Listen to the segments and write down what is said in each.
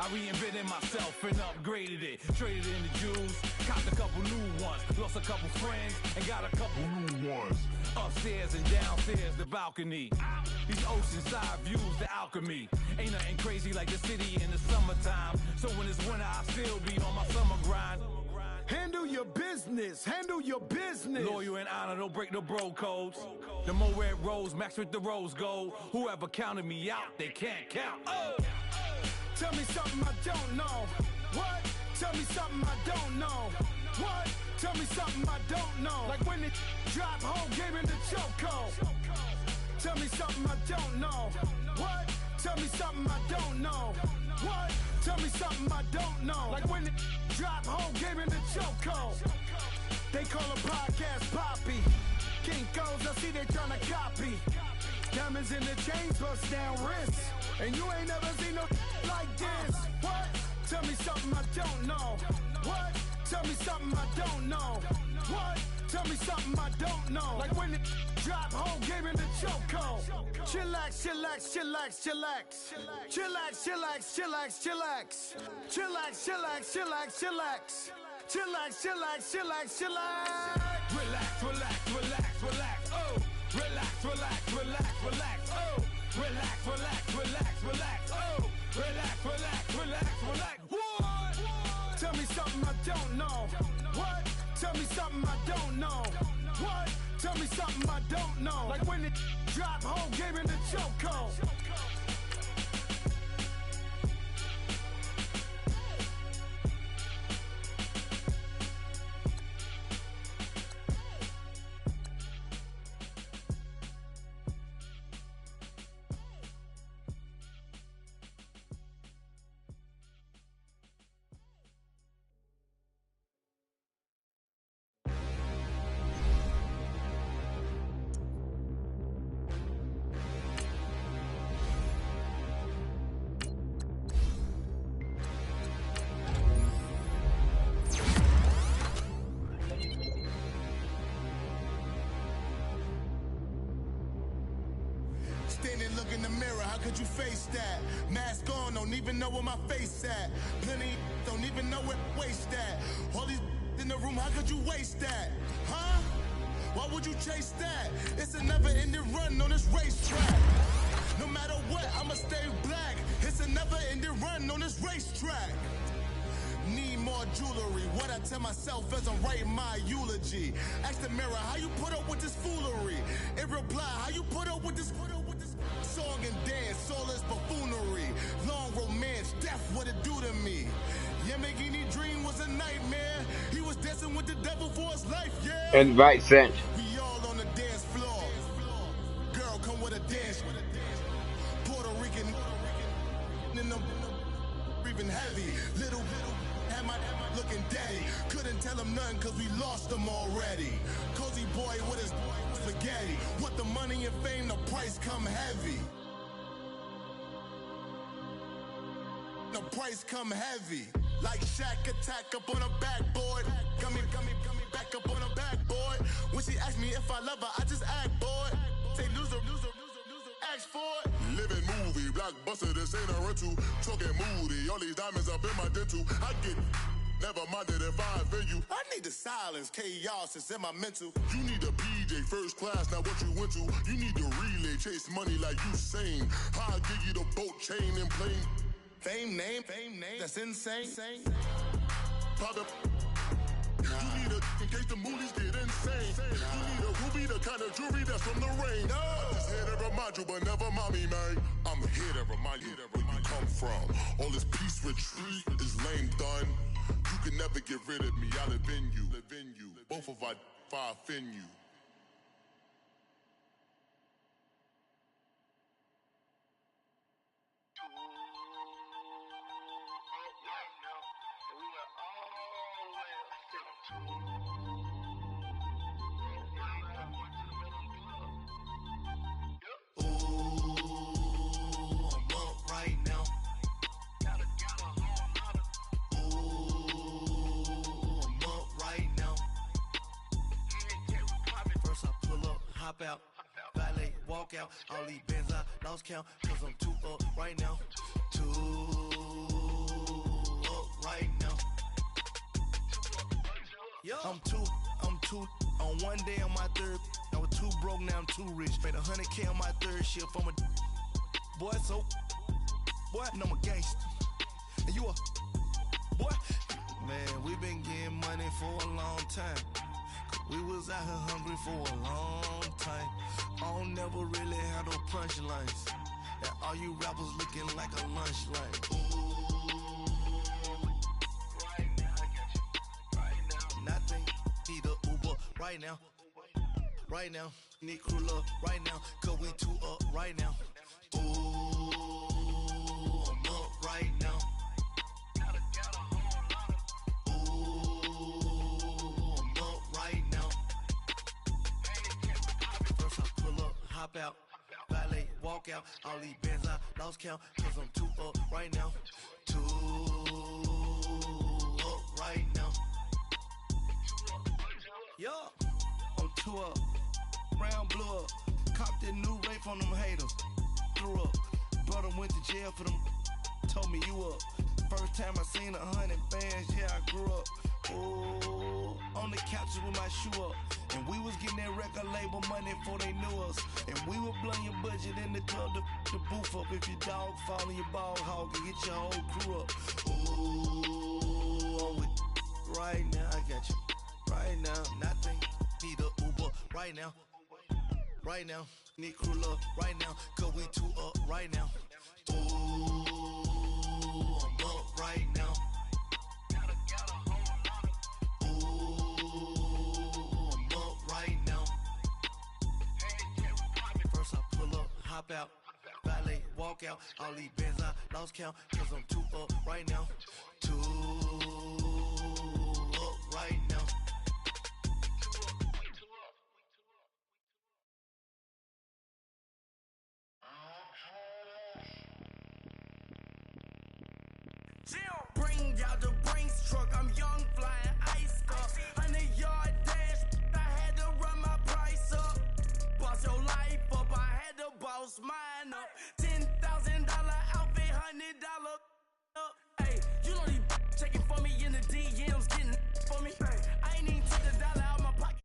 I reinvented myself and upgraded it. Traded in the jewels, copped a couple new ones. Lost a couple friends and got a couple new ones. Upstairs and downstairs, the balcony. These oceanside views, the alchemy. Ain't nothing crazy like the city in the summertime. So when it's winter, I still be on my summer grind. Handle your business, handle your business. Loyal and honor, don't break the bro codes. The more red rose, max with the rose gold. Whoever counted me out, they can't count. Oh! Tell me something I don't know. What? Tell me something I don't know. What? Tell me something I don't know. Like when it drop home, game in the chokehold. Tell me something I don't know. What? Tell me something I don't know. What? Tell me something I don't know. Like when it drop home, game in the chokehold. They call a podcast Poppy. Kinkos, I see they tryna copy. Diamonds in the chains, bust down wrists. And you ain't never seen no like this. What? Tell me something I don't know. What? Tell me something I don't know. What? Tell me something I don't know. Like when it drop home, game in the chokehold. Chillax, chillax, chillax, chillax. Chillax, chillax, chillax, chillax. Chillax, chillax, chillax, chillax. Chillax, chillax, chillax, chillax. Relax, relax, relax, relax, oh. Relax, relax, relax, relax, oh. Relax, relax, relax, relax, oh. Relax, relax, relax, relax. What? Tell me something I don't know. What? Tell me something I don't know. What? Tell me something I don't know. Like when it drop home, game in the chokehold. Standing, look in the mirror, how could you face that? Mask on, don't even know where my face at. Plenty, don't even know where waist at. All these in the room, how could you waste that? Huh? Why would you chase that? It's a never-ending run on this racetrack. No matter what, I'ma stay black. It's a never-ending run on this racetrack. Need more jewelry, what I tell myself as I'm writing my eulogy. Ask the mirror, how you put up with this foolery? It reply, how you put up with this song and dance, all this buffoonery. Long romance, death, what it do to me? Yamagini dream was a nightmare. He was dancing with the devil for his life, yeah. Invite sent. We all on the dance floor. Girl, come with a dance. Puerto Rican in the breathing heavy. Little had my looking daddy. Couldn't tell him nothing cause we lost him already. Cozy boy with his spaghetti. With the money and fame, the price come heavy. The price come heavy. Like Shaq attack up on a backboard. Gummy, back up on a backboard. When she asked me if I love her, I just act bored. Say loser, ask for it. Living movie, blockbuster, this ain't a rental. Talking moody, all these diamonds up in my dental. I get never minded if I offend you. I need the silence, chaos is in my mental. You need a PJ, first class, not what you went to. You need the relay, chase money like you sane. I'll give you the boat, chain, and plane. Fame name, that's insane. Pop up. You need a, in case the movies get insane. You need a ruby, the kind of jewelry that's from the rain. I'm just here to remind you, but never mind me, man. I'm here to remind you where you come from. All this peace retreat is lame done. You can never get rid of me, I live in you. Both of our fire offend you. Hop out, valet, walk out. All these bands I lost count, cause I'm too up right now. Too I'm two. On one day on my third, I was too broke, now I'm too rich. Made 100K on my third shift. I'm a boy, so boy, and I'm a gangster. And you a boy. Man, we been getting money for a long time. We was out here hungry for a long time. I don't never really have no punchlines. And all you rappers looking like a lunch line. Ooh, right now, I got you. Right now, nothing. Need a Uber right now. Right now, need crew love right now. Cause we two up right now. Ooh, I'm up right now. Hop out, valet, walk out, all these bands I lost count, cause I'm too up right now, too up right now, yeah, I'm too up, round blew up, copped that new rape from them haters, threw up, brother went to jail for them, told me you up, first time I seen 100 bands, yeah I grew up, ooh, on the couches with my shoe up. And we was getting that record label money before they knew us. And we were blowing your budget in the club to boof up. If your dog fall in your ball hog and get your whole crew up. Ooh, I'm with right now, I got you. Right now, nothing. Need a Uber right now. Right now, need crew love right now. Cause we two up right now. Ooh, I'm up right now. Hop out, valet, walk out, all these bands I lost count, cause I'm too up right now, too up right now. Bring out the Brinks truck, I'm young, flying ice cup, 100-yard dash, I had to run my price up, boss your life up, I had to boss mine up, $10,000 outfit, $100 up, hey, you know these checking for me in the DMs, getting for me, I ain't even took the dollar out my pocket.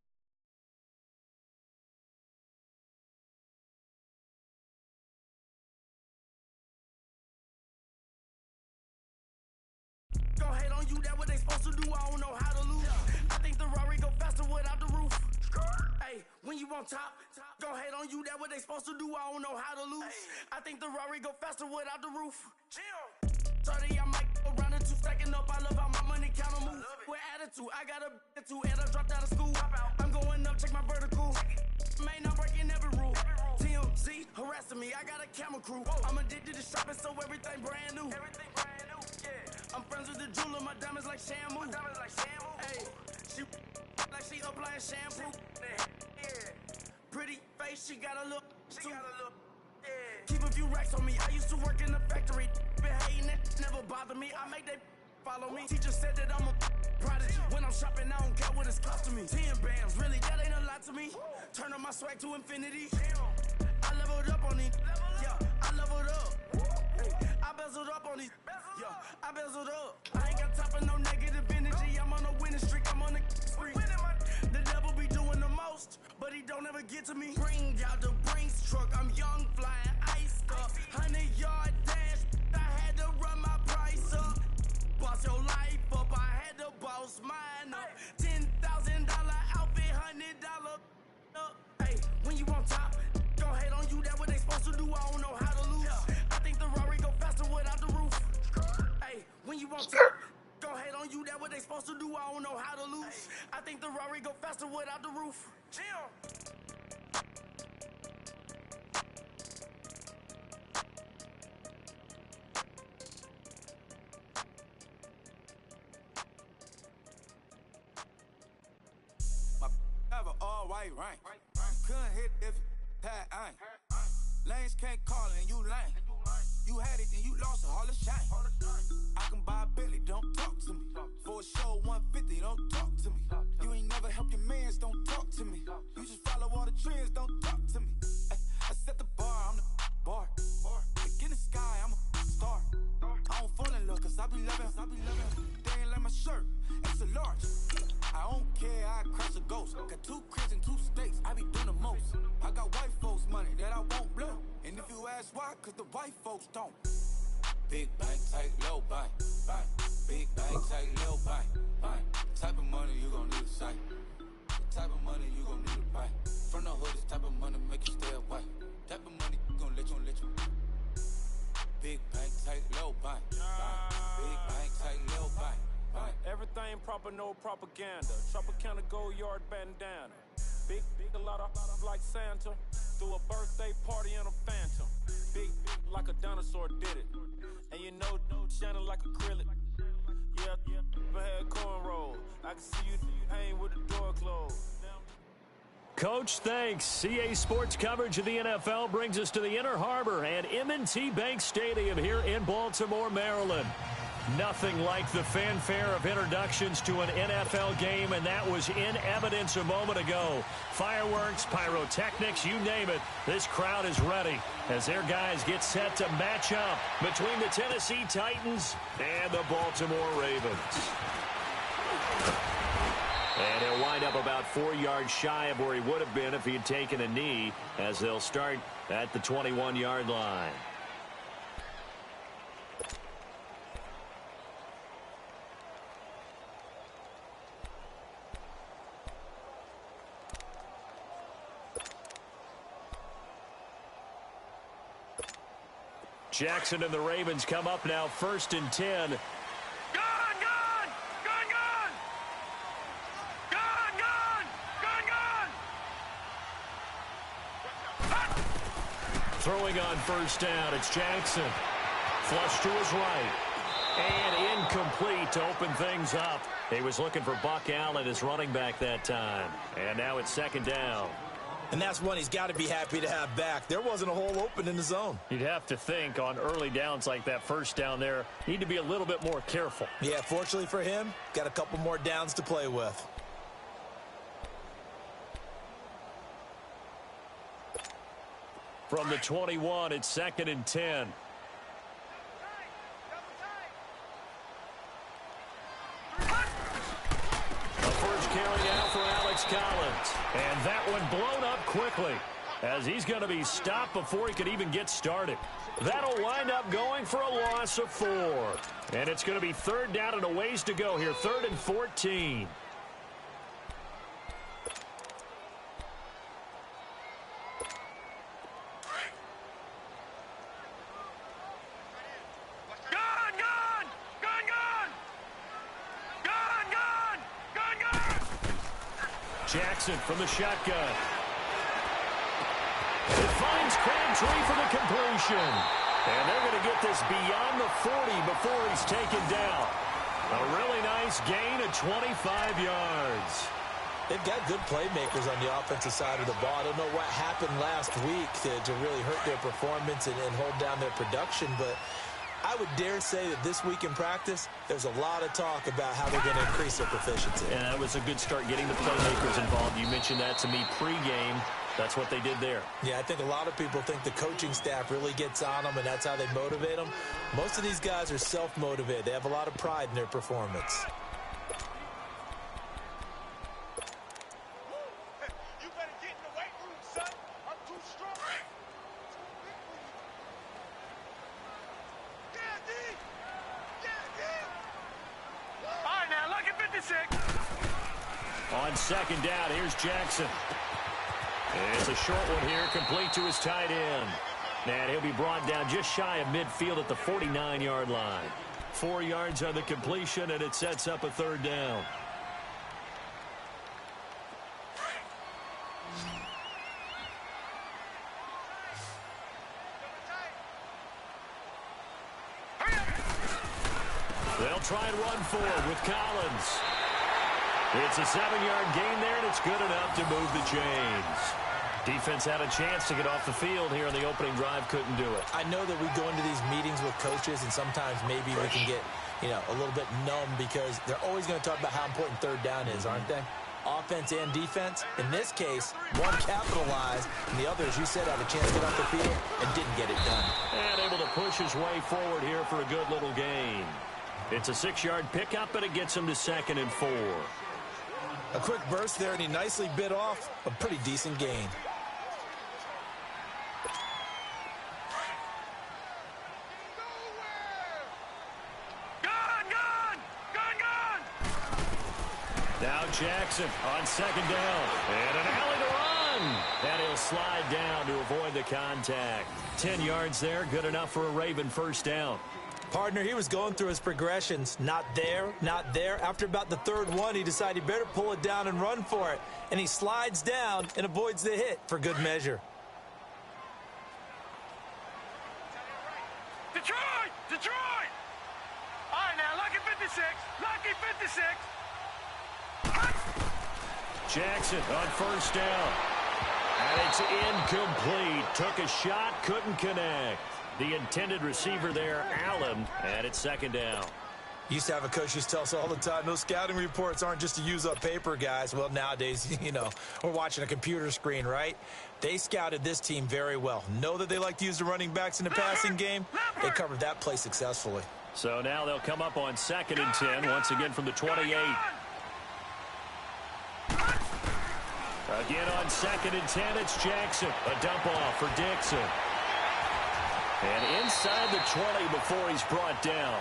Go hate on you, that what they supposed to do, I don't know how to lose. I think the Rari go faster without the roof. Hey, when you on top, go hate on you, that what they supposed to do, I don't know how to lose. I think the Rari go faster without the roof. 30, I might go around and two stacking up, I love how my money count on move. With attitude, I got a attitude, and I dropped out of school. I'm going up, check my vertical. Man, I'm breaking every rule. TMZ harassing me, I got a camera crew. I'm addicted to shopping, so everything brand new. I'm friends with the jeweler, my diamonds like shampoo. Hey, she like she applying shampoo. Pretty face, she got a look. Keep a few racks on me. I used to work in the factory. Been hating it, never bother me. I make they follow me. Teacher said that I'm a prodigy. When I'm shopping, I don't care what it's costing me. 10 bands, really, that ain't a lot to me. Turn up my swag to infinity. I leveled up on these. Yeah, I leveled up. I bezeled up on these. Yeah, I bezeled up. I ain't got time for no negative energy. I'm on a winning streak. I'm on a spree. The devil be doing the most, but he don't ever get to me. Bring out the Brinks truck. I'm young, flying ice up. 100-yard dash. I had to run my price up. Boss your life up. I had to boss mine up. $10,000 outfit, $100 up. Hey, when you on top, go hate on you. That what they supposed to do. I don't know how to lose. I think the Rari go faster without the roof. Hey, when you on top, go hate on you. That what they supposed to do. I don't know how to lose. I think the Rari go faster without the roof. Have an all-white rank. Couldn't hit if you had ain't. Lanes can't call it and you lame. You had it and you lost it, all the shame. I can buy a Billy, don't talk to me. For a show 150, don't talk to me. You ain't never helped your mans, don't talk to me. You just follow all the trends, don't talk to me. I set the bar, I'm the bar. Like in the sky, I'm a star. I don't fall in love, cause I be loving. They ain't like my shirt, it's a large. I don't care got 2 cribs and 2 states, I be doing the most. I got white folks money that I won't blow. And if you ask why, cause the white folks don't. Big bank, tight, low bank, bank. Big bank, tight, low bank, bank. Type of money you gon' need a sight. The type of money you gon' need to buy. From the hood, this type of money make you stay away. Type of money gon' let you. Big bank, tight, low bank, bank. Big bank, tight, low bank, bank. Everything proper, no propaganda. Tropicana gold yard bandana. Big, a lot of like Santa. Threw a birthday party in a phantom. Big like a dinosaur did it. And you know, shining like acrylic. Yeah, I had cornrow. I can see you hang with the door closed. Coach, thanks. CA Sports coverage of the NFL brings us to the Inner Harbor and M&T Bank Stadium here in Baltimore, Maryland. Nothing like the fanfare of introductions to an NFL game, and that was in evidence a moment ago. Fireworks, pyrotechnics, you name it. This crowd is ready as their guys get set to match up between the Tennessee Titans and the Baltimore Ravens. And he'll wind up about 4 yards shy of where he would have been if he had taken a knee, as they'll start at the 21-yard line. Jackson and the Ravens come up now, 1st and 10. Throwing on 1st down, it's Jackson. Flush to his right. And incomplete to open things up. He was looking for Buck Allen as running back that time. And now it's 2nd down. And that's one he's got to be happy to have back. There wasn't a hole open in the zone. You'd have to think on early downs like that 1st down there, need to be a little bit more careful. Yeah, fortunately for him, got a couple more downs to play with. From the 21, it's 2nd and 10. A first carry out for Alex Collins. And that one blown up quickly, as he's going to be stopped before he could even get started. That'll wind up going for a loss of 4. And it's going to be 3rd down and a ways to go here, 3rd and 14. Jackson from the shotgun. It finds Crabtree for the completion. And they're going to get this beyond the 40 before he's taken down. A really nice gain of 25 yards. They've got good playmakers on the offensive side of the ball. I don't know what happened last week to really hurt their performance and hold down their production, but I would dare say that this week in practice, there's a lot of talk about how they're going to increase their proficiency. And that was a good start getting the playmakers involved. You mentioned that to me pregame. That's what they did there. Yeah, I think a lot of people think the coaching staff really gets on them, and that's how they motivate them. Most of these guys are self-motivated. They have a lot of pride in their performance. On 2nd down, here's Jackson. It's a short one here, complete to his tight end. And he'll be brought down just shy of midfield at the 49-yard line. 4 yards on the completion, and it sets up a 3rd down. They'll try and run forward with Collins. It's a 7-yard gain there, and it's good enough to move the chains. Defense had a chance to get off the field here in the opening drive, couldn't do it. I know that we go into these meetings with coaches, and sometimes maybe we can get, a little bit numb because they're always going to talk about how important 3rd down is, aren't they? Offense and defense. In this case, one capitalized, and the other, as you said, had a chance to get off the field and didn't get it done. And able to push his way forward here for a good little gain. It's a 6-yard pickup, but it gets him to 2nd and 4. A quick burst there, and he nicely bit off a pretty decent gain. Now Jackson on second down. And an alley to run. And he'll slide down to avoid the contact. 10 yards there, good enough for a Raven first down. Partner, he was going through his progressions. Not there, not there. After about the third one, he decided he better pull it down and run for it. And he slides down and avoids the hit for good measure. Detroit! Detroit! All right, now, lucky 56. Lucky 56. Jackson on first down. And it's incomplete. Took a shot, couldn't connect. The intended receiver there, Allen, and it's second down. Used to have a coach used to tell us all the time, those scouting reports aren't just to use up paper, guys. Well, nowadays, you know, we're watching a computer screen, right? They scouted this team very well. Know that they like to use the running backs in the passing game. They covered that play successfully. So now they'll come up on 2nd and 10, once again from the 28. Again on 2nd and 10, it's Jackson. A dump off for Dixon. And inside the 20 before he's brought down.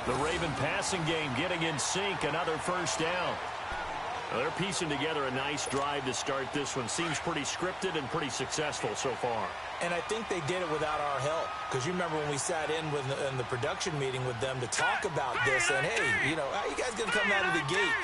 The Raven passing game getting in sync, another first down. Well, they're piecing together a nice drive to start this one. Seems pretty scripted and pretty successful so far. And I think they did it without our help. Because you remember when we sat in the production meeting with them to talk about this. And, hey, you know, how you guys going to come out of the gate?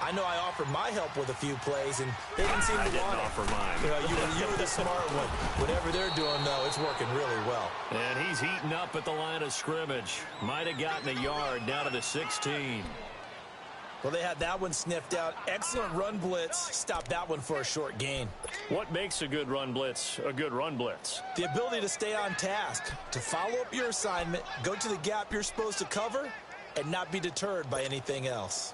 I know I offered my help with a few plays, and they didn't seem to want it. I didn't offer mine. You know, you were the smart one. Whatever they're doing, though, it's working really well. And he's heating up at the line of scrimmage. Might have gotten a yard down to the 16. Well, they had that one sniffed out. Excellent run blitz. Stopped that one for a short gain. What makes a good run blitz a good run blitz? The ability to stay on task, to follow up your assignment, go to the gap you're supposed to cover, and not be deterred by anything else.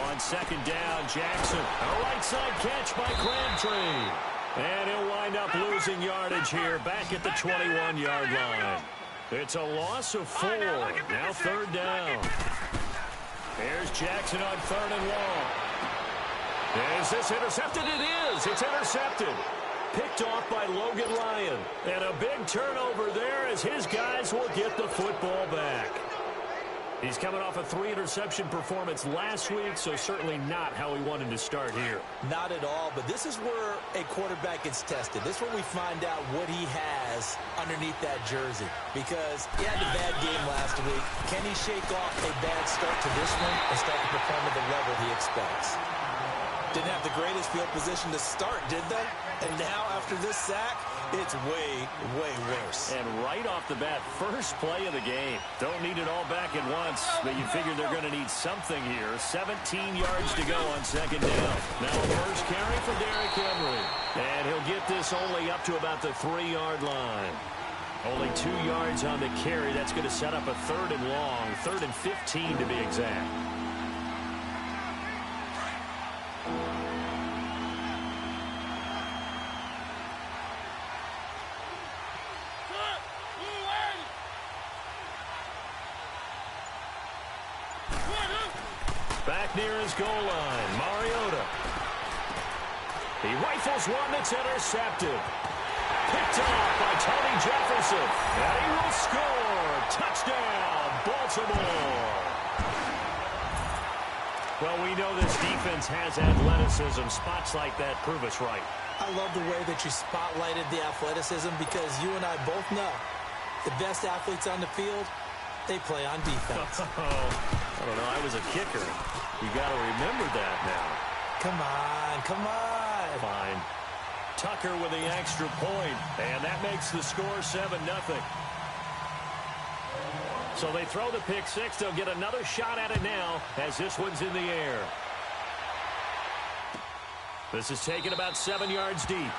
On second down, Jackson. A right side catch by Crabtree. And he'll wind up losing yardage here back at the 21-yard line. It's a loss of 4. Now third down. Here's Jackson on 3rd and long. Is this intercepted? It is. It's intercepted. Picked off by Logan Lyon. And a big turnover there as his guys will get the football back. He's coming off a 3-interception performance last week, so certainly not how he wanted to start here. Not at all, but this is where a quarterback gets tested. This is where we find out what he has underneath that jersey. Because he had a bad game last week. Can he shake off a bad start to this one and start to perform at the level he expects? Didn't have the greatest field position to start, did they? And now, after this sack, it's way, way worse. And right off the bat, first play of the game. Don't need it all back at once, but you figure they're going to need something here. 17 yards to go on second down. Now a first carry for Derrick Henry. And he'll get this only up to about the 3-yard line. Only 2 yards on the carry. That's going to set up a 3rd and long, 3rd and 15 to be exact. Back near his goal line, Mariota. He rifles one that's intercepted. Picked off by Tony Jefferson. And he will score. Touchdown, Baltimore. Well, we know this defense has athleticism. Spots like that prove us right. I love the way that you spotlighted the athleticism because you and I both know the best athletes on the field, they play on defense. I don't know. I was a kicker. You got to remember that now. Come on, come on. Fine. Tucker with the extra point, and that makes the score 7-0. So they throw the pick six. They'll get another shot at it now as this one's in the air. This is taken about 7 yards deep.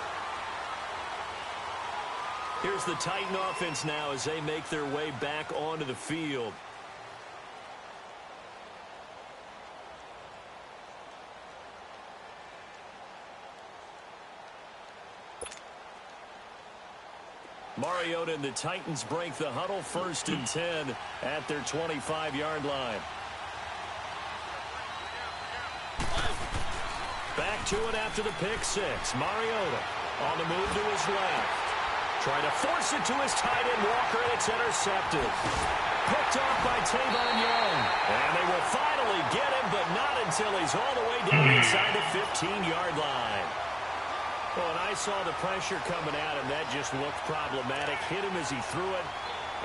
Here's the Titan offense now as they make their way back onto the field. Mariota and the Titans break the huddle, 1st and 10 at their 25-yard line. Back to it after the pick six. Mariota on the move to his left. Trying to force it to his tight end, Walker, and it's intercepted. Picked off by Tavon Young. And they will finally get him, but not until he's all the way down inside the 15-yard line. Well, and I saw the pressure coming at him. That just looked problematic. Hit him as he threw it,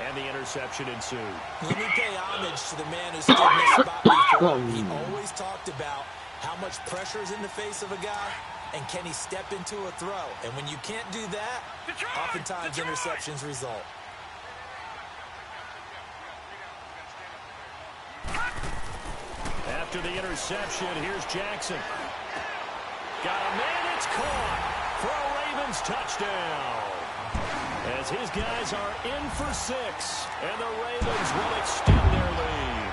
and the interception ensued. Let me pay homage to the man who stood in this spot before. He always talked about how much pressure is in the face of a guy, and can he step into a throw? And when you can't do that, oftentimes interceptions result. After the interception, here's Jackson. Got a man, it's caught for a Ravens touchdown. As his guys are in for 6, and the Ravens will extend their lead.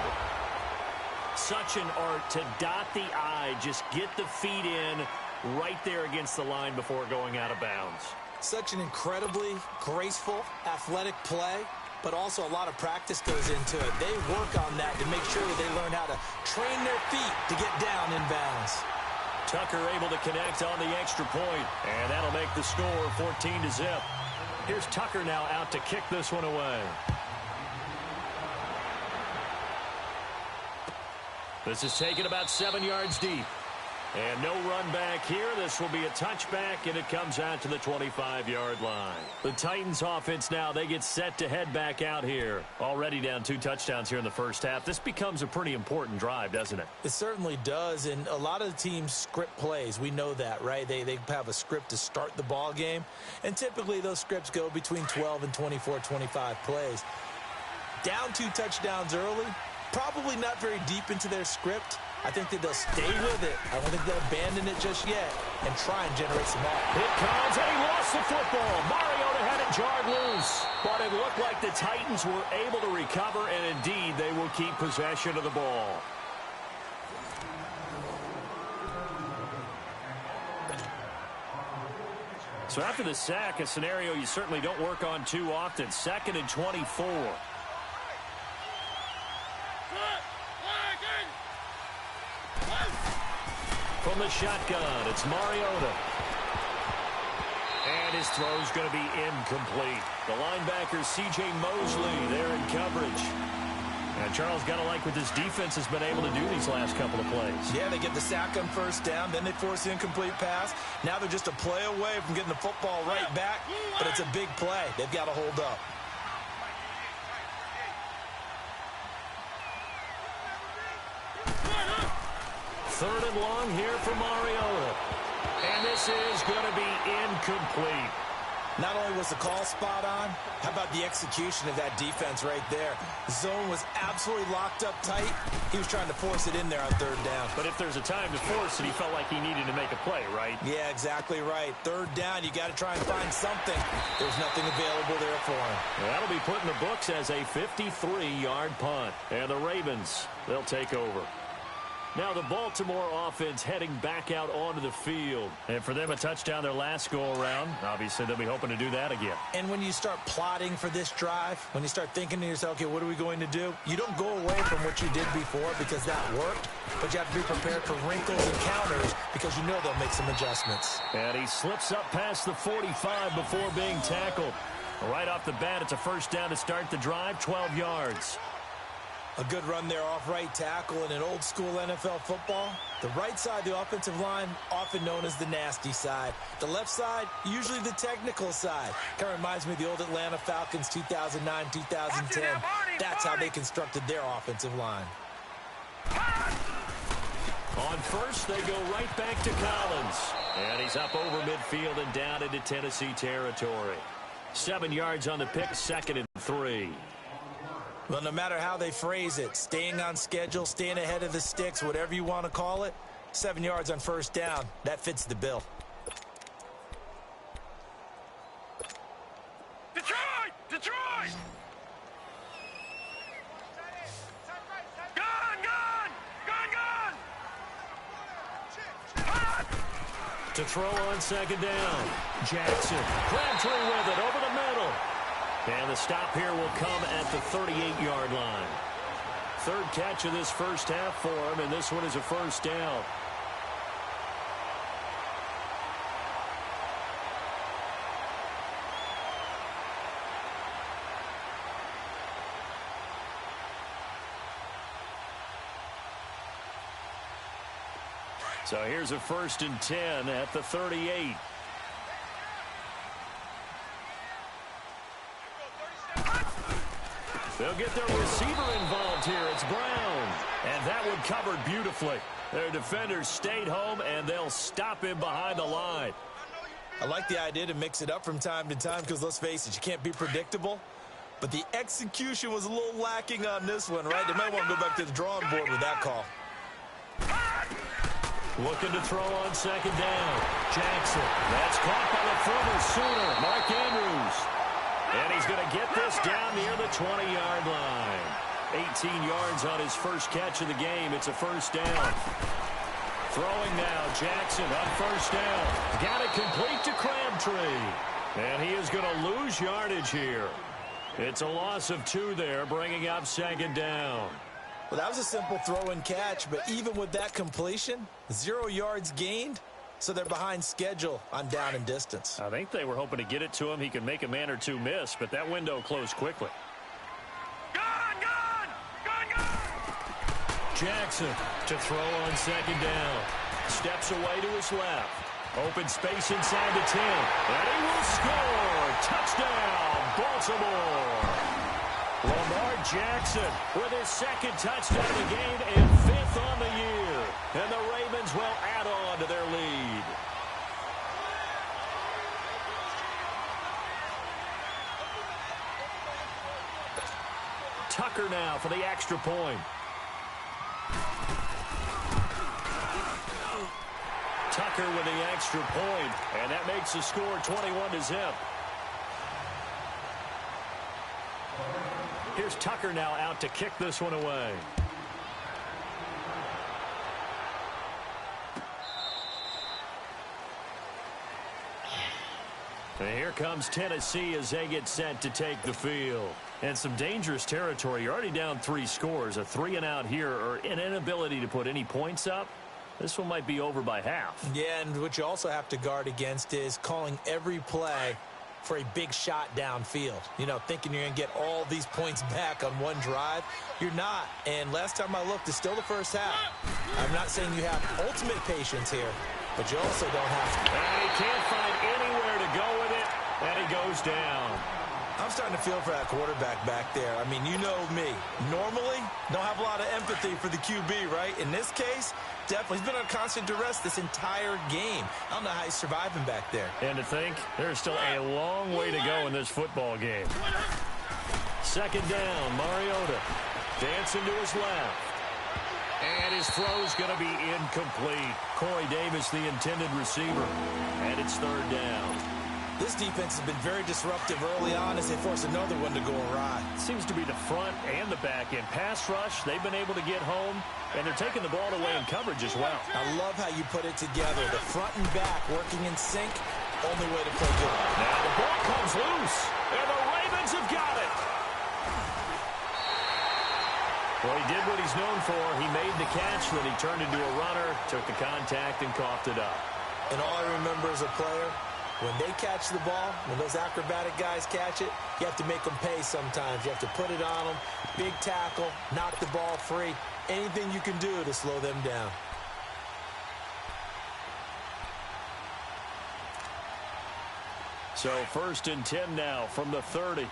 Such an art to dot the I, just get the feet in right there against the line before going out of bounds. Such an incredibly graceful, athletic play, but also a lot of practice goes into it. They work on that to make sure that they learn how to train their feet to get down in bounds. Tucker able to connect on the extra point, and that'll make the score 14-0. Here's Tucker now out to kick this one away. This is taken about 7 yards deep. And no run back here. This will be a touchback, and it comes out to the 25-yard line. The Titans offense now, they get set to head back out here. Already down 2 touchdowns here in the first half. This becomes a pretty important drive, doesn't it? It certainly does, and a lot of the teams script plays. We know that, right? They have a script to start the ball game, and typically those scripts go between 12 and 24, 25 plays. Down 2 touchdowns early, probably not very deep into their script. I think that they'll stay with it. I don't think they'll abandon it just yet and try and generate some offense. Here comes, and he lost the football. Mariota had it jarred loose. But it looked like the Titans were able to recover, and indeed, they will keep possession of the ball. So after the sack, a scenario you certainly don't work on too often. 2nd and 24. From the shotgun, it's Mariota. And his throw's going to be incomplete. The linebacker, C.J. Mosley, there in coverage. And Charles, got to like what this defense has been able to do these last couple of plays. Yeah, they get the sack on first down, then they force the incomplete pass. Now they're just a play away from getting the football right back, but it's a big play. They've got to hold up. Third and long here for Mariota. And this is going to be incomplete. Not only was the call spot on, how about the execution of that defense right there? The zone was absolutely locked up tight. He was trying to force it in there on 3rd down. But if there's a time to force it, he felt like he needed to make a play, right? Yeah, exactly right. 3rd down, you got to try and find something. There's nothing available there for him. That'll be put in the books as a 53-yard punt. And the Ravens, they'll take over. Now the Baltimore offense heading back out onto the field. And for them, a touchdown their last go-around. Obviously, they'll be hoping to do that again. And when you start plotting for this drive, when you start thinking to yourself, okay, what are we going to do? You don't go away from what you did before because that worked, but you have to be prepared for wrinkles and counters because you know they'll make some adjustments. And he slips up past the 45 before being tackled. Right off the bat, it's a first down to start the drive, 12 yards. A good run there off right tackle in an old-school NFL football. The right side of the offensive line, often known as the nasty side. The left side, usually the technical side. Kind of reminds me of the old Atlanta Falcons 2009, 2010. That's how they constructed their offensive line. On first, they go right back to Collins. And he's up over midfield and down into Tennessee territory. 7 yards on the pick, 2nd and 3. Well, no matter how they phrase it, staying on schedule, staying ahead of the sticks, whatever you want to call it, 7 yards on first down, that fits the bill. Detroit! Detroit! Gun! Gun! Gun! Gun! To throw on 2nd down. Jackson, Crabtree with it over the middle. And the stop here will come at the 38-yard line. Third catch of this first half for him, and this one is a first down. So here's a 1st and 10 at the 38. They'll get their receiver involved here. It's Brown. And that one covered beautifully. Their defenders stayed home, and they'll stop him behind the line. I like the idea to mix it up from time to time because, let's face it, you can't be predictable. But the execution was a little lacking on this one, right? They might want to go back to the drawing board with that call. Looking to throw on 2nd down. Jackson. That's caught by the former Sooner, Mark Andrews. And he's going to get this down near the 20-yard line. 18 yards on his first catch of the game. It's a first down. Throwing now, Jackson on 1st down. Got it complete to Crabtree. And he is going to lose yardage here. It's a loss of 2 there, bringing up 2nd down. Well, that was a simple throw and catch, but even with that completion, 0 yards gained, so they're behind schedule on down and distance. I think they were hoping to get it to him. He could make a man or two miss, but that window closed quickly. Jackson to throw on 2nd down. Steps away to his left. Open space inside the 10. And he will score. Touchdown, Baltimore. Lamar Jackson with his 2nd touchdown of the game and 5th on the year. And the Ravens will add on to their lead. Tucker now for the extra point. Tucker with the extra point, and that makes the score 21-0. Here's Tucker now out to kick this one away. And here comes Tennessee as they get set to take the field. And some dangerous territory. You're already down 3 scores. A 3-and-out here, or an inability to put any points up. This one might be over by half. Yeah, and what you also have to guard against is calling every play for a big shot downfield. You know, thinking you're going to get all these points back on one drive. You're not. And last time I looked, it's still the first half. I'm not saying you have ultimate patience here, but you also don't have to. And he can't find anywhere to go with it, and he goes down. I'm starting to feel for that quarterback back there. I mean, you know me. Normally, don't have a lot of empathy for the QB, right? In this case, definitely. He's been on constant duress this entire game. I don't know how he's surviving back there. And to think, there's still a long way to go in this football game. 2nd down, Mariota. Dancing to his left. And his throw's going to be incomplete. Corey Davis, the intended receiver. And it's 3rd down. This defense has been very disruptive early on as they force another one to go awry. Seems to be the front and the back end. Pass rush, they've been able to get home, and they're taking the ball away in coverage as well. I love how you put it together. The front and back working in sync, only way to play good. Now the ball comes loose, and the Ravens have got it. Well, he did what he's known for. He made the catch, then he turned into a runner, took the contact, and coughed it up. And all I remember as a player, when they catch the ball, when those acrobatic guys catch it, you have to make them pay sometimes. You have to put it on them, big tackle, knock the ball free. Anything you can do to slow them down. So 1st and 10 now from the 30.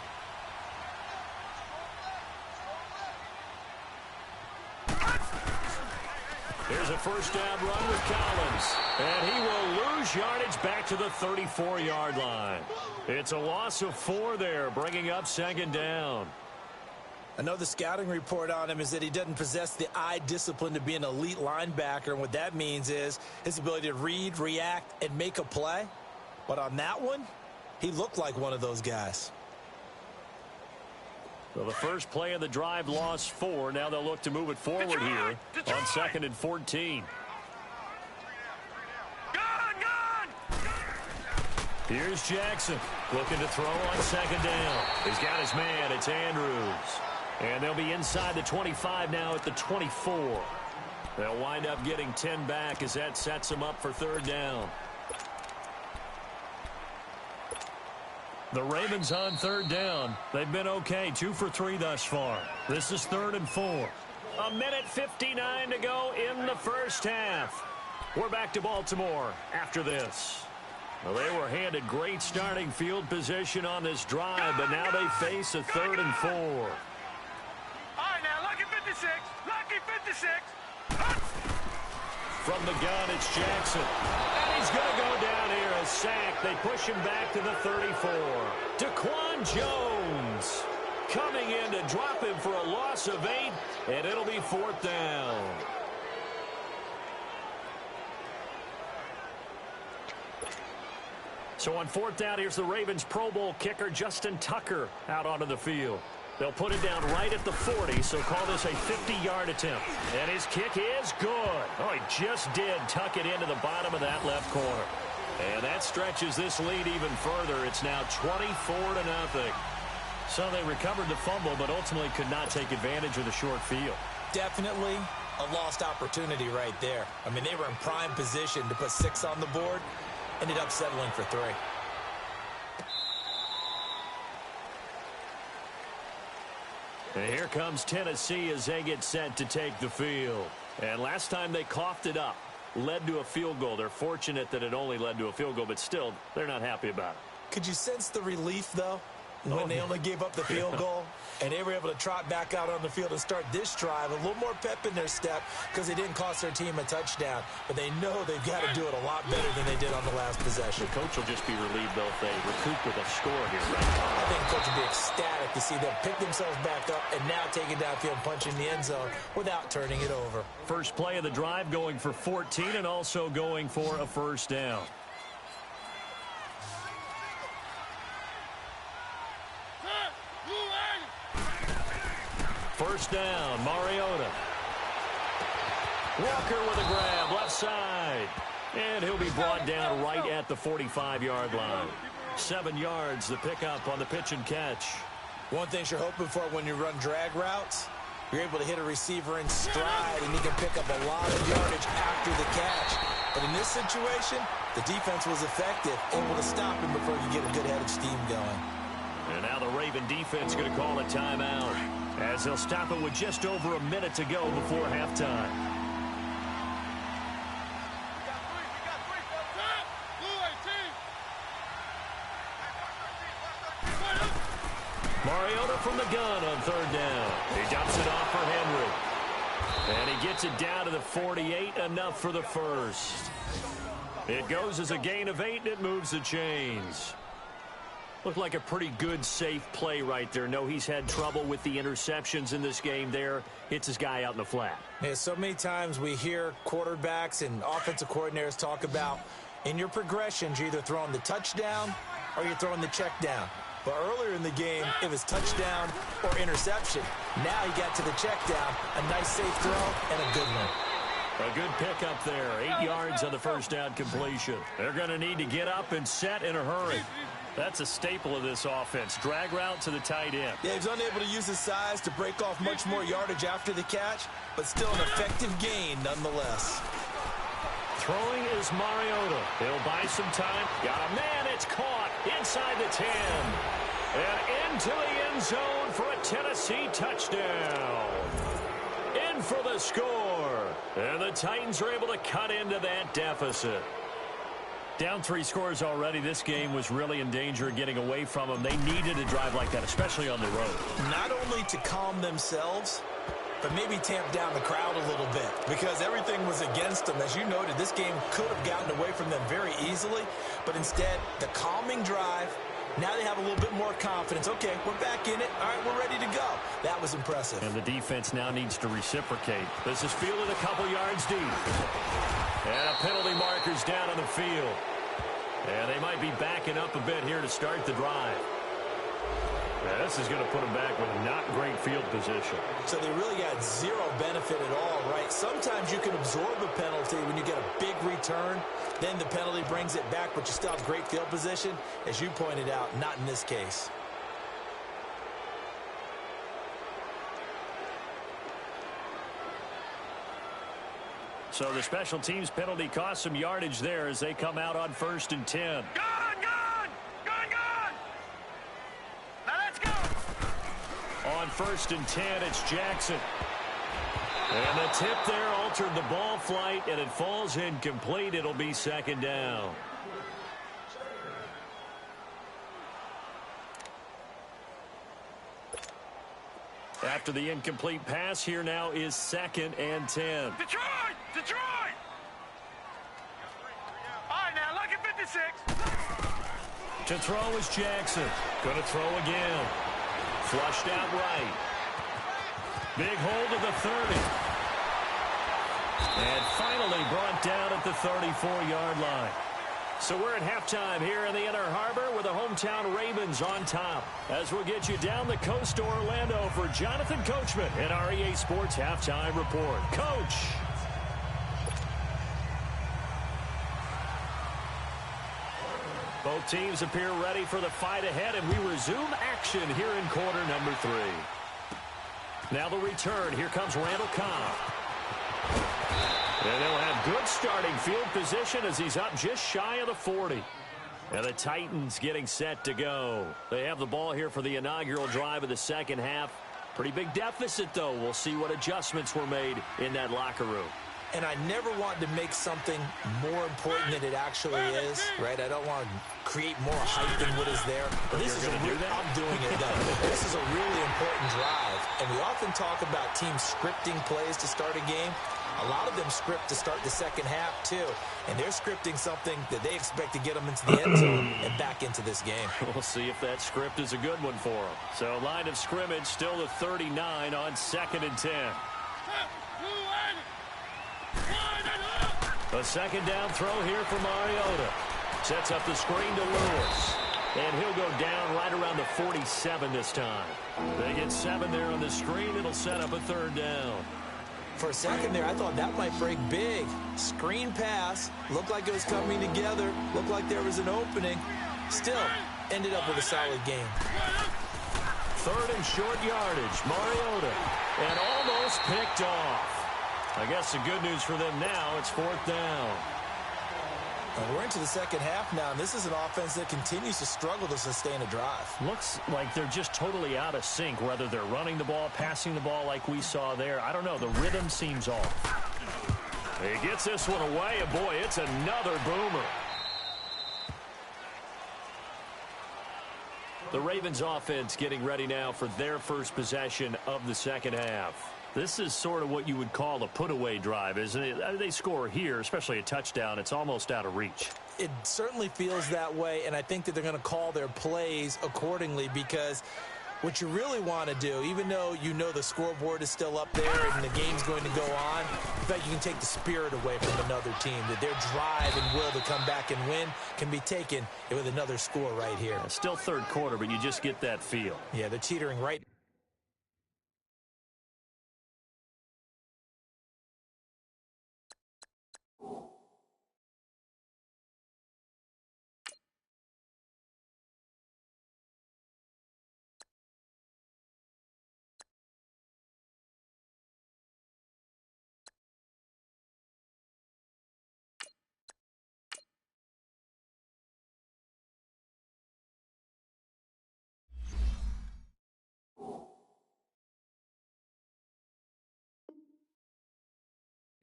Here's a 1st down run with Collins. And he will lose yardage back to the 34-yard line. It's a loss of 4 there, bringing up 2nd down. I know the scouting report on him is that he doesn't possess the eye discipline to be an elite linebacker. And what that means is his ability to read, react, and make a play. But on that one, he looked like one of those guys. Well, the first play of the drive lost 4. Now they'll look to move it forward here on 2nd and 14. Here's Jackson looking to throw on second down. He's got his man. It's Andrews. And they'll be inside the 25 now at the 24. They'll wind up getting 10 back as that sets them up for third down. The Ravens on third down. They've been okay, 2 for 3 thus far. This is 3rd and 4. A minute 59 to go in the first half. We're back to Baltimore after this. Well, they were handed great starting field position on this drive, but now they face a 3rd and 4. All right, now, lucky 56. Lucky 56. From the gun, it's Jackson. And he's going to go down here, a sack. They push him back to the 34. Daquan Jones coming in to drop him for a loss of 8, and it'll be 4th down. So on 4th down, here's the Ravens Pro Bowl kicker, Justin Tucker, out onto the field. They'll put it down right at the 40, so call this a 50-yard attempt. And his kick is good. Oh, he just did tuck it into the bottom of that left corner. And that stretches this lead even further. It's now 24-0. So they recovered the fumble, but ultimately could not take advantage of the short field. Definitely a lost opportunity right there. I mean, they were in prime position to put 6 on the board. Ended up settling for 3. And here comes Tennessee as they get set to take the field. And last time they coughed it up, led to a field goal. They're fortunate that it only led to a field goal, but still, they're not happy about it. Could you sense the relief, though, when they only gave up the field goal? And they were able to trot back out on the field and start this drive. A little more pep in their step because they didn't cost their team a touchdown. But they know they've got to do it a lot better than they did on the last possession. The coach will just be relieved, though, if they recoup with a score here, right? I think the coach will be ecstatic to see them pick themselves back up and now take it downfield and punch in the end zone without turning it over. First play of the drive going for 14 and also going for a first down. First down, Mariota. Walker with a grab, left side. And he'll be brought down right at the 45-yard line. 7 yards, the pickup on the pitch and catch. One thing you're hoping for when you run drag routes, you're able to hit a receiver in stride, and he can pick up a lot of yardage after the catch. But in this situation, the defense was effective, able to stop him before you get a good head of steam going. And now the Raven defense going to call a timeout, as they'll stop it with just over a minute to go before halftime. Mariota from the gun on third down. He dumps it off for Henry. And he gets it down to the 48, enough for the first. It goes as a gain of 8, and it moves the chains. Looked like a pretty good, safe play right there. No, he's had trouble with the interceptions in this game there. Hits his guy out in the flat. Yeah, so many times we hear quarterbacks and offensive coordinators talk about in your progressions, you're either throwing the touchdown or you're throwing the check down. But earlier in the game, it was touchdown or interception. Now he got to the check down, a nice safe throw, and a good one. A good pickup there. 8 yards on the first down completion. They're going to need to get up and set in a hurry. That's a staple of this offense. Drag route to the tight end. Yeah, he's unable to use his size to break off much more yardage after the catch, but still an effective gain nonetheless. Throwing is Mariota. He'll buy some time. Got a man. It's caught inside the 10. And into the end zone for a Tennessee touchdown. In for the score. And the Titans are able to cut into that deficit. Down 3 scores already. This game was really in danger of getting away from them. They needed a drive like that, especially on the road. Not only to calm themselves, but maybe tamp down the crowd a little bit because everything was against them. As you noted, this game could have gotten away from them very easily, but instead, the calming drive, now they have a little bit more confidence. Okay, we're back in it. All right, we're ready to go. That was impressive. And the defense now needs to reciprocate. This is fielded a couple yards deep. And a penalty marker's down on the field. And they might be backing up a bit here to start the drive. Yeah, this is going to put them back with not great field position. So they really got zero benefit at all, right? Sometimes you can absorb a penalty when you get a big return. Then the penalty brings it back, but you still have great field position. As you pointed out, not in this case. So the special teams penalty cost some yardage there as they come out on 1st and 10. Now let's go. On 1st and 10, it's Jackson. And the tip there altered the ball flight, and it falls incomplete. It'll be 2nd down. After the incomplete pass, here now is 2nd and 10. Detroit! Detroit! All right, now, look at 56. To throw is Jackson. Going to throw again. Flushed out right. Big hold of the 30. And finally brought down at the 34-yard line. So we're at halftime here in the Inner Harbor with the hometown Ravens on top. As we'll get you down the coast to Orlando for Jonathan Coachman in our EA Sports Halftime Report. Coach! Both teams appear ready for the fight ahead, and we resume action here in quarter number 3. Now the return. Here comes Randall Cobb. And they'll have good starting field position as he's up just shy of the 40. And the Titans getting set to go. They have the ball here for the inaugural drive of the second half. Pretty big deficit, though. We'll see what adjustments were made in that locker room. And I never want to make something more important than it actually is, right? I don't want to create more hype than what is there. But this is I'm doing it, though. This is a really important drive. And we often talk about teams scripting plays to start a game. A lot of them script to start the second half, too. And they're scripting something that they expect to get them into the end zone and back into this game. We'll see if that script is a good one for them. So line of scrimmage still the 39 on 2nd and 10. A 2nd down throw here for Mariota. Sets up the screen to Lewis. And he'll go down right around the 47 this time. They get 7 there on the screen. It'll set up a 3rd down. For a second there, I thought that might break big. Screen pass. Looked like it was coming together. Looked like there was an opening. Still, ended up with a solid game. 3rd and short yardage. Mariota. And almost picked off. I guess the good news for them now, it's 4th down. And we're into the second half now, and this is an offense that continues to struggle to sustain a drive. Looks like they're just totally out of sync, whether they're running the ball, passing the ball like we saw there. I don't know. The rhythm seems off. He gets this one away, and boy, it's another boomer. The Ravens offense getting ready now for their first possession of the second half. This is sort of what you would call a put-away drive, isn't it? They score here, especially a touchdown. It's almost out of reach. It certainly feels that way, and I think that they're going to call their plays accordingly because what you really want to do, even though you know the scoreboard is still up there and the game's going to go on, in fact, you can take the spirit away from another team, that their drive and will to come back and win can be taken with another score right here. Yeah, still 3rd quarter, but you just get that feel. Yeah, they're teetering right.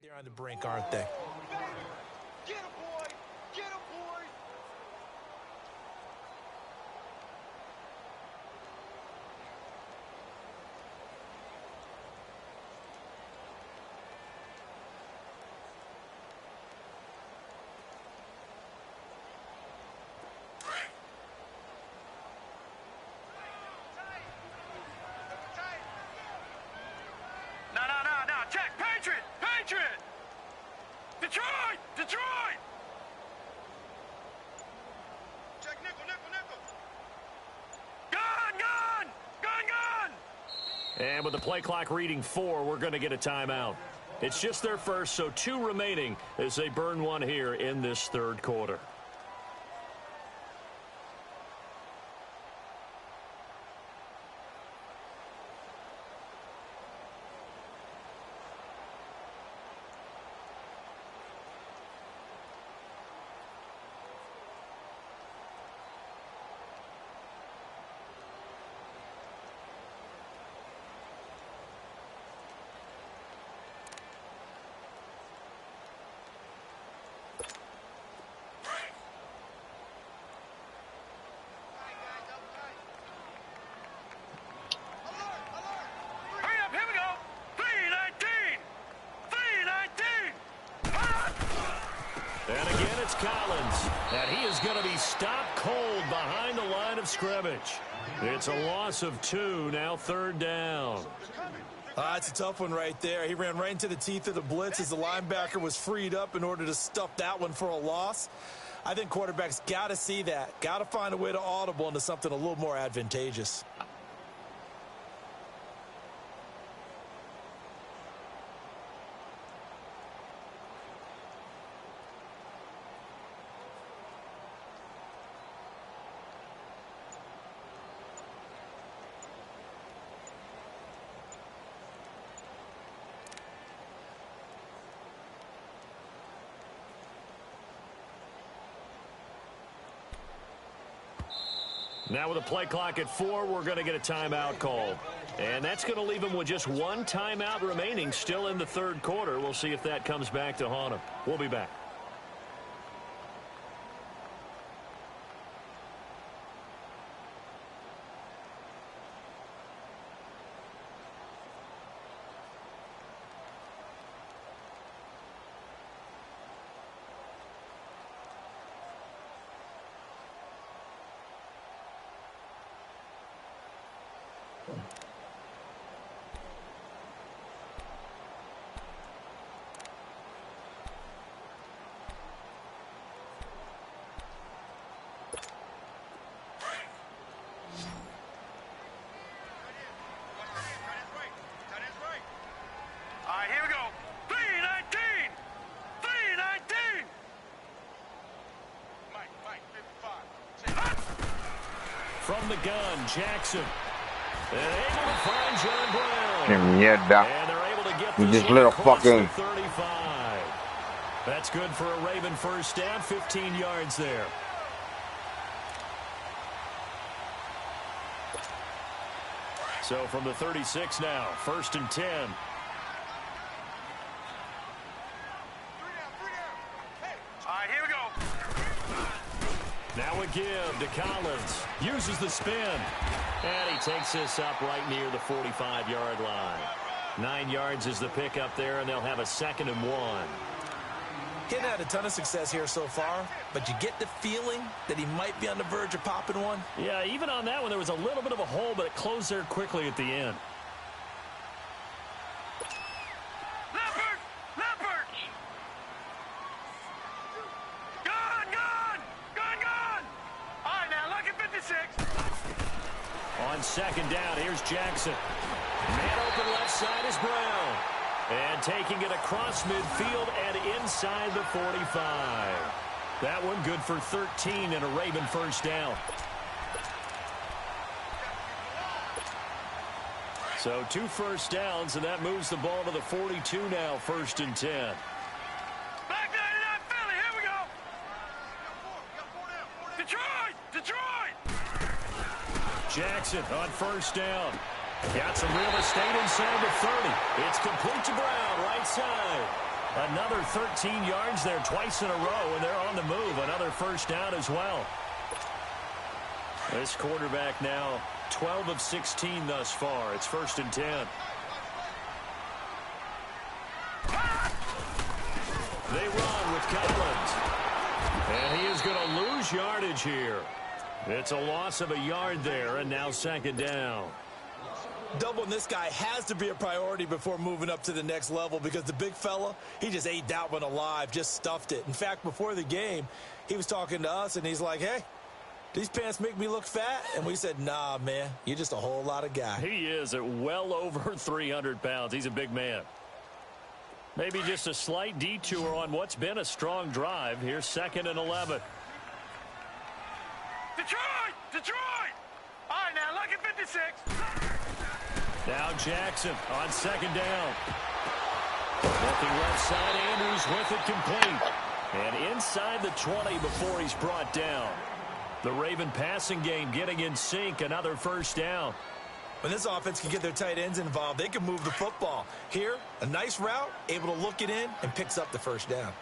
They're on the brink, aren't they? Get him, boy! Get him, boy! No, check! Patriot! Detroit! Detroit! And with the play clock reading 4, we're going to get a timeout. It's just their first, so 2 remaining as they burn one here in this third quarter. And again, it's Collins. And he is going to be stopped cold behind the line of scrimmage. It's a loss of 2, now third down. That's a tough one right there. He ran right into the teeth of the blitz as the linebacker was freed up in order to stuff that one for a loss. I think quarterbacks got to see that. Got to find a way to audible into something a little more advantageous. Now with a play clock at 4, we're going to get a timeout called. And that's going to leave him with just 1 timeout remaining still in the third quarter. We'll see if that comes back to haunt him. We'll be back. From the gun, Jackson. And able to find John Brown. Mierda. And they're able to get You this just little close to fucking 35. That's good for a Raven first down, 15 yards there. So from the 36 now, 1st and 10. Now a give to Collins. Uses the spin. And he takes this up right near the 45-yard line. 9 yards is the pickup there, and they'll have a 2nd and 1. He hadn't had a ton of success here so far, but you get the feeling that he might be on the verge of popping one. Yeah, even on that one, there was a little bit of a hole, but it closed there quickly at the end. On 2nd down, here's Jackson. Man open left side is Brown. And taking it across midfield and inside the 45. That one good for 13 and a Raven first down. So 2 first downs, and that moves the ball to the 42 now, 1st and 10. Back 99 Philly, here we go. Detroit! Jackson on 1st down. Got some real estate inside the 30. It's complete to Brown, right side. Another 13 yards there twice in a row, and they're on the move. Another first down as well. This quarterback now 12 of 16 thus far. It's 1st and 10. They run with Collins. And he is going to lose yardage here. It's a loss of a yard there, and now 2nd down. Doubling this guy has to be a priority before moving up to the next level because the big fella, he just ate that one alive, just stuffed it. In fact, before the game, he was talking to us, and he's like, hey, these pants make me look fat? And we said, nah, man, you're just a whole lot of guy. He is at well over 300 pounds. He's a big man. Maybe just a slight detour on what's been a strong drive. Here's 2nd and 11. Detroit! All right, now, look at 56. Now Jackson on 2nd down. Looking left side, Andrews with it complete. And inside the 20 before he's brought down. The Raven passing game getting in sync, another 1st down. When this offense can get their tight ends involved, they can move the football. Here, a nice route, able to look it in, and picks up the 1st down.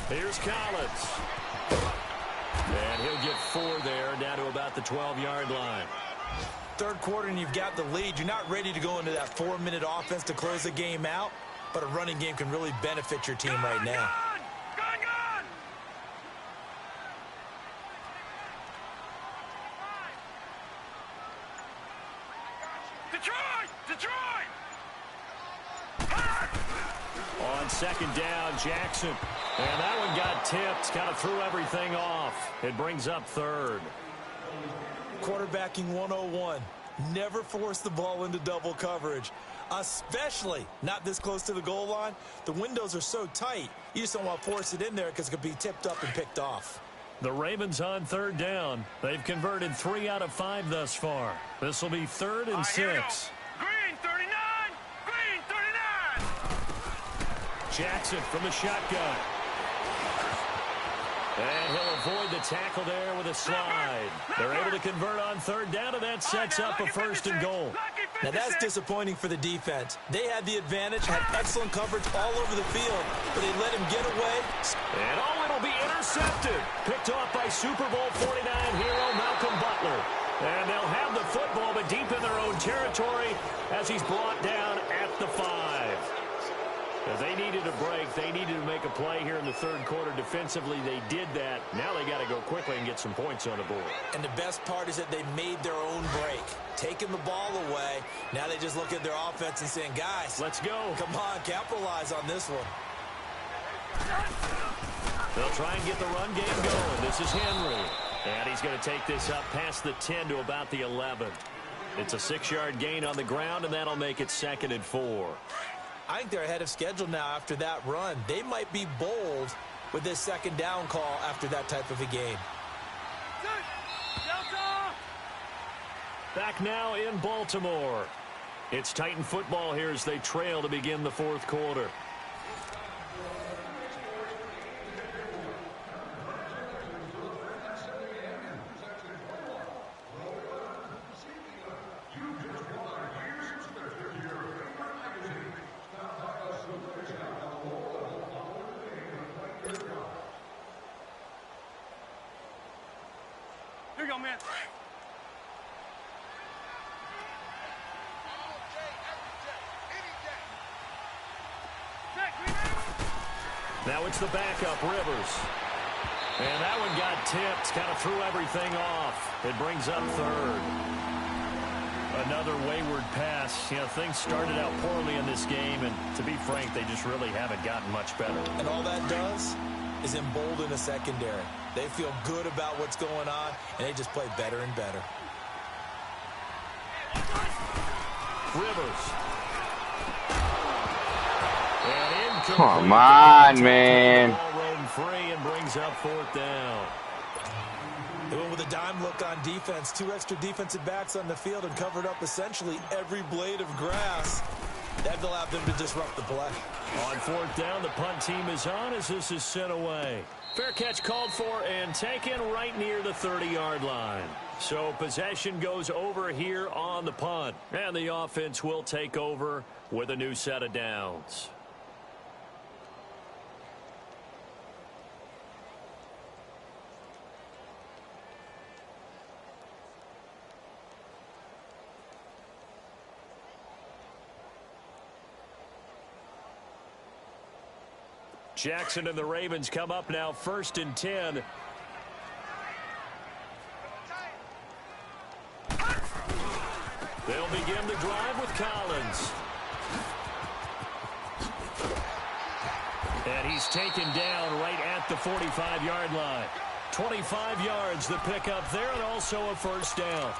Here's Collins. And he'll get 4 there, down to about the 12-yard line. 3rd quarter and you've got the lead. You're not ready to go into that 4-minute offense to close the game out, but a running game can really benefit your team right now. Gone! Detroit! On 2nd down, Jackson. And that one got tipped, kind of threw everything off. It brings up 3rd. Quarterbacking 101. Never force the ball into double coverage, especially not this close to the goal line. The windows are so tight, you just don't want to force it in there because it could be tipped up and picked off. The Ravens on 3rd down. They've converted 3 out of 5 thus far. This will be 3rd and 6. Green 39! Jackson from the shotgun. And he'll avoid the tackle there with a slide. They're able to convert on 3rd down, and that sets up a 1st and goal. Now that's disappointing for the defense. They had the advantage, had excellent coverage all over the field, but they let him get away. And it'll be intercepted. Picked off by Super Bowl 49 hero Malcolm Butler. And they'll have the football, but deep in their own territory as he's brought down at the 5. As they needed a break, they needed to make a play here in the 3rd quarter. Defensively, they did that. Now they got to go quickly and get some points on the board. And the best part is that they made their own break, taking the ball away. Now they just look at their offense and saying, guys, let's go. Come on, capitalize on this one. They'll try and get the run game going. This is Henry. And he's going to take this up past the 10 to about the 11. It's a 6-yard gain on the ground, and that'll make it 2nd and 4. I think they're ahead of schedule now after that run. They might be bold with this 2nd down call after that type of a game. Back now in Baltimore. It's Titan football here as they trail to begin the 4th quarter. Here you go, man. Now it's the backup, Rivers. And that one got tipped, kind of threw everything off. It brings up 3rd. Another wayward pass. You know, things started out poorly in this game, and to be frank, they just really haven't gotten much better. And all that does is embolden the secondary. They feel good about what's going on, and they just play better and better. Rivers. Come on, man. Ball roam free and brings up 4th down. They went with a dime look on defense. 2 extra defensive backs on the field and covered up essentially every blade of grass. That allowed them to disrupt the play. On 4th down, the punt team is on as this is sent away. Fair catch called for and taken right near the 30-yard line. So possession goes over here on the punt. And the offense will take over with a new set of downs. Jackson and the Ravens come up now 1st and 10. They'll begin the drive with Collins. And he's taken down right at the 45-yard line. 25 yards the pickup there, and also a first down.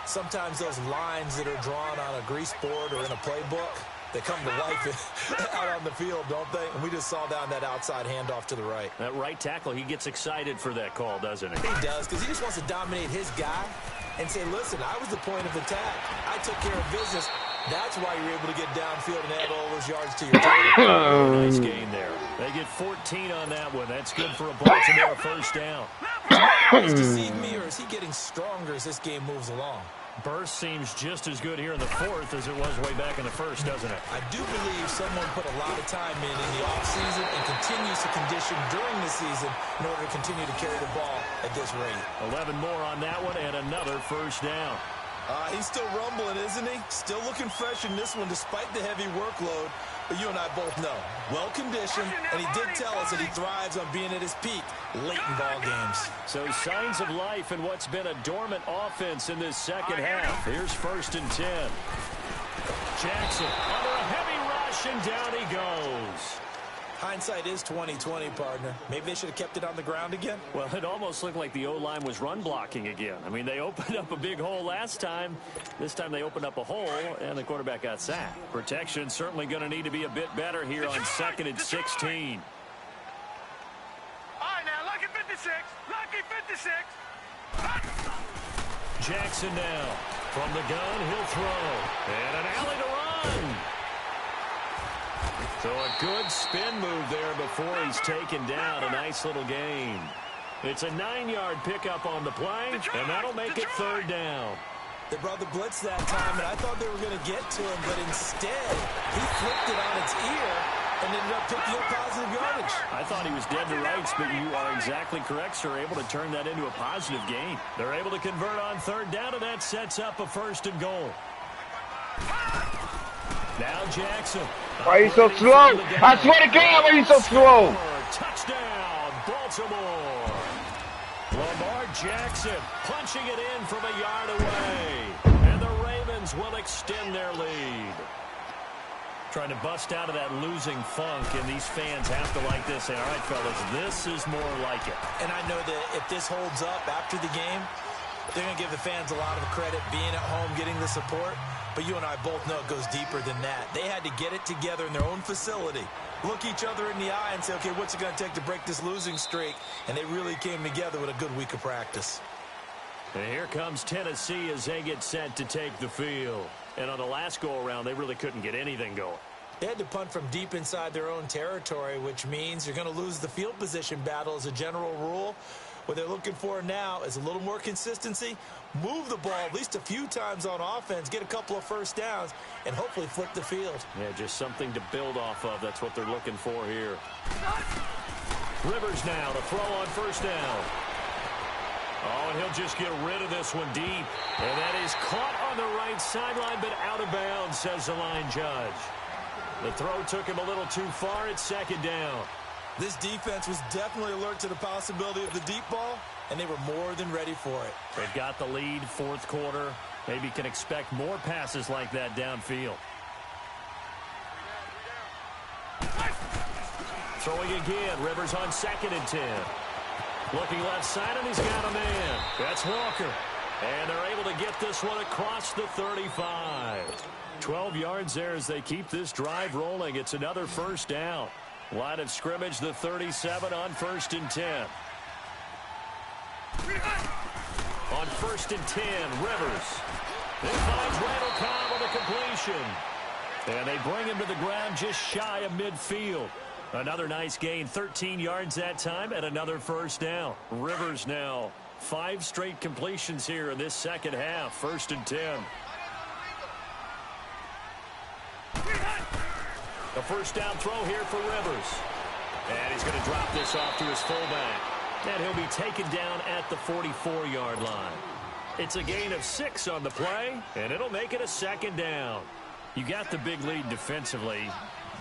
Sometimes those lines that are drawn on a grease board or in a playbook, they come to life out on the field, don't they? And we just saw down that outside handoff to the right. That right tackle, he gets excited for that call, doesn't he? He does, because he just wants to dominate his guy and say, listen, I was the point of attack. I took care of business. That's why you're able to get downfield and add all those yards to your team. Nice gain there. They get 14 on that one. That's good for a Baltimore first down. Is deceiving me, or is he getting stronger as this game moves along? Burst seems just as good here in the fourth as it was way back in the first, doesn't it? I do believe someone put a lot of time in the offseason and continues to condition during the season in order to continue to carry the ball at this rate. 11 more on that one and another first down. He's still rumbling, isn't he? Still looking fresh in this one despite the heavy workload. But you and I both know, well-conditioned, and he did tell us that he thrives on being at his peak late in ball games. So signs of life in what's been a dormant offense in this second half. Here's 1st and 10. Jackson under a heavy rush, and down he goes. Hindsight is 20/20, partner. Maybe they should have kept it on the ground again. Well, it almost looked like the O-line was run blocking again. I mean, they opened up a big hole last time. This time they opened up a hole, and the quarterback got sacked. Protection certainly going to need to be a bit better here on 2nd and 16. All right, now, lucky 56. Lucky 56. Jackson now. From the gun, he'll throw. And an alley to run. So a good spin move there before he's taken down. A nice little gain. It's a 9-yard pickup on the play, and that'll make it 3rd down. They brought the blitz that time, and I thought they were going to get to him, but instead, he flipped it on its ear and ended up picking up positive yardage. I thought he was dead to rights, but you are exactly correct, sir. Able to turn that into a positive gain. They're able to convert on 3rd down, and that sets up a 1st and goal. Now Jackson. Why are you so slow? I swear to God, why are you so slow? Touchdown, Baltimore. Lamar Jackson punching it in from a yard away. And the Ravens will extend their lead. Trying to bust out of that losing funk, and these fans have to like this. Say, all right, fellas, this is more like it. And I know that if this holds up after the game, they're going to give the fans a lot of credit being at home, getting the support. But you and I both know it goes deeper than that. They had to get it together in their own facility, look each other in the eye and say, okay, what's it going to take to break this losing streak? And they really came together with a good week of practice. And here comes Tennessee as they get set to take the field. And on the last go-around, they really couldn't get anything going. They had to punt from deep inside their own territory, which means you're going to lose the field position battle as a general rule. What they're looking for now is a little more consistency, move the ball at least a few times on offense, get a couple of first downs, and hopefully flip the field. Yeah, just something to build off of. That's what they're looking for here. Rivers now to throw on 1st down. Oh, and he'll just get rid of this one deep. And that is caught on the right sideline, but out of bounds, says the line judge. The throw took him a little too far. It's 2nd down. This defense was definitely alert to the possibility of the deep ball, and they were more than ready for it. They've got the lead, 4th quarter. Maybe can expect more passes like that downfield. Throwing again. Rivers on 2nd and 10. Looking left side, and he's got a man. That's Walker. And they're able to get this one across the 35. 12 yards there as they keep this drive rolling. It's another 1st down. Line of scrimmage, the 37 on 1st and 10. On 1st and 10, Rivers. It finds Randall Cobb on the completion. And they bring him to the ground just shy of midfield. Another nice gain, 13 yards that time, and another 1st down. Rivers now, 5 straight completions here in this second half. 1st and 10. The 1st down throw here for Rivers. And he's going to drop this off to his fullback. And he'll be taken down at the 44-yard line. It's a gain of 6 on the play, and it'll make it a 2nd down. You got the big lead defensively.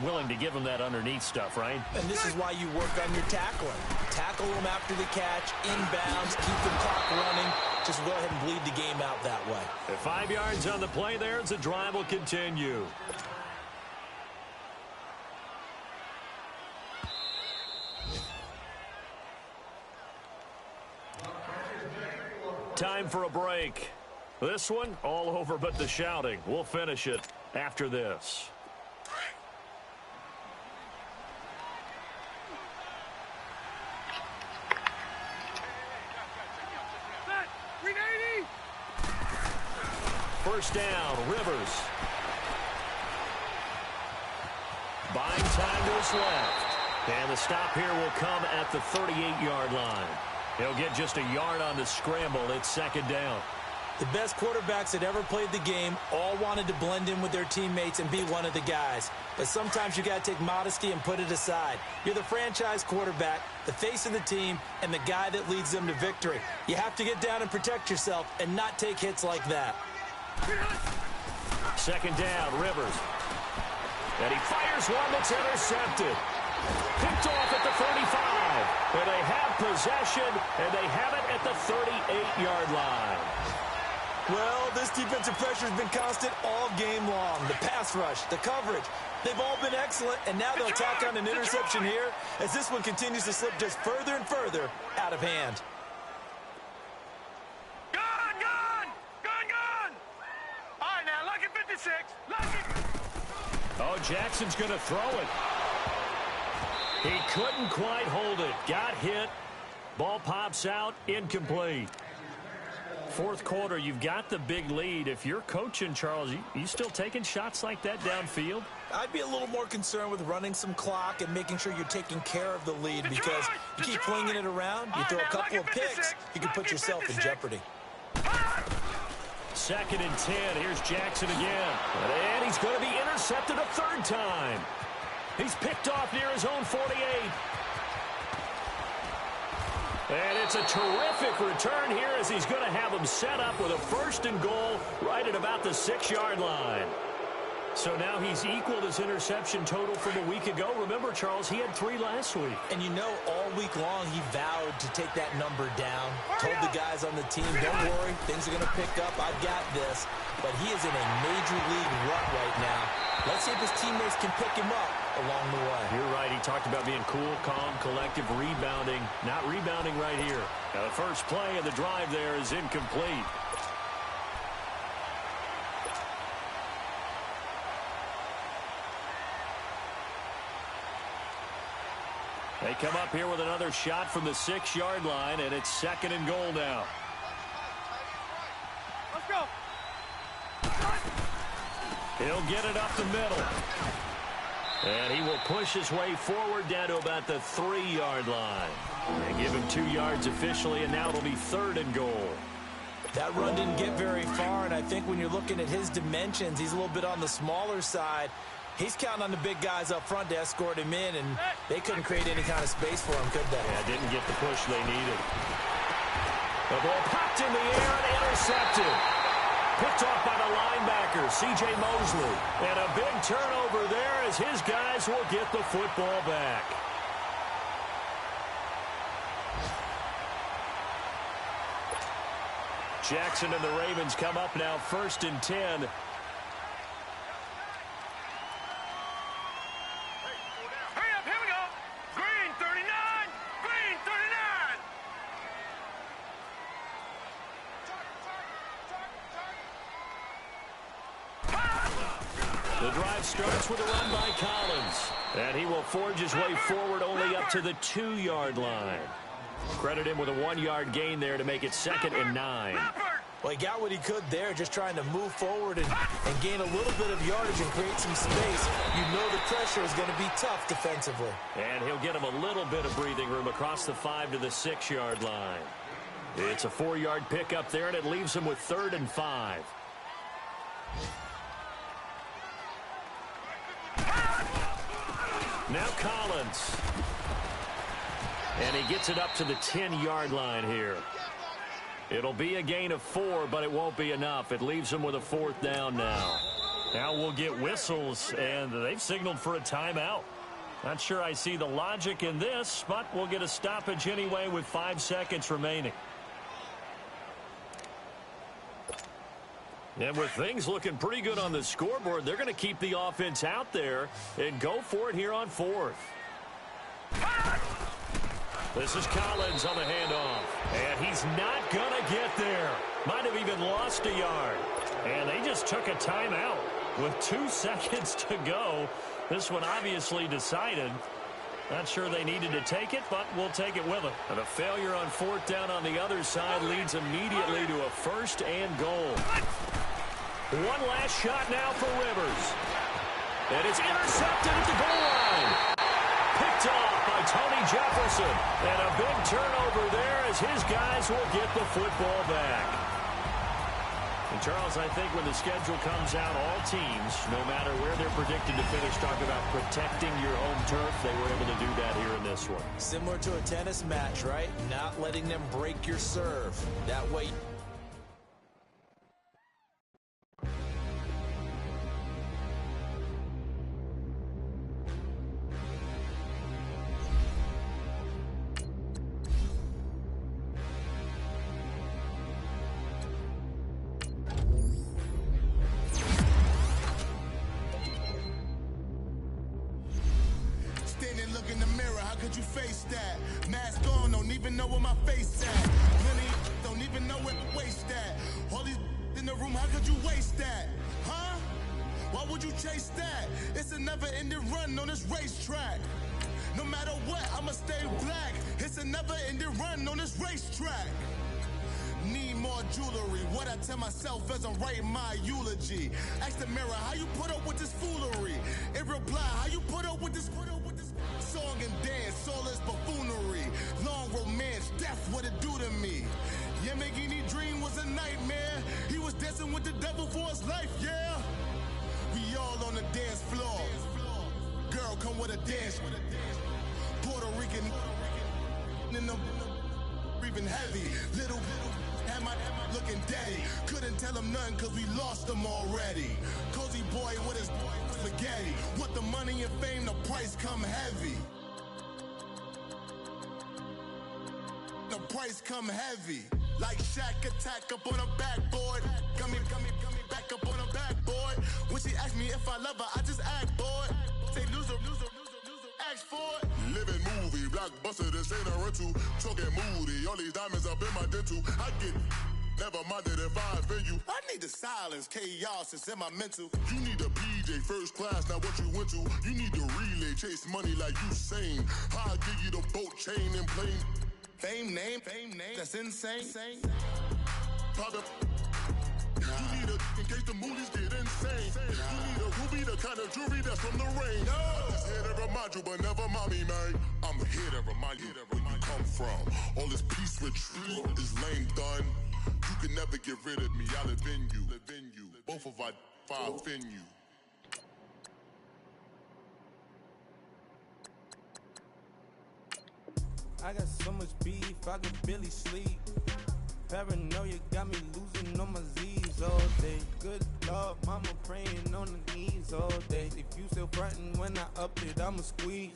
Willing to give them that underneath stuff, right? And this is why you work on your tackling. Tackle them after the catch, inbounds, keep the clock running. Just go ahead and bleed the game out that way. At 5 yards on the play there, as the drive will continue. time for a break. This one, all over but the shouting. We'll finish it after this. First down, Rivers. Buying time to his left. And the stop here will come at the 38-yard line. He'll get just a yard on the scramble. It's second down. The best quarterbacks that ever played the game all wanted to blend in with their teammates and be one of the guys. But sometimes you got to take modesty and put it aside. You're the franchise quarterback, the face of the team, and the guy that leads them to victory. You have to get down and protect yourself and not take hits like that. Second down, Rivers. And he fires one that's intercepted. Picked off at the 35. And they have possession, and they have it at the 38-yard line. Well, this defensive pressure has been constant all game long. The pass rush, the coverage, they've all been excellent, and now they'll tack on an interception here as this one continues to slip just further and further out of hand. All right, now, lucky 56. Lucky. Oh, Jackson's going to throw it. He couldn't quite hold it. Got hit. Ball pops out. Incomplete. Fourth quarter, you've got the big lead. If you're coaching, Charles, you still taking shots like that downfield? I'd be a little more concerned with running some clock and making sure you're taking care of the lead because you keep flinging it around, you throw a couple of picks, you can put yourself in jeopardy. Second and 10. Here's Jackson again. And he's going to be intercepted a third time. He's picked off near his own 48. And it's a terrific return here as he's going to have him set up with a first and goal right at about the 6-yard line. So now he's equaled his interception total from a week ago. Remember, Charles, he had 3 last week. And you know, all week long he vowed to take that number down. Told the guys on the team, don't worry, things are going to pick up. I've got this. But he is in a major league rut right now. Let's see if his teammates can pick him up along the way. You're right. He talked about being cool, calm, collective, rebounding. Not rebounding right here. Now, the first play of the drive there is incomplete. They come up here with another shot from the 6-yard line, and it's second and goal now. Let's go. He'll get it up the middle. And he will push his way forward down to about the 3-yard line. They give him 2 yards officially, and now it'll be third and goal. That run didn't get very far, and I think when you're looking at his dimensions, he's a little bit on the smaller side. He's counting on the big guys up front to escort him in, and they couldn't create any kind of space for him, could they? Yeah, didn't get the push they needed. The ball popped in the air and intercepted. Picked off by the linebacker, C.J. Mosley. And a big turnover there as his guys will get the football back. Jackson and the Ravens come up now first and 10. The drive starts with a run by Collins. And he will forge his way forward only up to the 2-yard line. Credit him with a 1-yard gain there to make it second and 9. Well, he got what he could there, just trying to move forward and gain a little bit of yardage and create some space. You know the pressure is going to be tough defensively. And he'll get him a little bit of breathing room across the 5 to the 6-yard line. It's a 4-yard pickup there, and it leaves him with third and 5. Now Collins. And he gets it up to the 10-yard line here. It'll be a gain of 4, but it won't be enough. It leaves him with a 4th down now. Now we'll get whistles, and they've signaled for a timeout. Not sure I see the logic in this, but we'll get a stoppage anyway with 5 seconds remaining. And with things looking pretty good on the scoreboard, they're going to keep the offense out there and go for it here on 4th. This is Collins on the handoff. And he's not going to get there. Might have even lost a yard. And they just took a timeout with 2 seconds to go. This one obviously decided. Not sure they needed to take it, but we'll take it with them. And a failure on 4th down on the other side leads immediately to a 1st and goal. One last shot now for Rivers. And it's intercepted at the goal line. Picked off by Tony Jefferson. And a big turnover there as his guys will get the football back. And Charles, I think when the schedule comes out, all teams, no matter where they're predicted to finish, talk about protecting your home turf. They were able to do that here in this one. Similar to a tennis match, right? Not letting them break your serve. That way... Look in the mirror, how could you face that? Mask on, don't even know where my face at. Many don't even know where to waste that. All these in the room, how could you waste that? Huh? Why would you chase that? It's a never-ending run on this racetrack. No matter what, I'ma stay black. It's a never-ending run on this racetrack. Need more jewelry. What I tell myself as I'm writing my eulogy. Ask the mirror, how you put up with this foolery? It reply, how you put up with this song and dance, all this buffoonery. Long romance, death, what it do to me? Yeah, making me dream was a nightmare. He was dancing with the devil for his life, yeah. We all on the dance floor. Girl, come with a dance. Puerto Rican in the breathing heavy. Little had my looking daddy. Couldn't tell him nothing cause we lost him already. Cozy boy with his spaghetti. With the money and fame, the price come heavy. The price come heavy. Like Shaq attack up on a backboard. Gummy, back up on a backboard. When she asked me if I love her, I just act bored. Say loser, ask for it. Living movie, blockbuster, this ain't a rental. Talking moody, all these diamonds up in my dental. I get never minded if I offend you. I need the silence, chaos, it's in my mental. You need a PJ, first class, not what you went to. You need the relay, chase money like you sane. I'll give you the boat, chain, and plane. Fame name, that's insane. Private. You need a, in case the movies get insane. You need a ruby, the kind of jewelry that's from the rain. I'm just here to remind you, but never mind me, man. I'm here to remind you where you come from. All this peace retreat is lame done. You can never get rid of me, I live in you. Both of our five in you. I got so much beef, I could barely sleep. Paranoia got me losing on my Z's all day. Good Lord, mama praying on the knees all day. If you still frontin' when I up it, I'ma squeeze.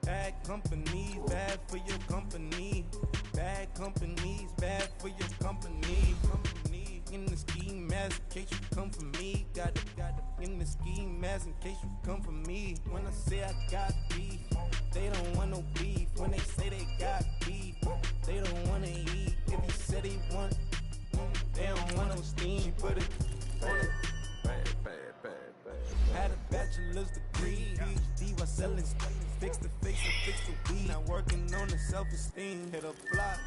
Bad companies, bad for your company. Bad companies, bad for your company. Company in the ski mask in case you come for me. Got it in the ski mask in case you come for me. When I say I got beef, they don't want no beef. When they say they got beef, they don't wanna eat. If you said they want, they don't want no steam. Put it on it. Bad. Had a bachelor's degree, PhD while selling. Fix the face and fix the weed. Now working on the self-esteem. Hit a block,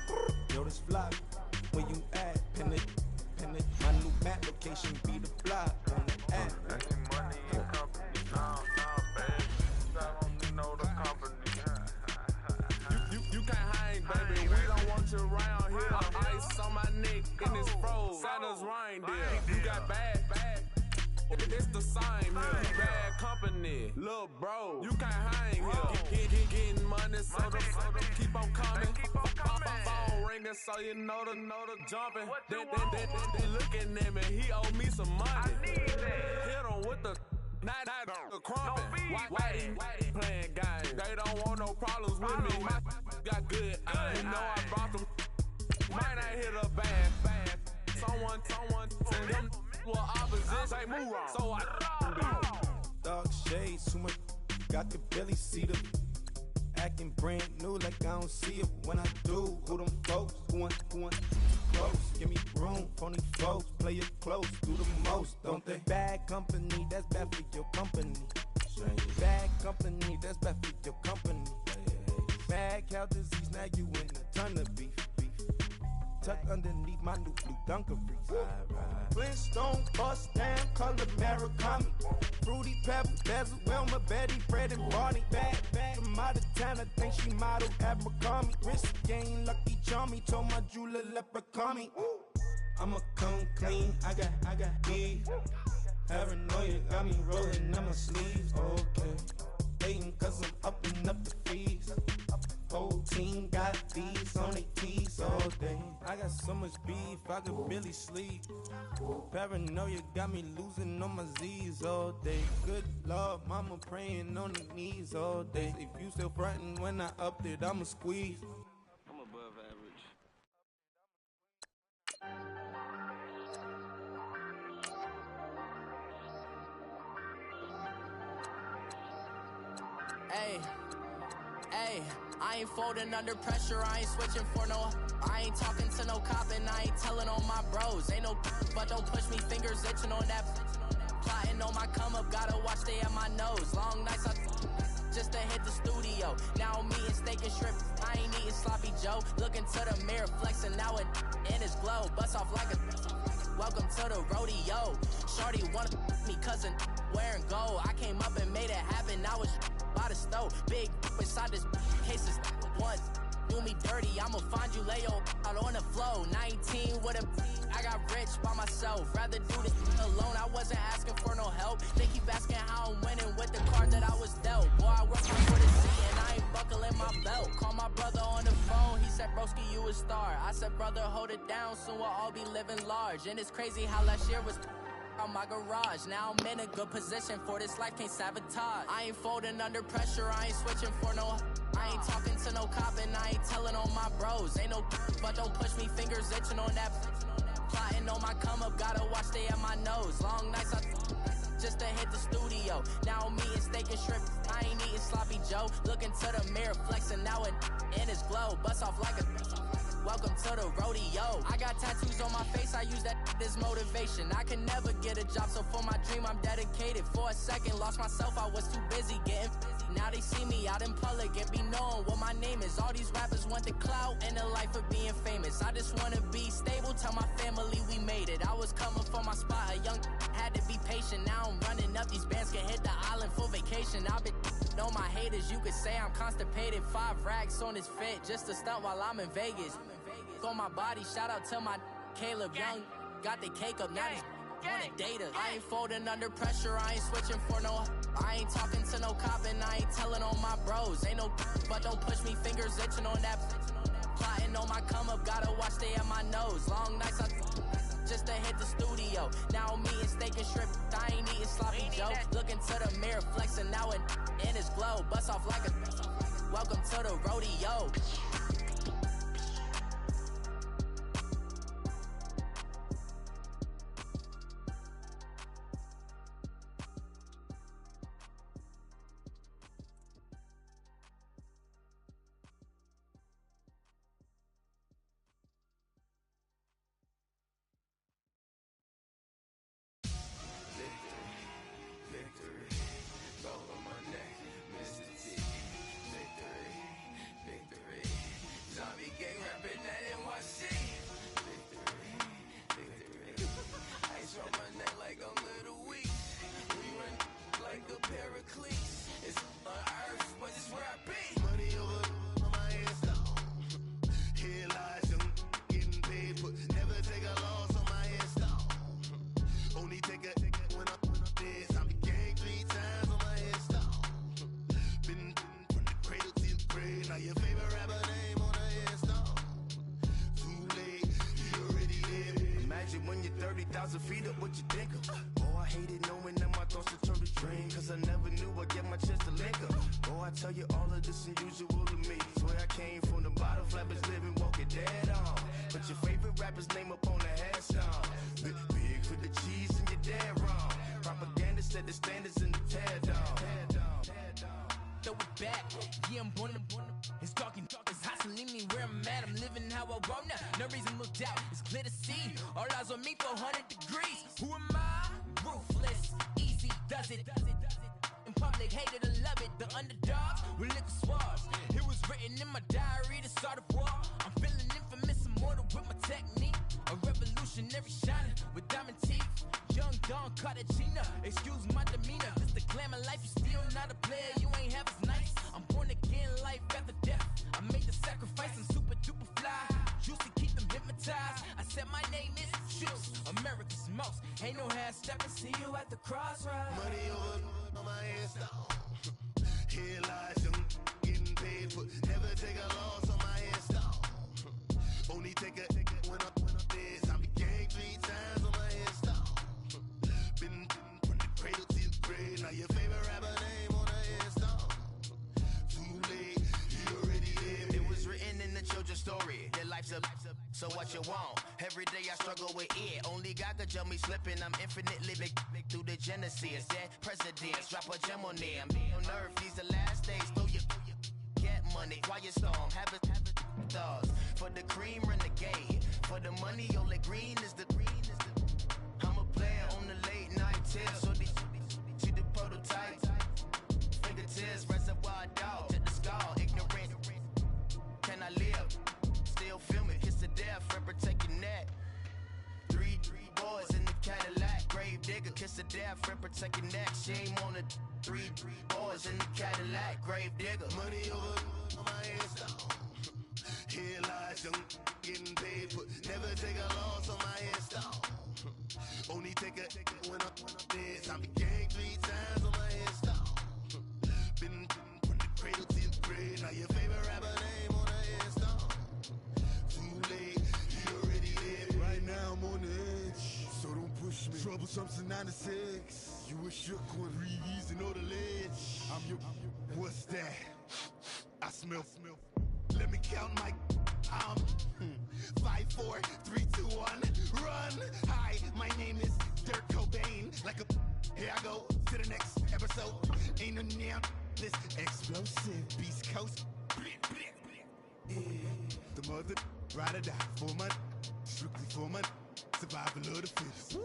yo this block. Where you at? Pin it. My new map location be the block on the app. Money and company, no, baby. I don't know the company. You can't hang, baby. We don't want you around here. Ice on my neck and it's froze. Santa's reindeer. You got bad. It's the same here. Bad company, little bro. You can't hang here. Getting money, so the keep on coming. Phone ringing, so you know the jumping. They looking at me, he owe me some money. Hit him with the night crumping. Whitey playing games. They don't want no problems with me. My got good. You know I brought them. Might not hit a bad. Someone tell them. Well, opposition, they move wrong. So I dark shades, too much. Got the belly see the acting brand new like I don't see it when I do. Who them folks? Who want close? Give me room, phony folks. Play it close, do the most, don't they? Bad company, that's bad for your company. Bad company, that's bad for your company. Bad cow disease, now you in a ton of beef. Tuck underneath my new blue dungarees. Flintstone, bust down, color Murakami. Fruity Pebble, Bezel, Wilma, Betty, Fred, and Barney. Bad from out of town, I think she model Abercrombie. Wrist game, Lucky Charmy, told my jeweler leprechaun. I'ma come clean, I got beef. Paranoia got me rolling on my sleeves, okay. Hating cause I'm upping up the fees. Whole team got these on their tees all day. I got so much beef, I could barely sleep. Paranoia got me losing on my Z's all day. Good Lord, mama praying on the knees all day. If you still frontin' when I upped it, I'ma squeeze. I'm above average. Hey, I ain't folding under pressure, I ain't switching for no. I ain't talking to no cop and I ain't telling on my bros. Ain't no but don't push me, fingers itching on that. Plotting on my come up, gotta watch they at my nose. Long nights just to hit the studio. Now I'm eating steak and shrimp, I ain't eating sloppy Joe. Looking to the mirror, flexing now it in his glow. Bust off like a welcome to the rodeo. Shorty wanna me cousin wearing gold. I came up and made it happen, I was by the stove. Big inside this cases once. Do me dirty, I'ma find you, lay your out on the floor. 19 with a I got rich by myself. Rather do this alone, I wasn't asking for no help. They keep asking how I'm winning with the card that I was dealt. Boy, I work hard for the seat and I ain't buckling my belt. Call my brother on the phone, he said, broski, you a star. I said, brother, hold it down, soon we'll all be living large. And it's crazy how last year was on my garage. Now I'm in a good position for this life, can't sabotage. I ain't folding under pressure, I ain't switching for no. I ain't talking to no cop and I ain't telling on my bros. Ain't no but don't push me, fingers itching on that. Plotting on my come up, gotta watch they at my nose. Long nights just to hit the studio. Now I'm eating steak and shrimp, I ain't eating sloppy Joe. Looking to the mirror, flexing now it in his glow. Bust off like a welcome to the rodeo. I got tattoos on my face, I use that as motivation. I can never get a job, so for my dream I'm dedicated. For a second, lost myself, I was too busy getting now they see me out in public and be knowing what my name is. All these rappers want the clout and the life of being famous. I just wanna be stable, tell my family we made it. I was coming for my spot, a young had to be patient. Now I'm running up, these bands can hit the island for vacation. I've been on my haters, you could say I'm constipated. 5 racks on his fit, just to stunt while I'm in Vegas. On my body, shout out to my Caleb Young. Got the cake up, now he's on a data. I ain't folding under pressure, I ain't switching for no. I ain't talking to no cop and I ain't telling on my bros. Ain't no but don't push me, fingers itching on that. Plotting on my come up, gotta watch they at my nose. Long nights just to hit the studio. Now I'm eating steak and shrimp, I ain't eating sloppy Joe. Looking to the mirror, flexing now it in his glow. Bust off like a welcome to the rodeo. When you're 30,000 feet up, what you think of? Oh, I hated knowing that my thoughts would turn to dream, cause I never knew I'd get my chance to link up. Oh, I tell you all of this unusual to me. Swear I came from the bottom, flappers living, walking dead on. Put your favorite rapper's name up on the headstone. Big for the cheese and you're dead wrong. Propaganda set the standards in the tear down. throw it back. Yeah, I'm born. It's talking, it's hot, so leave me where I'm at. I'm living how I want now. No reason looked out, it's clear to see. All eyes on me, 400 degrees. Who am I? Ruthless, easy, does it. In public, hated or love it. The underdogs with liquor swabs. It was written in my diary to start a war. I'm feeling infamous, immortal with my technique. A revolutionary shining with diamond teeth. Young Don Cartagena, excuse my demeanor. This the glamour life, you still not a player. You ain't half as nice. I'm born again, life after death. I made the sacrifice, I'm super duper fly. Used to keep them hypnotized. I said my name is Shoes, America's most. Ain't no half stepping, see you at the crossroads. Money over on my hairstyle. Here lies young, getting paid for. Never take a loss on my hairstyle. Only take a when I'm dead. I became 3 times on my hairstyle. Been from the cradle to the grave. Now your favorite rapper name on a hairstyle. Too late, you already there. It was written in the children's story. Your life's a so what you want? Every day I struggle with it. Only God could tell me slipping. I'm infinitely big through the genesis. Dead presidents, drop a gem on them. On earth, these the last days. Throw your get money, quiet storm. Have it thoughts. For the cream renegade. For the money, only green is the. I'm a player on the late night tips. So they see the prototype. Fingertips, reservoir dog to the skull. Ignorant. Can I live? Still film it. Kiss the death, ripper taking that. 3 boys in the Cadillac. Grave digger, kiss the death, ripper taking that. Shame on the 3 boys in the Cadillac. Grave digger. Money over on my hairstyle. Here lies young, getting paid for. Never take a loss on my hairstyle. Only take a when I'm dead. I became 3 times on my hairstyle. Been from the cradle to the grave. Now your favorite rapper name on a hairstyle. Too late, you already there. Right now I'm on the edge, so don't push me. Troublesome to 9 to 6. You a shook one, breathe and know the ledge. I'm your. What's that? I smell. Let me count my. 5, 4, 3, 2, 1, run. Hi, my name is Dirk Cobain. Like a. Here I go to the next episode. Ain't no damn this explosive Beast Coast. The mother ride or die for my. Strictly for my. Survival of the fittest.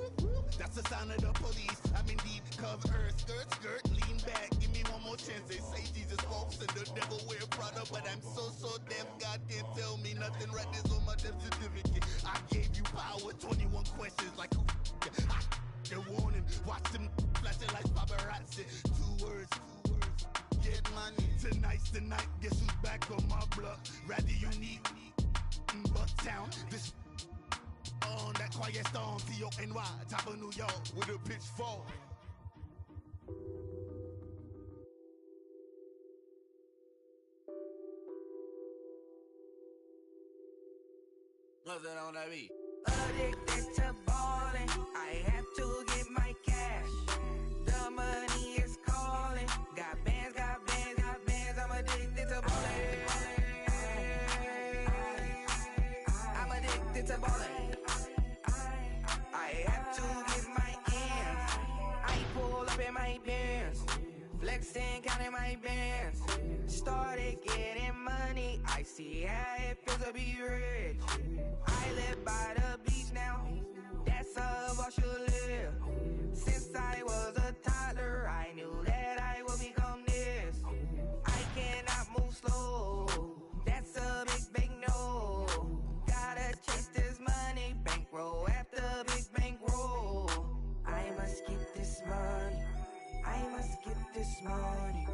That's the sound of the police. I'm indeed cover earth, skirt, lean back. Give me one more chance. They say Jesus walks and the devil wear Prada, but I'm so deaf. God can't tell me nothing. Right there's on my death certificate. I gave you power. 21 questions like who? They're warning. Watch them flashing like paparazzi. 2 words. Get money. Tonight's the night. Guess who's back on my block? Rather unique. Bucktown. This. On that quiet storm, T-O-N-Y, top of New York, with a pitchfork. Nothing on that beat. Addicted to ballin', I have to get my cash. The money is calling. Got bands, I'm addicted to ballin'. I'm addicted to ballin'. I have to get my ends. I pull up in my Benz, flexing, counting my bands. Started getting money, I see how it feels to be rich. I live by the beach now, that's how I should live. Since I was a toddler, I knew that I would become this. I cannot move slow, that's a big no. Gotta chase this money, bankroll after big bankroll. I must get this money, I must get this money,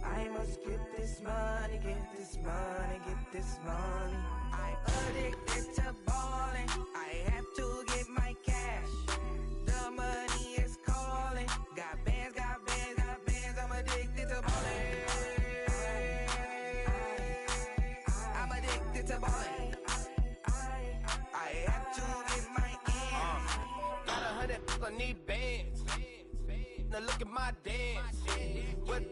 I must get this money, get this money, get this money. I'm addicted to ballin', I have to get my cash. The money is calling, got bands, I'm addicted to ballin'. I'm addicted to ballin'. I have to get my ends. Got 100, I need bands. Now look at my dance. What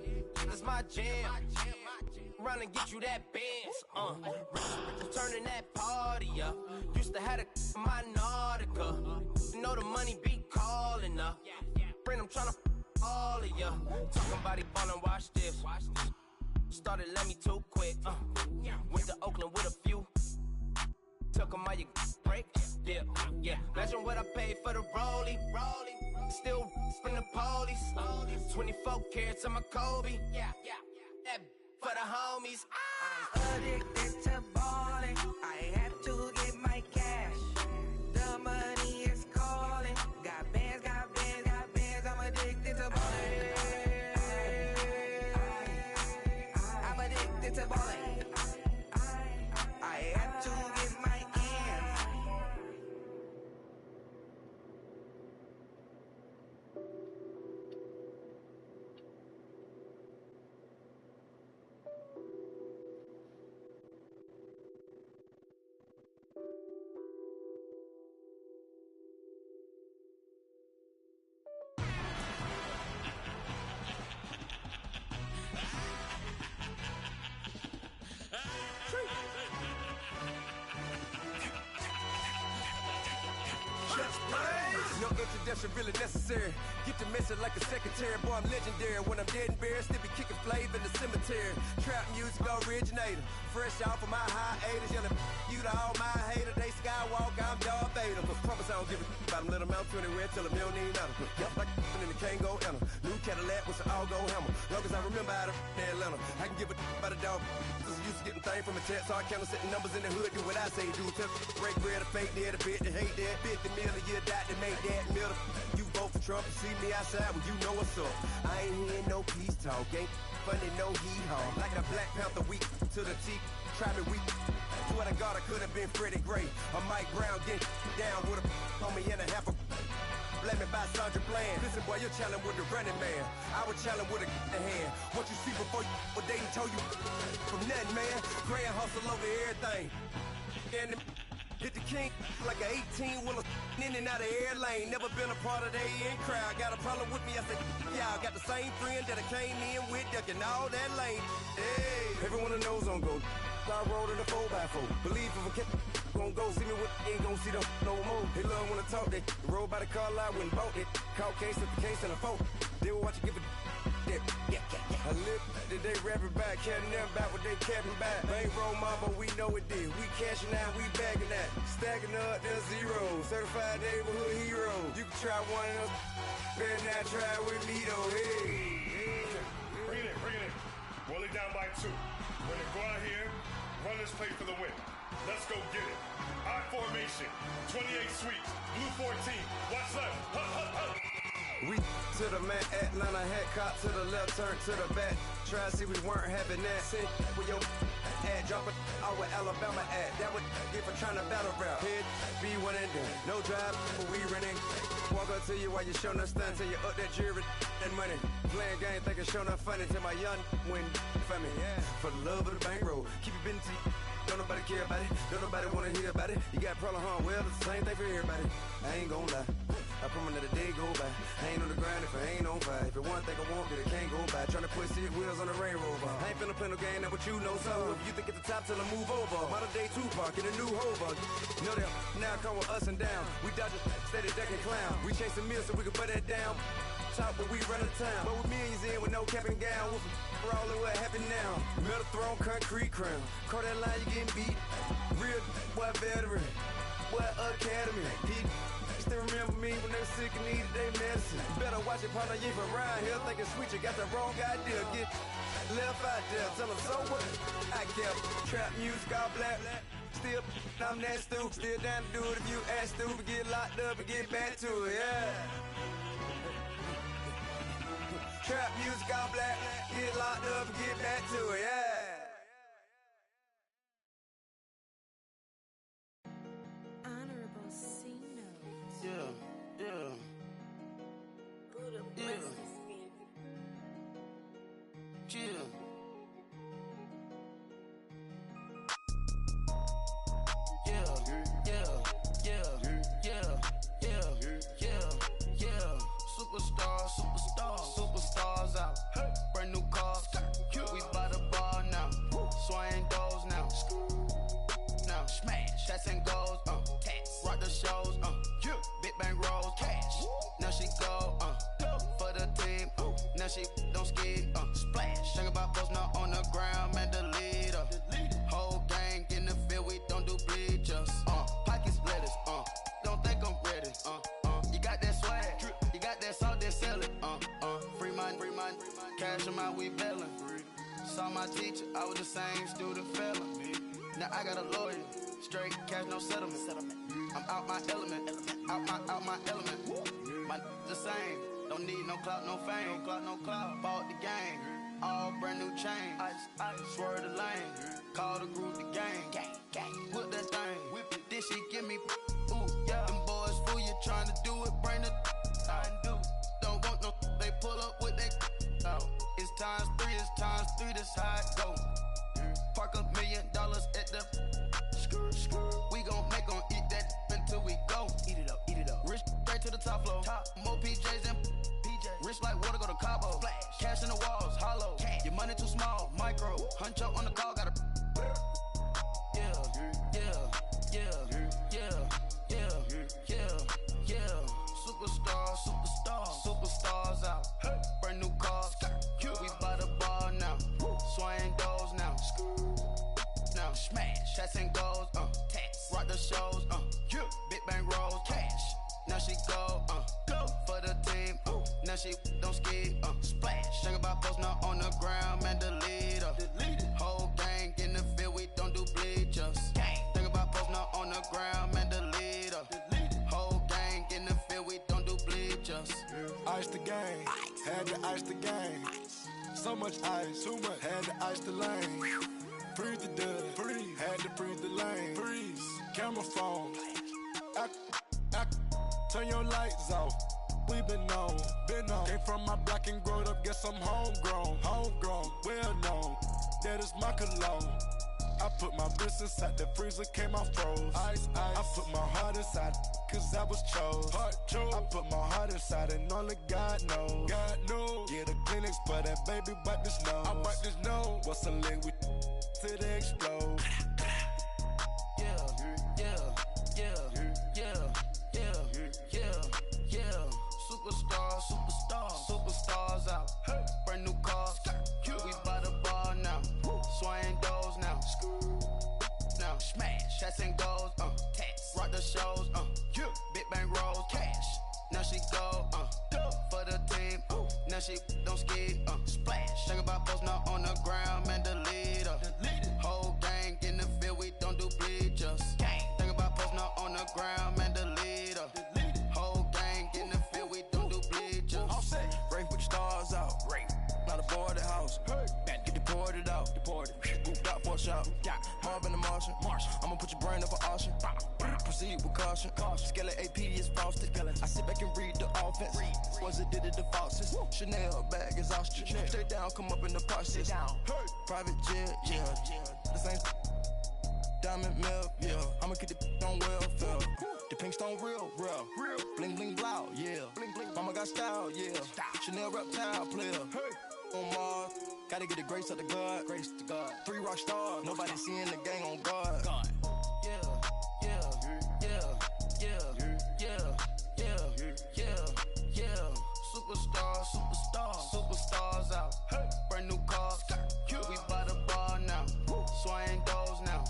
is my jam? Run and get you that bands. Turning that party up. Used to have a my Nautica. You know the money be calling up. Friend, I'm tryna all of ya. Talking about he ballin', watch this. Started let me too quick. Went to Oakland with a few. Took 'em all you break. Yeah. Imagine what I paid for the rollie. Still from the police. 24 carats on my Kobe. Yeah. That for the homies. Addicted to balling. I have to get my cash. The money is calling. Got bands. I'm addicted to balling. I'm addicted to balling. I have to get my ends. No introduction really necessary. Get the message like a secretary. Boy, I'm legendary. When I'm dead and buried, still be kicking flavor in the cemetery. Trap music originator. Fresh off of my hiatus. Yelling you to all my haters. They skywalk, I'm Darth Vader. Promise I don't give a about them. Let them out 20 red till them don't need nothing. Yup, like in the Kango enter. New Cadillac with an all-go hammer. Long as I remember how to Atlanta. I can give a about a dog. Just used to getting things from a text. So I count setting numbers in the hood. Do what I say do. Tell break bread, a fake dead, a bit to hate that. 50 million a year, die to make that middle. You vote for Trump, you see me outside when you know what's up. I ain't hearing no peace talk, ain't funny, no heat haul. Like a Black Panther weak to the teeth, try me weak. Swear to God I could have been Freddie Gray or Mike Brown getting down with a on me and a half a blame me by Sandra Bland. Listen boy, you're challenging with the running man. I was challenging with a hand. What you see before you what they told you from nothing, man. Grand hustle over everything. And hit the king like an 18-wheeler in and out of air lane. Never been a part of the in crowd. Got a problem with me, I said, yeah, I got the same friend that I came in with, ducking all that lane. Hey, everyone that knows on go. I rolled in a 4x4. Believe if a kid gon' go see me with ain't gon' see them no more. They love when I talk, they roll by the car lot, went and bought it. Caught case at the case and a phone. They will watch you give it. Yeah. I live that they rapping back, carrying them back what they capping back. Bankroll mama, we know it did. We cashing out, we bagging that. Stacking up, there's zero. Certified neighborhood hero. You can try one of them, better not try with me though. Hey. Bring it in. Roll it down by 2. We're gonna go out here, run this play for the win. Let's go get it. I formation, 28 sweeps, blue 14. Watch left. Hut. We to the man, Atlanta hat cop to the left, turn to the back. Try to see we weren't having that. Send with your ad, drop it out with Alabama ad. That would get for trying to battle rap. Head, be one and done. No drive, but we renting. Walk up to you while you showing us stun till you up that jewelry and money. Playing game, thinking showing up funny till my young win for me. Yeah. For the love of the bankroll, keep it busy. Don't nobody care about it. Don't nobody wanna hear about it. You got a problem, huh? Well, it's the same thing for everybody. I ain't gon' lie. I promise that a day go by. I ain't on the grind if I ain't on fire. If it one thing I want, then it can't go by. Tryna put 6 wheels on the Range Rover. I ain't finna play no game, that what you know. So if you think at the top till I move over. Modern day Tupac in a new hover. Know that now come with us and down. We dodge a steady decking clown. We chasing meals so we can put that down. Top, but we run the town. But with millions in with no cap and gown. We're all in what happened now. Metal throne, concrete crown. Call that line, you getting beat. Real boy veteran. Boy academy. Still remember me when they sick and needed their medicine. Better watch it, partner, you from around here thinking sweet, you got the wrong idea. Get left out there, tell them so what? I kept trap music all black. Still, I'm that stupid. Still down to do it if you act stupid. Get locked up and get back to it, yeah. Trap music all black. Get locked up and get back to it, yeah. Superstars out. Brand new cars. We by the bar now. Swaying doors now. Now smash. Shots and goals. Rock the shows. Big bang rolls. Cash. Now she go. For the team. Now she don't skid. Splash. Think about post now on the ground. man, the leader. Whole gang in the field, we don't do bleachers. Pockets lettuce, don't think I'm ready. You got that swag, you got that salt, then sell it. Free mind, cash them out, we bailin'. Saw my teacher, I was the same student felon. Now I got a lawyer, straight cash, no settlement. I'm out my element, out my element. My the same, don't need no clout, no fame. Bought the game, all brand new chain. I swerve the lane, call the group the gang. Whip that thing, whip it, this shit give me ooh, yeah. Them boys fool you trying to do it, bring the don't want no, they pull up with they It's times three, this how it go. Park $1 million at the we gon' eat that until we go. Eat it up. Rich straight to the top floor. More PJs than rich like water, go to Cabo. Splash. Cash in the walls, hollow. Cash. Your money too small, micro. Hunch up on the call, gotta. Superstars out. Brand new cars. We by the bar now. Swaying doors now. Now smash. Shots and goals. Rock the shows. Big bang rolls. Cash. Now she go. For the team. Now she don't ski. Splash. Think about posting up on the ground, man. The leader. Whole gang in the field. We don't do bleachers. Think about posting up on the ground, man. The leader. Whole gang in the field. We don't do bleachers. Ice the game, had to ice the game. So much ice, too much, had to ice the lane. Freeze the dud, had to freeze the lane. Freeze, camera phone. Turn your lights off. We been on. Came from my block and growed up, guess I'm homegrown, well known. That is my cologne. I put my wrist inside the freezer, came out froze. Ice. I put my heart inside, cause I was chose. I put my heart inside and only God knows. Yeah, the clinics for that baby, wipe this nose. I wipe this nose. What's a leg with till they explode? Superstars out. Brand new cars. We by the bar now. Swaying doors now. Now smash. Shots and goals. Rock the shows. Big bang rolls. Cash. Now she go. For the team. Now she don't ski. Splash. Think about posting up on the ground, man. The leader. Whole gang in the field. We don't do bleachers. Think about posting up on the ground, man. The leader. Whole gang in the field. We don't do bleachers. Race with the stars out. Not a boarded house. Get deported out. Booped out for a shot. Marvin the Martian. I'ma put your brain up for auction. Proceed with caution. Skeleton AP is frosted. I sit back and read the offense. Was it did it the faucets? Chanel bag is ostrich. Stay down, come up in the process. Private jet, yeah. The same diamond milk, yeah. I'ma keep the on welfare. The pink stone real. Bling bling blow, yeah. Mama got style, yeah. Chanel reptile player. On Mars, gotta get the grace of the God. 3 rock stars, nobody seeing the gang on guard. Superstars out. Brand new cars. We by the bar now. Swaying doors now.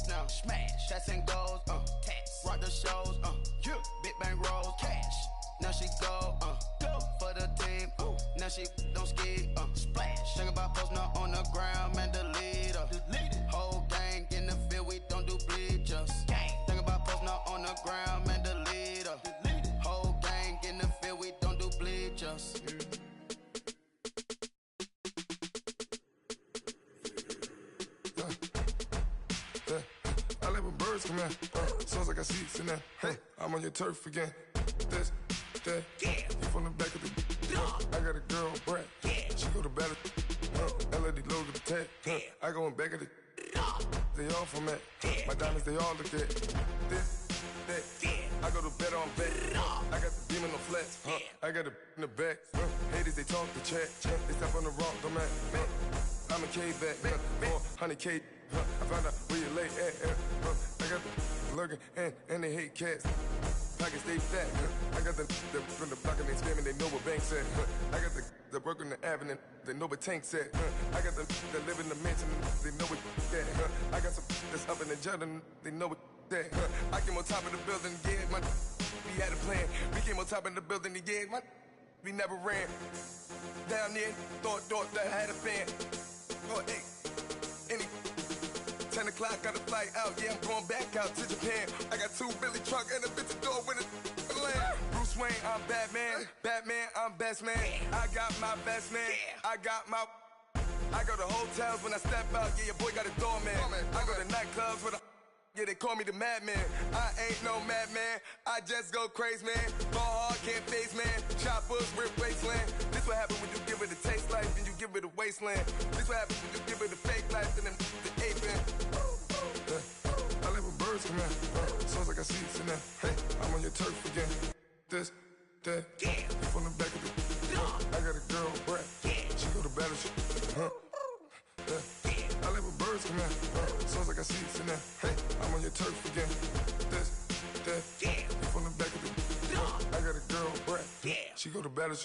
Now smash. Shots and goals. Rock the shows. Big bang rolls. Cash. Now she go. For the team. Now she don't ski. Splash. Think about posting up on the ground, man. The leader. Whole gang in the field. We don't do bleachers. Think about posting up on the ground, man. The leader. Whole gang in the field. We don't do bleachers. I live with birds come in. Sounds like I see seats in there. Hey, I'm on your turf again. This, that, you from the back of the. I got a girl, Brad. She go to battle. LED logo the tag. I go in back of the. They all from that. My diamonds, they all look at. This, that. I go to bed on back. I got the beam in the flats. I got it in the back. Haters, they talk the chat. They step on the rock, don't matter. I'm a K-back. 400K. I found out where you lay at. I got the lurking and they hate cats. pockets stay fat. I got the from the block and they spamming, they know what banks at. I got the work on the avenue, they know what tanks at. I got the live in the mansion, they know what that. I got some that's up in the jungle, they know what that. I came on top of the building, yeah, my we had a plan. We came on top of the building, yeah, my we never ran. Down there, thought that I had a fan. Oh, hey, any 10 o'clock, got a flight out, yeah, I'm going back out to Japan. I got 2 Billy truck and a bitch door with a land. Bruce Wayne, I'm Batman. Batman, I'm best man. I got my best man. I go to hotels when I step out, yeah, your boy got a doorman. I go to nightclubs with a yeah, they call me the madman. I ain't no madman, I just go crazy, man. Ball hard, can't face, man. Choppers, rip wasteland. This what happen when you give it a taste life and you give it a wasteland. This what happen when you give it a fake life and then the ape in. I live with birds come in. Sounds like I see it in there. Hey, I'm on your turf again. This, that, from the back of the I got a girl, Brad. She go to battle. I live with birds come in. Sounds like I see it in there. Hey, I'm on your turf again. This, that, from the back of the I got a girl, Brad. She go to battle.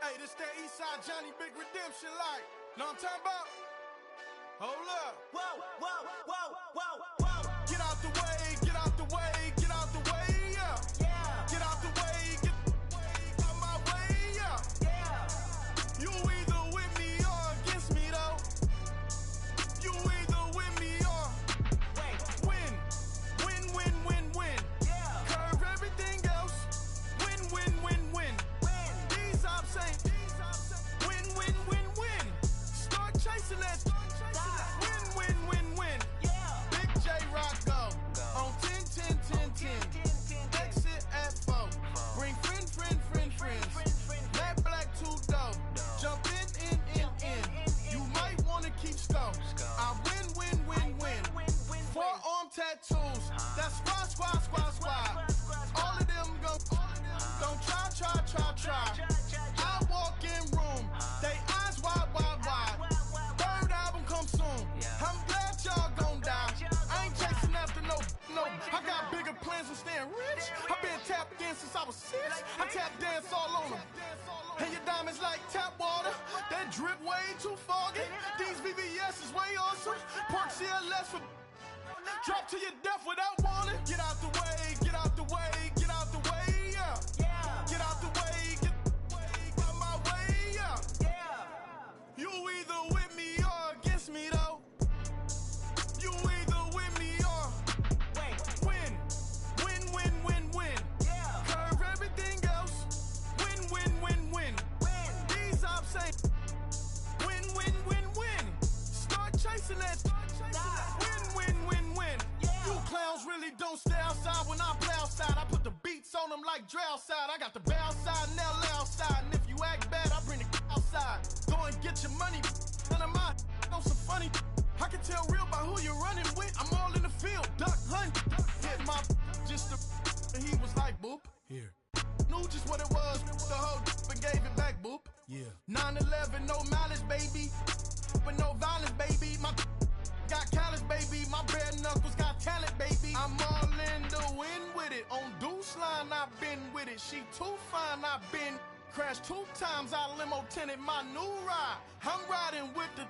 Hey, this that Eastside Johnny Big Redemption like. Know what I'm talking about? Hold up. Whoa, whoa, whoa, whoa, whoa. Get out the way, get out the way, get out the way, yeah. Yeah. Get out the way, get out my way, yeah. Yeah. You either with me or against me though. You either with me or win. Win, win, win, win. Yeah. Curve everything else. Win, win, win, win. These I'm saying. Win, win, win, win. Start chasing that. Win, win, win, win. Big J Rock go. On 10, 10, 10, 10. Exit at 4. Bring friends. Matt Black 2 dough. Jump in. You might wanna keep score. I win. Forearm tattoos. That's squad. All of them go. Don't try. I walk in room. They eyes wide. Third album come soon. I'm glad y'all gon' die. I ain't chasing after no. I got bigger plans than staying rich. I've been tapped in since I was 6. I tap dance all on them. And your diamonds like tap water. That drip way too foggy. These VVS is way awesome. Park CLS for drop to your death without warning. Get out the way, get out the way, get out the way, yeah. Get out the way, get out my way, yeah. You either with me or against me though. You either with me or win. Curve everything else. Win. These I'm saying. Win. Start chasing that. Win. You clowns really don't stay outside when I play outside. I put the beats on them like Drow side. I got the bow side and they'll lay outside. And if you act bad, I bring the outside. Go and get your money. None of my know some funny. I can tell real by who you're running with. I'm all in the field. Duck hunt. Hit my just the and he was like boop. Here. Knew just what it was. The whole and gave it back boop. Yeah. 9/11, no malice, baby. But no violence, baby. My got callous, baby. My bare knuckles got talent, baby. I'm all in the wind with it. On Deuce line, I've been with it. She too fine, I've been crashed 2 times. I limo tinted my new ride. I'm riding with the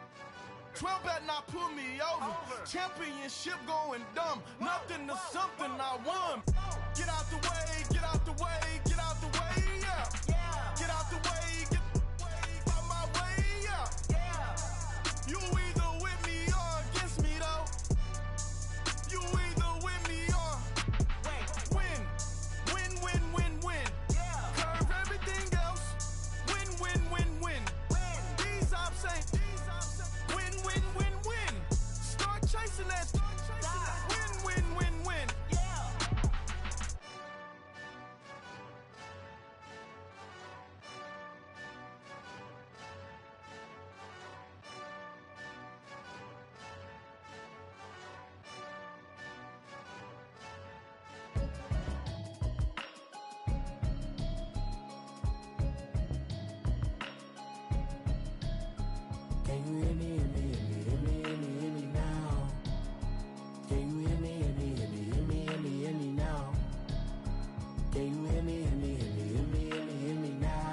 12 better not pull me over. Championship going dumb. Nothing to something I won. Get out the way, get out the way, get out the way, yeah. Get out the way, get out my way, yeah. You either with me or against me though. You either with me or win. Curve everything else. Win. These I'm saying. Win. Start chasing that. Win. Can you hear me, hear me, hear me, hear me, hear me, hear me now? Can you hear me, hear me, hear me, hear me, hear me, hear me now? Can you hear me, hear me, hear me, hear me, hear me, hear me now?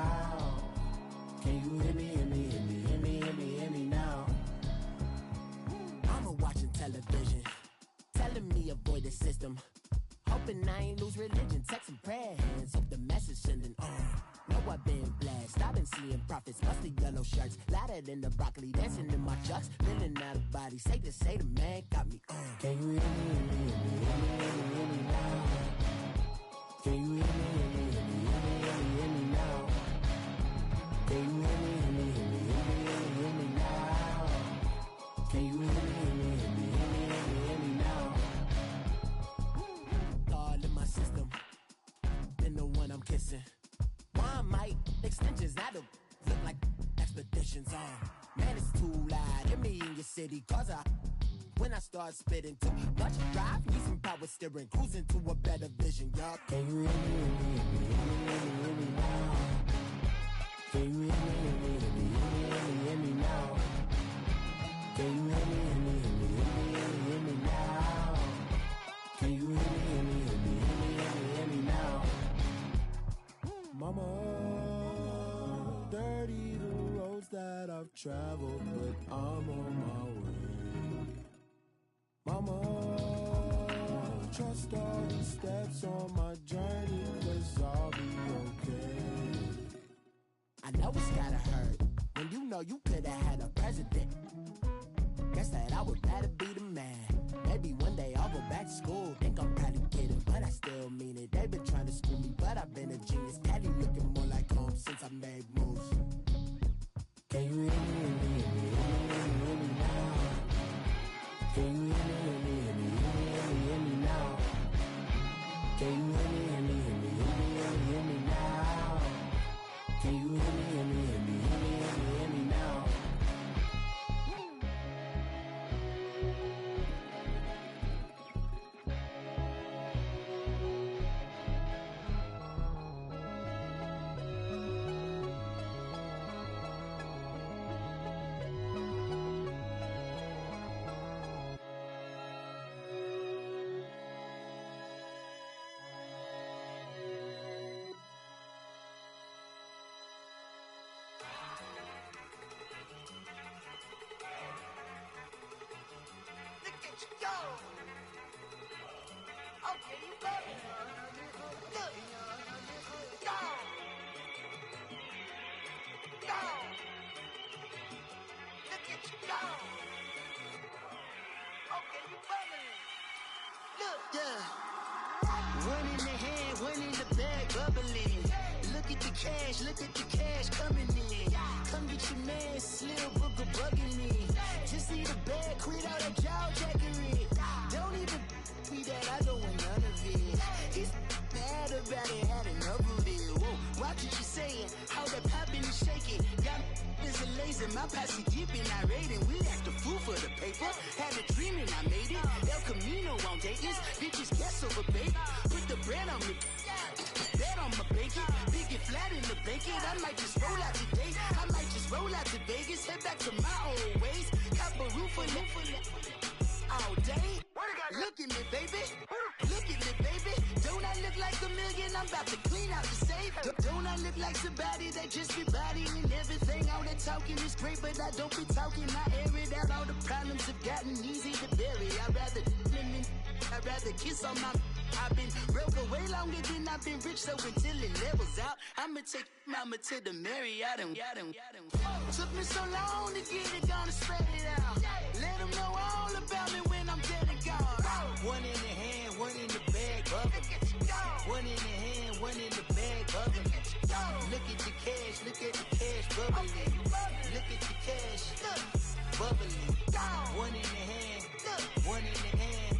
Can you hear me, hear me, hear me, hear me, hear me, hear me now? I'm watching television, telling me avoid the system. Hoping I ain't lose religion, texting prayer hands, hope the message sending on. Know I've been blessed, I've been seeing prophets, busted yellow shirts, louder than the broccoli, dancing in my chucks, feeling out of body, say the man got me on. Can you hear me, hear me, hear me, hear me, hear me, hear me now? Can you hear me, hear me, hear me, hear me, hear me, hear me now? Can you hear me, hear me, hear me, hear me, hear me, hear me now? Can you hear me, hear me, hear me, hear me, hear me, hear me now? All in my system, been the one I'm kissing. One mic extensions that'll look like expeditions on. Man, it's too loud. Hear me in your city, cause when I start spitting too much drive, need some power steering, cruising to a better vision, y'all. Can you hear me, hear me, hear me, hear me, hear me now? Can you hear me, hear me, hear me, hear me, hear me now? Can you hear me, hear me, hear me, hear me, hear me now? Can you hear me, hear me, hear me, hear me, hear me now? Mama, dirty the roads that I've traveled, but I'm on my way. Mama, trust all these steps on my journey, 'cause I'll be okay. I know it's gotta hurt when you know you could've had a president. Guess that I would rather be the man. Maybe one day I'll go back to school. Think I'm probably kidding, but I still mean it. They've been trying to school me, but I've been a genius. Caddy looking more like home since I made moves. Can you hear me, hear me, hear me, hear me, hear me now? Can you hear me, hear me, hear me, hear me, hear me now? Can you hear me, hear me, hear me, hear me, hear me now? Can you hear me, hear me, hear me, hear me, hear me now? One in the hand, one in the bag, bubbling. Look at the cash coming in. Come get your man, Slim Booker bugging me. Just need a bag, quit all that jaw jackery. Don't even me that I don't want none of it. He's mad about it, had enough of it. Whoa, watch what you saying, how that poppin' and shaking. Got is a lazy, my posse deep and I raiding. We act a fool for the paper. Had a dream and I made it. El Camino on Dayton's, bitches guess over baby. Put the bread on me, bet on my bacon. Big and flat in the bacon. I might just roll out today. I might just roll out to Vegas. Head back to my old ways. Cop a roof for all day. Look at me, baby. Look at me, baby. Don't I look like a million? I'm about to clean out the safe. Don't I look like somebody that just be bodying everything? All that talking is great, but I don't be talking. I air it out. All the problems have gotten easy to bury. I'd rather kiss on my. I've been broke away longer than I've been rich, so until it levels out, I'ma take mama to the Marriott and took me so long to get it, gonna spread it out. Let them know all about me when I'm dead and gone. One in the hand, one in the bag, bubbling. One in the hand, one in the bag, bubbling. Look at the cash, bubbling. Look at the cash, bubbling. One in the hand, one in the hand,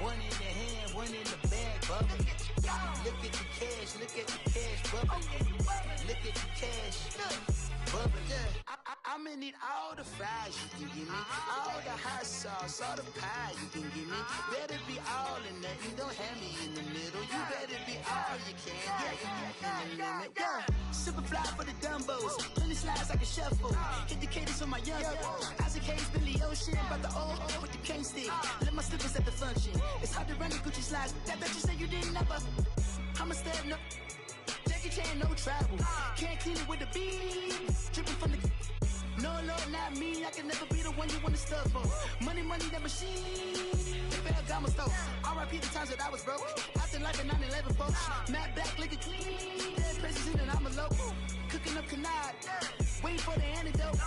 one in the hand, one in the bag, bubbling. Look at the cash, bubbling. Look at the cash, bubbling. How many need all the fries you can give me, all the hot sauce, all the pie you can give me. Better be all or nothing, don't have me in the middle. You better be all you can, yeah, in the limit. Yeah, super fly for the Dumbos, plenty slides like a shuffle. Hit the cadence for my young Isaac Hayes, Billy Ocean, but the old with the cane stick. Let my slippers at the function. It's hard to run the Gucci slides. That bet you say you didn't never. I'm a step no. Jackie Chan, no travel. Can't clean it with the beat. Dripping from the. No, Lord, not me. I can never be the one you want to stuff for. Money, that machine. Ferragamo stove. R.I.P. the times that I was broke. Acting like a 9/11 folks. Matte black, liquor clean. Dead president and I'm a local. Cooking up canard. Waiting for the antidote.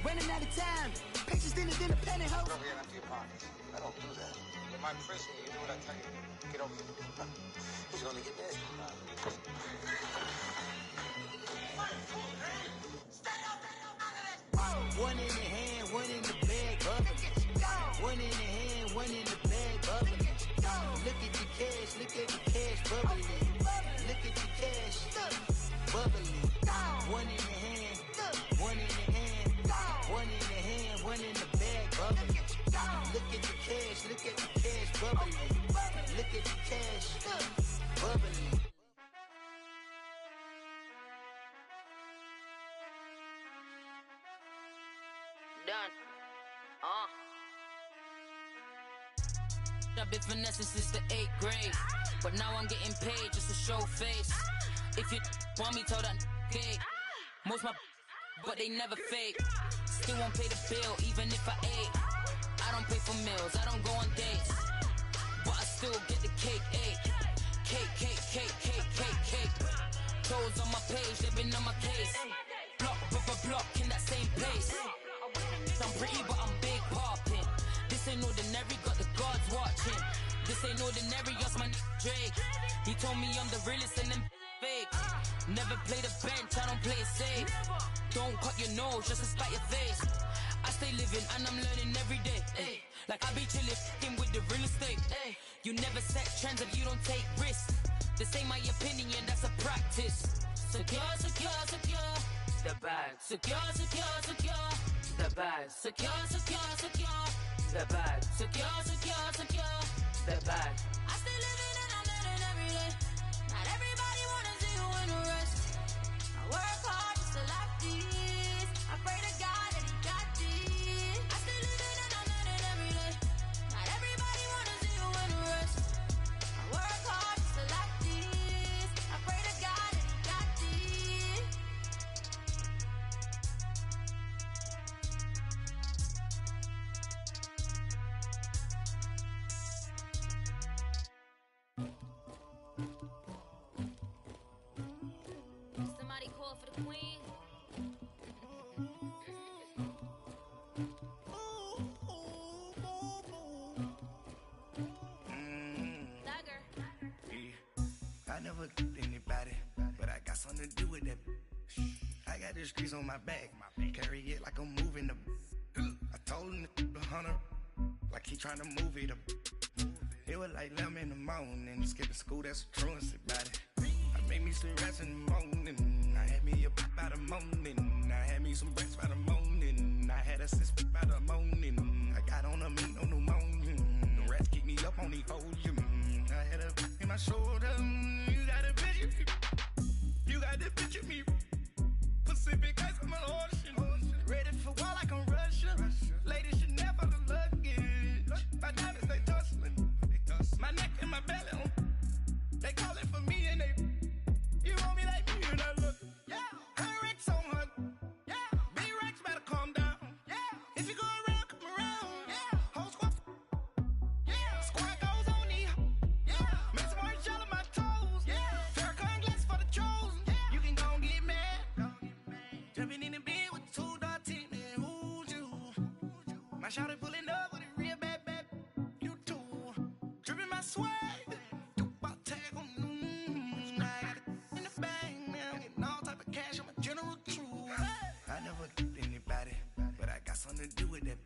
Running out of time. Pictures thinner than a pantyhose. Go get empty your pockets. I don't do that. In my prison, you do what I tell you. Get over here. Who's gonna get this? One in the hand, one in the bag, bubbling. One in the hand, one in the bag, bubbling. Look at the cash, bubbling. Look at the cash, bubbling. One in the hand, one in the hand, one in the hand, one in the bag, bubbling. Look at the cash, bubbling. Look at the cash, bubbling. Done. I've been finessing since the 8th grade, but now I'm getting paid just to show face. If you want me, tell that gay. Most my, but they never fake. Still won't pay the bill, even if I ate. I don't pay for meals, I don't go on dates, but I still get the cake. Cake. Toes on my page, they've been on my case. Block in that same place. I'm pretty, but I'm big poppin'. This ain't ordinary, got the gods watching. This ain't ordinary, that's my Drake. He told me I'm the realest and them fake. Never play the bench, I don't play it safe. Don't cut your nose just to spite your face. I stay living and I'm learning every day. Like I be chillin' with the real estate. You never set trends if you don't take risks. This ain't my opinion, that's a practice. Secure. The bag. Secure. The bag. Secure. The bag. Secure. The bag. I stay living and I'm learning every day. Not everybody wanna see you in a rush. I work hard just to like this. I pray to God that he got this. I stay living and I'm learning every day. Not everybody wanna see you in a rush. I work hard just to like this. I pray to God that he got this. Somebody call for the queen. I never killed anybody, but I got something to do with that. I got the streets on my back, carry it like I'm moving the. I told him the hunter, like he trying to move it up. It was like 11 in the morning, skipping school, that's a truancy about it. I made me some rats in the morning, I had me a pop by the morning, I had me some rats by the morning, I had a sis by the morning, I got on a meat on the morning, the rats keep me up on the volume, I had a in my shoulder, you got a picture, you got the picture me, Pacific ice, I'm an ocean, ready for war like I'm Russia, ladies should never the luggage, my diamonds they tussling, my neck and my belly, they calling for me and they, you want me like me and I look, yeah, her Rex on her, yeah, B-Rex better calm down, yeah, if you go around, come around, yeah, whole squad, yeah, squad goes on the, yeah, make some orange gel on my toes, yeah, Farrakhan glass for the chosen, yeah, you can go and get mad, jumping in the bed with 2 dark teeth, man, who's you, my shawty pulling up with a real bad, you too, dripping my swag, I never killed anybody, but I got something to do with that.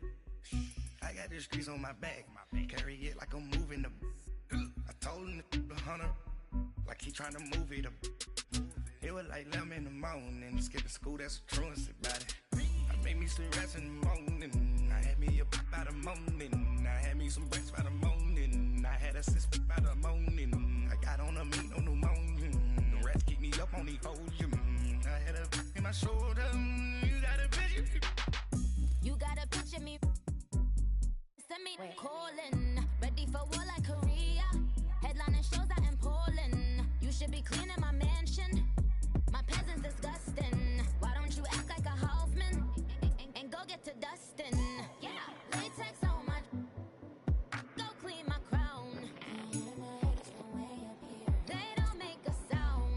I got the streets on my back, carry it like I'm moving the. I told him the hunter, like he trying to move it up. It was like 11 in the morning, skipping school, that's a truancy about it. I made me some rest in the morning. I had me up by the morning. I had me some breakfast by the morning. I had a sis by the morning. I got on a meat on the morning. The rest keep me up on the podium. I had a in my shoulder. You got a picture. You got a picture me. Send me calling. Ready for war like Korea. Headlining shows out in Poland. You should be cleaning my mansion. My peasants disgusting. Why don't you act like a Hoffman and go get to dustin'? Yeah, latex on my. Go clean my crown. They don't make a sound.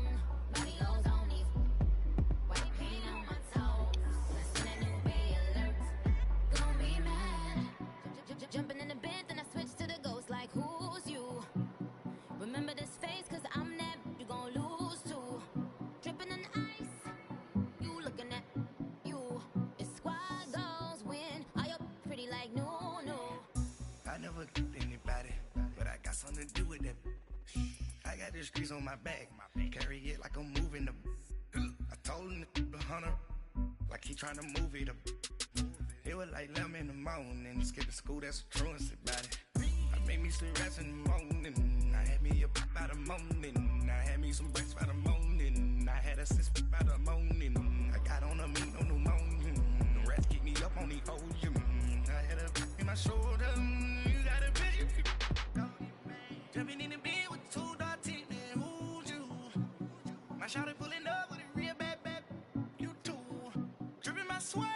Mario's on these. White paint on my toes. Listen to new bay alerts. Gonna be mad. Jumping in the bed, then I switch to the ghost like who's you? Remember this face, cause I'm that you gon' lose to. Dripping in ice, you looking at you. It's squad goals win. Are you pretty like no? I never killed anybody, but I got something to do with that. I got this grease on my back, carry it like I'm moving the. I told him the hunter, like he trying to move it up. It was like 11 in the morning, skipping school, that's a truancy about it. I made me some rest in the morning. I had me up by the morning. I had me some breakfast by the morning. I had a sis by the morning. I got on a meat on the morning. The rest keep me up on the podium. I had a in my shoulder. You got a picture. Jumping in the bed with 2 dark teeth, man, who's you? My shawty pulling up with a real bad, you too. Dripping my swag.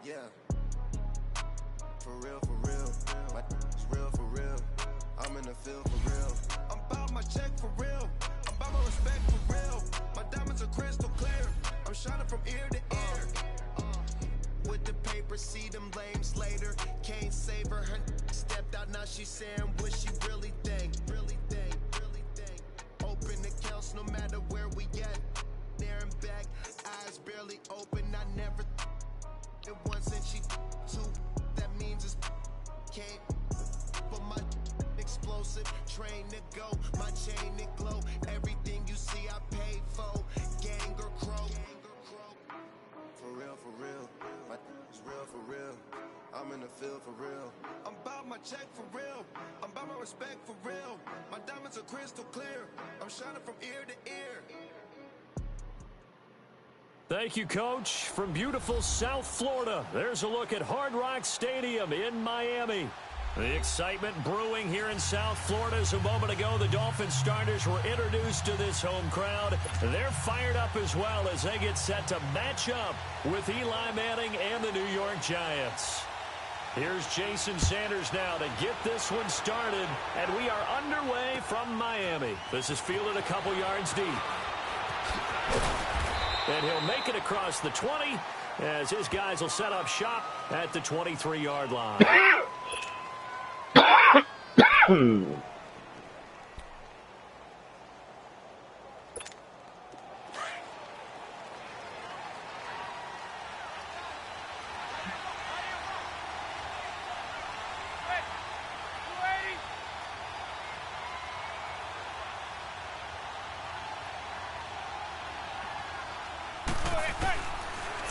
Yeah, for real, my is real for real. I'm in the field for real. I'm about my check for real. I'm about my respect for real. My diamonds are crystal clear. I'm shining from ear to ear. With the paper, see them lames later. Can't save her. Her stepped out, now she's saying what she really think. Open accounts no matter where we at. There and back, eyes barely open. I never. It once and she two, that means it's can't. But my explosive, train to go, my chain to glow. Everything you see I paid for, gang or crow. For real, my is real for real. I'm in the field for real. I'm about my check for real. I'm about my respect for real. My diamonds are crystal clear. I'm shining from ear to ear. Thank you, Coach. From beautiful South Florida, there's a look at Hard Rock Stadium in Miami. The excitement brewing here in South Florida as a moment ago the Dolphins starters were introduced to this home crowd. They're fired up as well as they get set to match up with Eli Manning and the New York Giants. Here's Jason Sanders now to get this one started, and we are underway from Miami. This is fielded a couple yards deep. And he'll make it across the 20 as his guys will set up shop at the 23-yard line.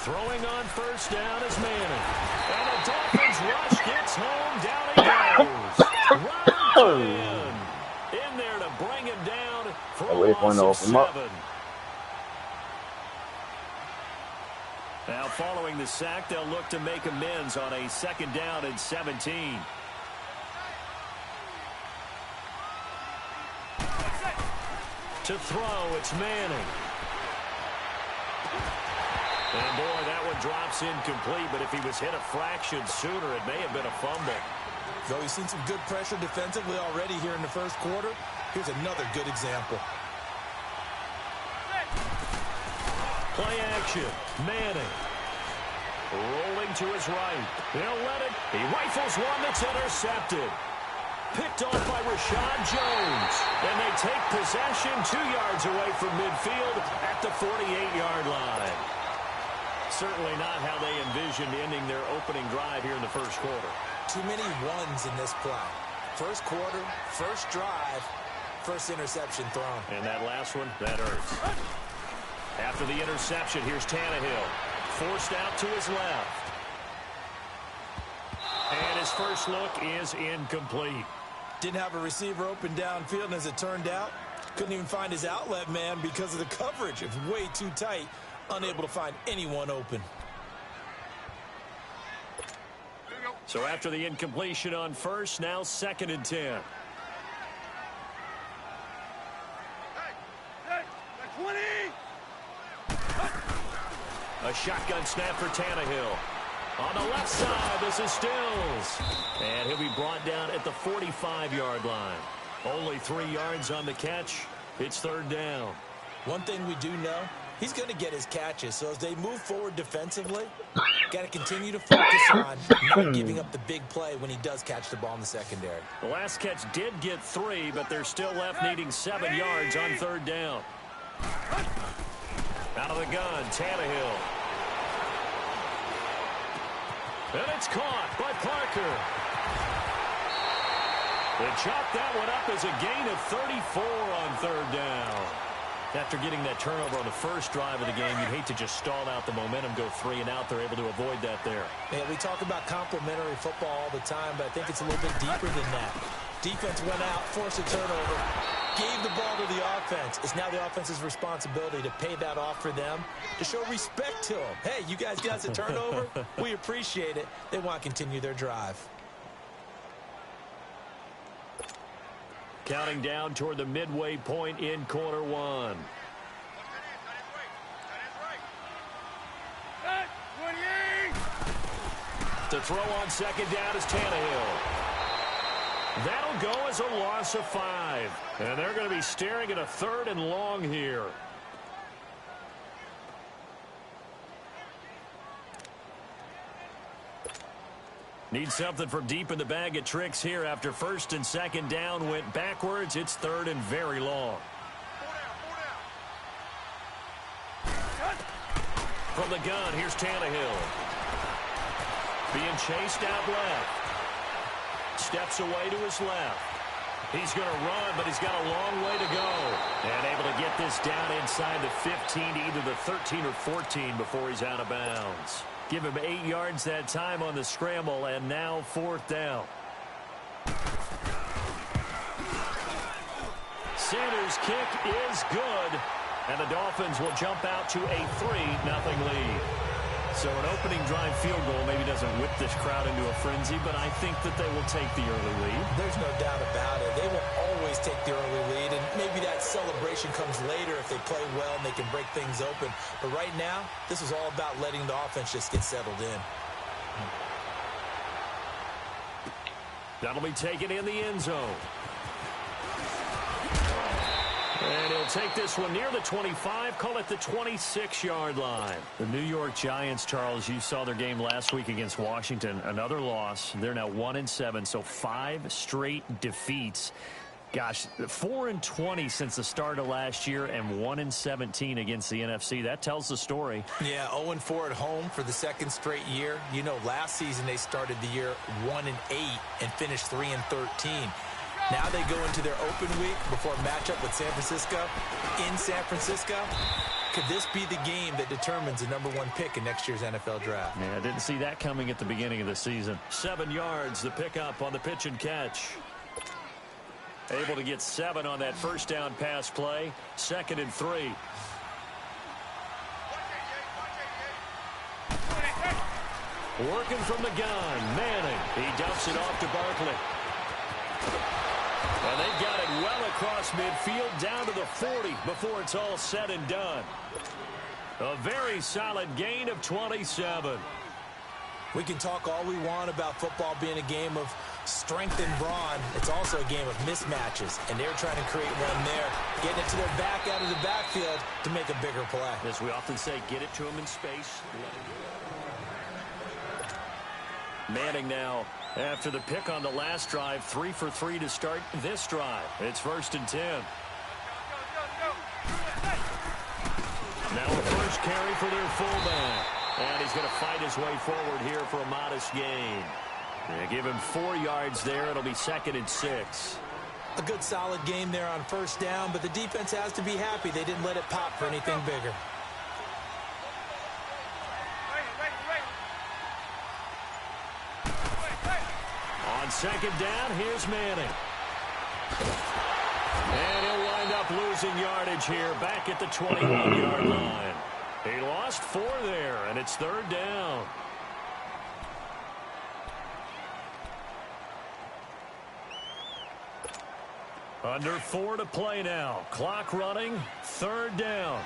Throwing on first down is Manning. And the Dolphins rush gets home. Down he goes. In there to bring him down for a loss of 7. Now following the sack, they'll look to make amends on a 2nd down and 17. To throw, it's Manning. And, boy, that one drops incomplete, but if he was hit a fraction sooner, it may have been a fumble. Though we've seen some good pressure defensively already here in the first quarter, here's another good example. Play action. Manning. Rolling to his right. He'll let it. He rifles one that's intercepted. Picked off by Rashad Jones. And they take possession 2 yards away from midfield at the 48-yard line. Certainly not how they envisioned ending their opening drive here in the first quarter. Too many ones in this play. First quarter, first drive, first interception thrown. And that last one, that hurts. After the interception, here's Tannehill. Forced out to his left. And his first look is incomplete. Didn't have a receiver open downfield, and as it turned out, couldn't even find his outlet man because of the coverage. It was way too tight, unable to find anyone open. So after the incompletion on first, now 2nd and 10. A shotgun snap for Tannehill. On the left side, this is Stills. And he'll be brought down at the 45-yard line. Only 3 yards on the catch. It's 3rd down. One thing we do know, he's going to get his catches. So as they move forward defensively, got to continue to focus on not giving up the big play when he does catch the ball in the secondary. The last catch did get 3, but they're still left needing 7 yards on 3rd down. Out of the gun, Tannehill. And it's caught by Parker. They chop that one up as a gain of 34 on 3rd down. After getting that turnover on the first drive of the game, you'd hate to just stall out the momentum, go 3 and out. They're able to avoid that there. Yeah, we talk about complementary football all the time, but I think it's a little bit deeper than that. Defense went out, forced a turnover, gave the ball to the offense. It's now the offense's responsibility to pay that off for them, to show respect to them. Hey, you guys got us a turnover. We appreciate it. They want to continue their drive. Counting down toward the midway point in quarter 1. The throw on 2nd down is Tannehill. That'll go as a loss of 5. And they're going to be staring at a 3rd and long here. Need something from deep in the bag of tricks here after 1st and 2nd down went backwards. It's 3rd and very long. From the gun, here's Tannehill. Being chased out left. Steps away to his left. He's going to run, but he's got a long way to go. And able to get this down inside the 15 to either the 13 or 14 before he's out of bounds. Give him 8 yards that time on the scramble, and now 4th down. Sanders' kick is good, and the Dolphins will jump out to a 3-0 lead. So an opening drive field goal maybe doesn't whip this crowd into a frenzy, but I think that they will take the early lead. There's no doubt about it. They will always take the early lead, and maybe that celebration comes later if they play well and they can break things open. But right now, this is all about letting the offense just get settled in. That'll be taken in the end zone. And he'll take this one near the 25, call it the 26-yard line. The New York Giants, Charles, you saw their game last week against Washington. Another loss. They're now 1-7, so 5 straight defeats. Gosh, 4-20 since the start of last year and 1-17 against the NFC. That tells the story. Yeah, 0-4 at home for the 2nd straight year. You know, last season they started the year 1-8 and finished 3-13. Now they go into their open week before a matchup with San Francisco. In San Francisco, could this be the game that determines the #1 pick in next year's NFL draft? Yeah, I didn't see that coming at the beginning of the season. 7 yards, the pickup on the pitch and catch. Able to get 7 on that first down pass play. 2nd and 3. Working from the gun, Manning. He dumps it off to Barkley. And they've got it well across midfield down to the 40 before it's all said and done. A very solid gain of 27. We can talk all we want about football being a game of strength and brawn. It's also a game of mismatches, and they're trying to create one there, getting it to their back out of the backfield to make a bigger play. As we often say, get it to them in space. Manning now after the pick on the last drive, 3 for 3 to start this drive. It's 1st and 10. Now a first carry for their fullback. And he's going to fight his way forward here for a modest gain. They give him 4 yards there. It'll be 2nd and 6. A good solid game there on first down, but the defense has to be happy they didn't let it pop for anything bigger. On 2nd down, here's Manning. And he'll wind up losing yardage here back at the 21-yard line. He lost 4 there, and it's 3rd down. Under 4 to play now. Clock running, 3rd down.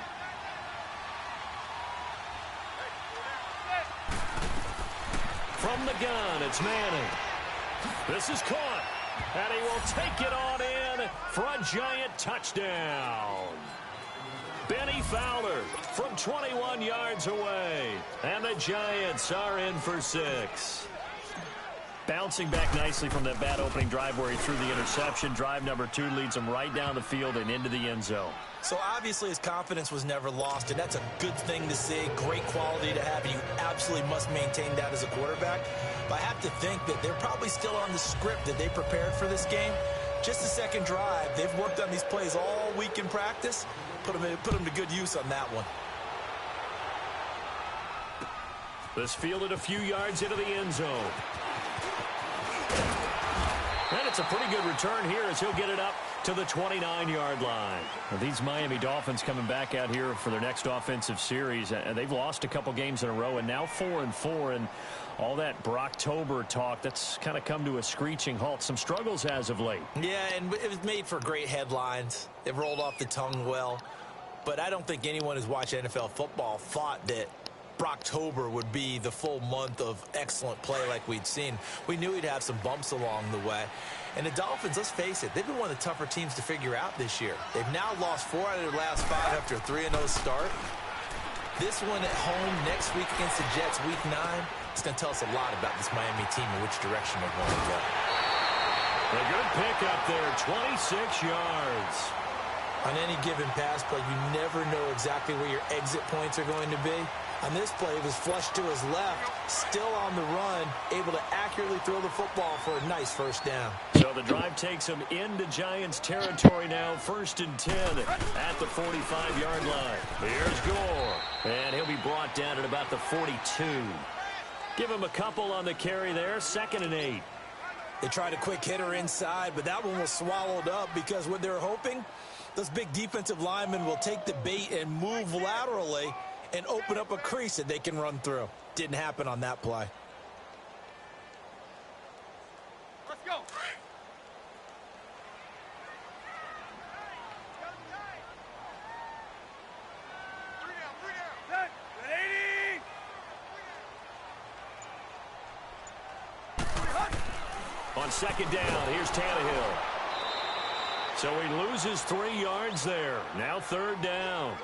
From the gun, it's Manning. This is caught, and he will take it on in for a giant touchdown. Benny Fowler from 21 yards away. And the Giants are in for 6. Bouncing back nicely from that bad opening drive where he threw the interception. Drive number 2 leads him right down the field and into the end zone. So obviously his confidence was never lost, and that's a good thing to see. Great quality to have, and you absolutely must maintain that as a quarterback. But I have to think that they're probably still on the script that they prepared for this game. Just the second drive. They've worked on these plays all week in practice. Put them to good use on that one. This fielded a few yards into the end zone. And it's a pretty good return here as he'll get it up to the 29-yard line. Well, these Miami Dolphins coming back out here for their next offensive series. They've lost a couple games in a row, and now 4-4. And all that Brocktober talk, that's kind of come to a screeching halt. Some struggles as of late. Yeah, and it was made for great headlines. It rolled off the tongue well. But I don't think anyone who's watched NFL football thought that Brocktober would be the full month of excellent play like we'd seen. We knew he'd have some bumps along the way. And the Dolphins, let's face it, they've been one of the tougher teams to figure out this year. They've now lost 4 out of their last 5 after a 3-0 start. This one at home next week against the Jets, week 9, it's going to tell us a lot about this Miami team and which direction they're going to go. A good pick up there, 26 yards. On any given pass play, you never know exactly where your exit points are going to be. On this play, it was flushed to his left, still on the run, able to accurately throw the football for a nice first down. So the drive takes him into Giants territory now, 1st and 10 at the 45-yard line. Here's Gore, and he'll be brought down at about the 42. Give him a couple on the carry there, 2nd and 8. They tried a quick hitter inside, but that one was swallowed up because what they're hoping, those big defensive linemen will take the bait and move laterally and open up a crease that they can run through. Didn't happen on that play. Let's go. On 2nd down, here's Tannehill. So he loses 3 yards there. Now 3rd down.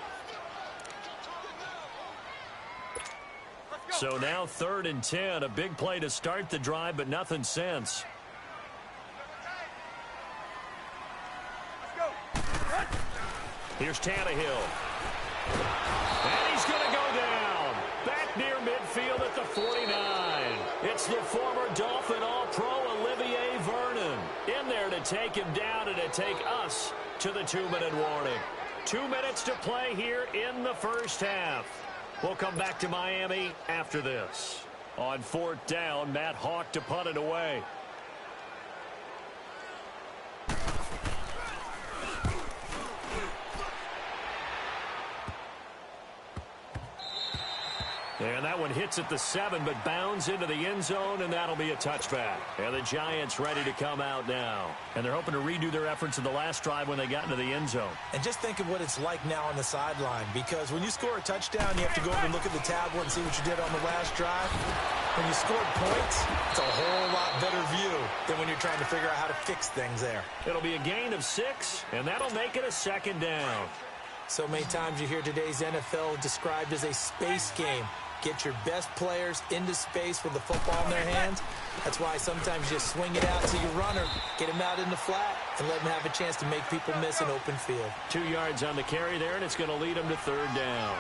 So now 3rd and 10. A big play to start the drive, but nothing since. Here's Tannehill. And he's going to go down. Back near midfield at the 49. It's the former Dolphin All-Pro Olivier Vernon in there to take him down and to take us to the 2-minute warning. 2 minutes to play here in the first half. We'll come back to Miami after this. On 4th down, Matt Hawk to punt it away. And that one hits at the 7, but bounds into the end zone, and that'll be a touchback. And the Giants ready to come out now. And they're hoping to redo their efforts in the last drive when they got into the end zone. And just think of what it's like now on the sideline, because when you score a touchdown, you have to go over and look at the tablet and see what you did on the last drive. When you scored points, it's a whole lot better view than when you're trying to figure out how to fix things there. It'll be a gain of 6, and that'll make it a 2nd down. So many times you hear today's NFL described as a space game. Get your best players into space with the football in their hands. That's why sometimes you swing it out to your runner, get him out in the flat, and let him have a chance to make people miss an open field. 2 yards on the carry there, and it's going to lead him to 3rd down.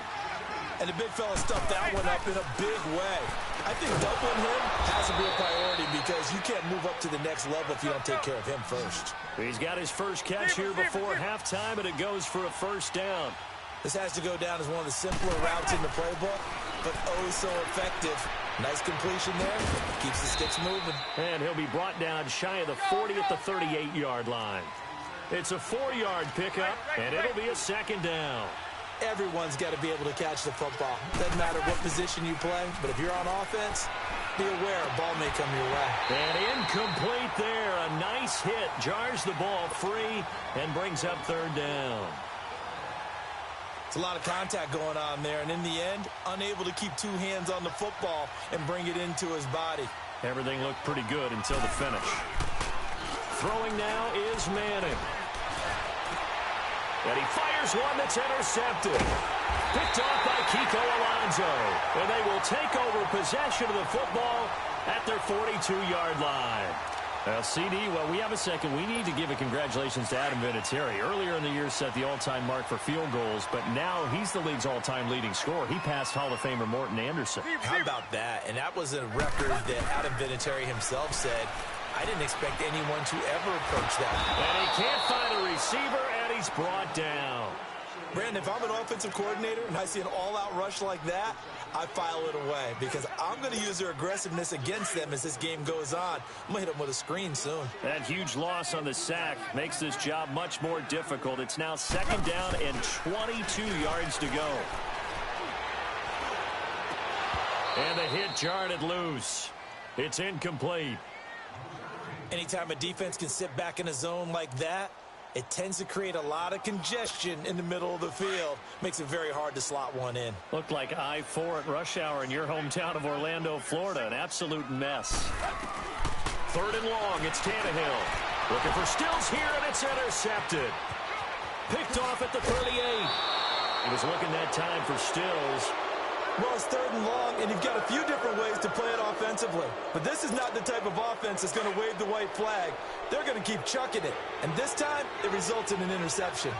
And the big fella stuffed that one up in a big way. I think doubling him has to be a priority because you can't move up to the next level if you don't take care of him first. He's got his first catch here before halftime, and it goes for a 1st down. This has to go down as one of the simpler routes in the playbook, but oh so effective. Nice completion there. Keeps the sticks moving. And he'll be brought down shy of the 40 at the 38-yard line. It's a 4-yard pickup, and it'll be a 2nd down. Everyone's got to be able to catch the football. Doesn't matter what position you play, but if you're on offense, be aware a ball may come your way. And incomplete there. A nice hit. Jars the ball free and brings up 3rd down. It's a lot of contact going on there, and in the end, unable to keep 2 hands on the football and bring it into his body. Everything looked pretty good until the finish. Throwing now is Manning. And he fires one that's intercepted. Picked off by Kiko Alonso. And they will take over possession of the football at their 42-yard line. CD, well, we have a second. We need to give a congratulations to Adam Vinatieri. Earlier in the year set the all-time mark for field goals, but now he's the league's all-time leading scorer. He passed Hall of Famer Morton Anderson. How about that? And that was a record that Adam Vinatieri himself said, I didn't expect anyone to ever approach that. And he can't find a receiver, and he's brought down. Brandon, if I'm an offensive coordinator and I see an all-out rush like that, I file it away because I'm going to use their aggressiveness against them as this game goes on. I'm going to hit them with a screen soon. That huge loss on the sack makes this job much more difficult. It's now 2nd down and 22 yards to go. And the hit jarred it loose. It's incomplete. Anytime a defense can sit back in a zone like that, it tends to create a lot of congestion in the middle of the field. Makes it very hard to slot one in. Looked like I-4 at rush hour in your hometown of Orlando, Florida. An absolute mess. 3rd and long. It's Tannehill. Looking for Stills here, and it's intercepted. Picked off at the 38. He was looking that time for Stills. Well, it's 3rd and long, and you've got a few different ways to play it offensively. But this is not the type of offense that's going to wave the white flag. They're going to keep chucking it. And this time, it results in an interception.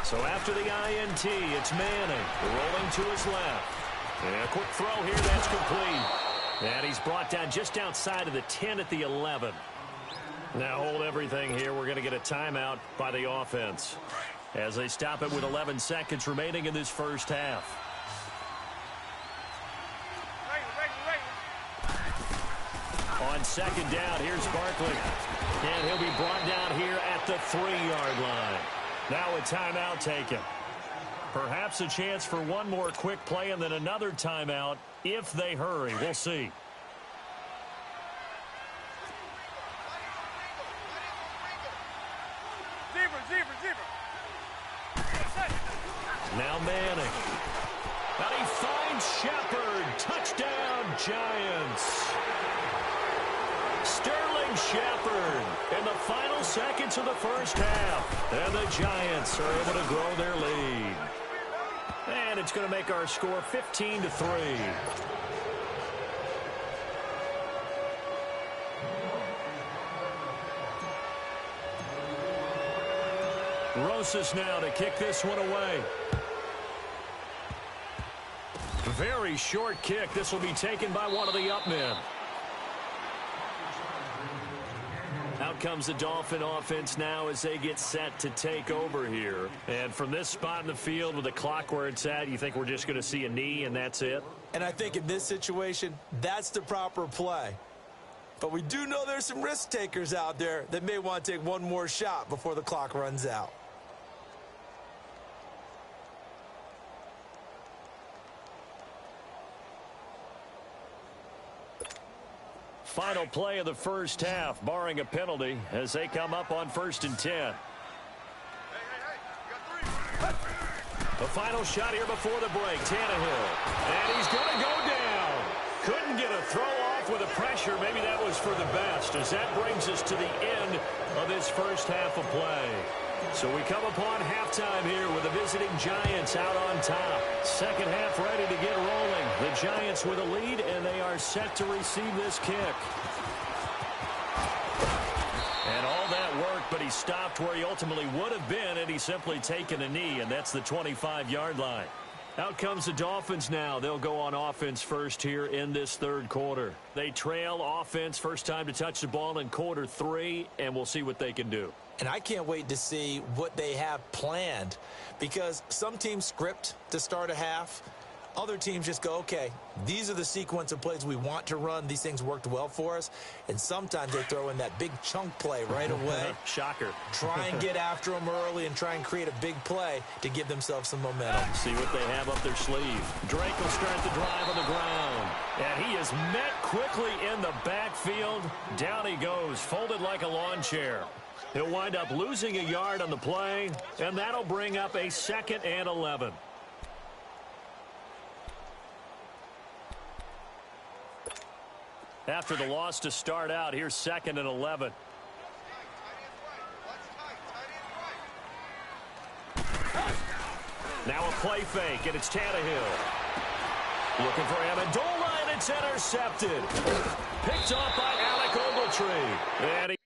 So after the INT, it's Manning rolling to his left. And a quick throw here, that's complete. And he's brought down just outside of the 10 at the 11. Now hold everything here. We're going to get a timeout by the offense as they stop it with 11 seconds remaining in this first half. On 2nd down, here's Barkley. And he'll be brought down here at the 3-yard line. Now a timeout taken. Perhaps a chance for one more quick play and then another timeout if they hurry. We'll see. Now Manning. And he finds Shepard. Touchdown, Giants. Sterling Shepard in the final seconds of the first half. And the Giants are able to grow their lead. And it's going to make our score 15-3. Rosas now to kick this one away. Very short kick. This will be taken by one of the up men. Out comes the Dolphin offense now as they get set to take over here. And from this spot in the field with the clock where it's at, you think we're just going to see a knee and that's it? And I think in this situation, that's the proper play. But we do know there's some risk takers out there that may want to take one more shot before the clock runs out. Final play of the first half, barring a penalty, as they come up on 1st and 10. The final shot here before the break, Tannehill. And he's going to go down. Couldn't get a throw off with the pressure. Maybe that was for the best, as that brings us to the end of this first half of play. So we come upon halftime here with the visiting Giants out on top. Second half ready to get rolling. The Giants with a lead, and they are set to receive this kick. And all that work, but he stopped where he ultimately would have been, and he's simply taken a knee, and that's the 25-yard line. Out comes the Dolphins now. They'll go on offense first here in this third quarter. They trail offense, first time to touch the ball in quarter 3, and we'll see what they can do. And I can't wait to see what they have planned, because some teams script to start a half. Other teams just go, okay, these are the sequence of plays we want to run. These things worked well for us. And sometimes they throw in that big chunk play right away. Shocker. Try and get after them early and try and create a big play to give themselves some momentum. See what they have up their sleeve. Drake will start the drive on the ground. And he is met quickly in the backfield. Down he goes, folded like a lawn chair. He'll wind up losing a yard on the play, and that'll bring up a 2nd and 11. After the loss to start out, here's 2nd and 11. Now a play fake, and it's Tannehill. Looking for Amendola, and it's intercepted. Picked off by Alec Ogletree. And he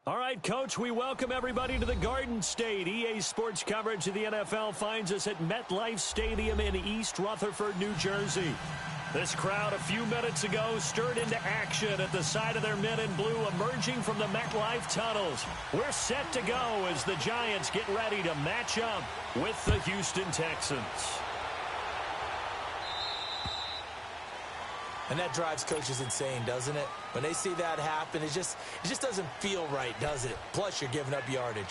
All right, Coach, we welcome everybody to the Garden State. EA Sports coverage of the NFL finds us at MetLife Stadium in East Rutherford, New Jersey. This crowd a few minutes ago stirred into action at the side of their men in blue emerging from the MetLife tunnels. We're set to go as the Giants get ready to match up with the Houston Texans. And that drives coaches insane, doesn't it? When they see that happen, it just doesn't feel right, does it? Plus, you're giving up yardage.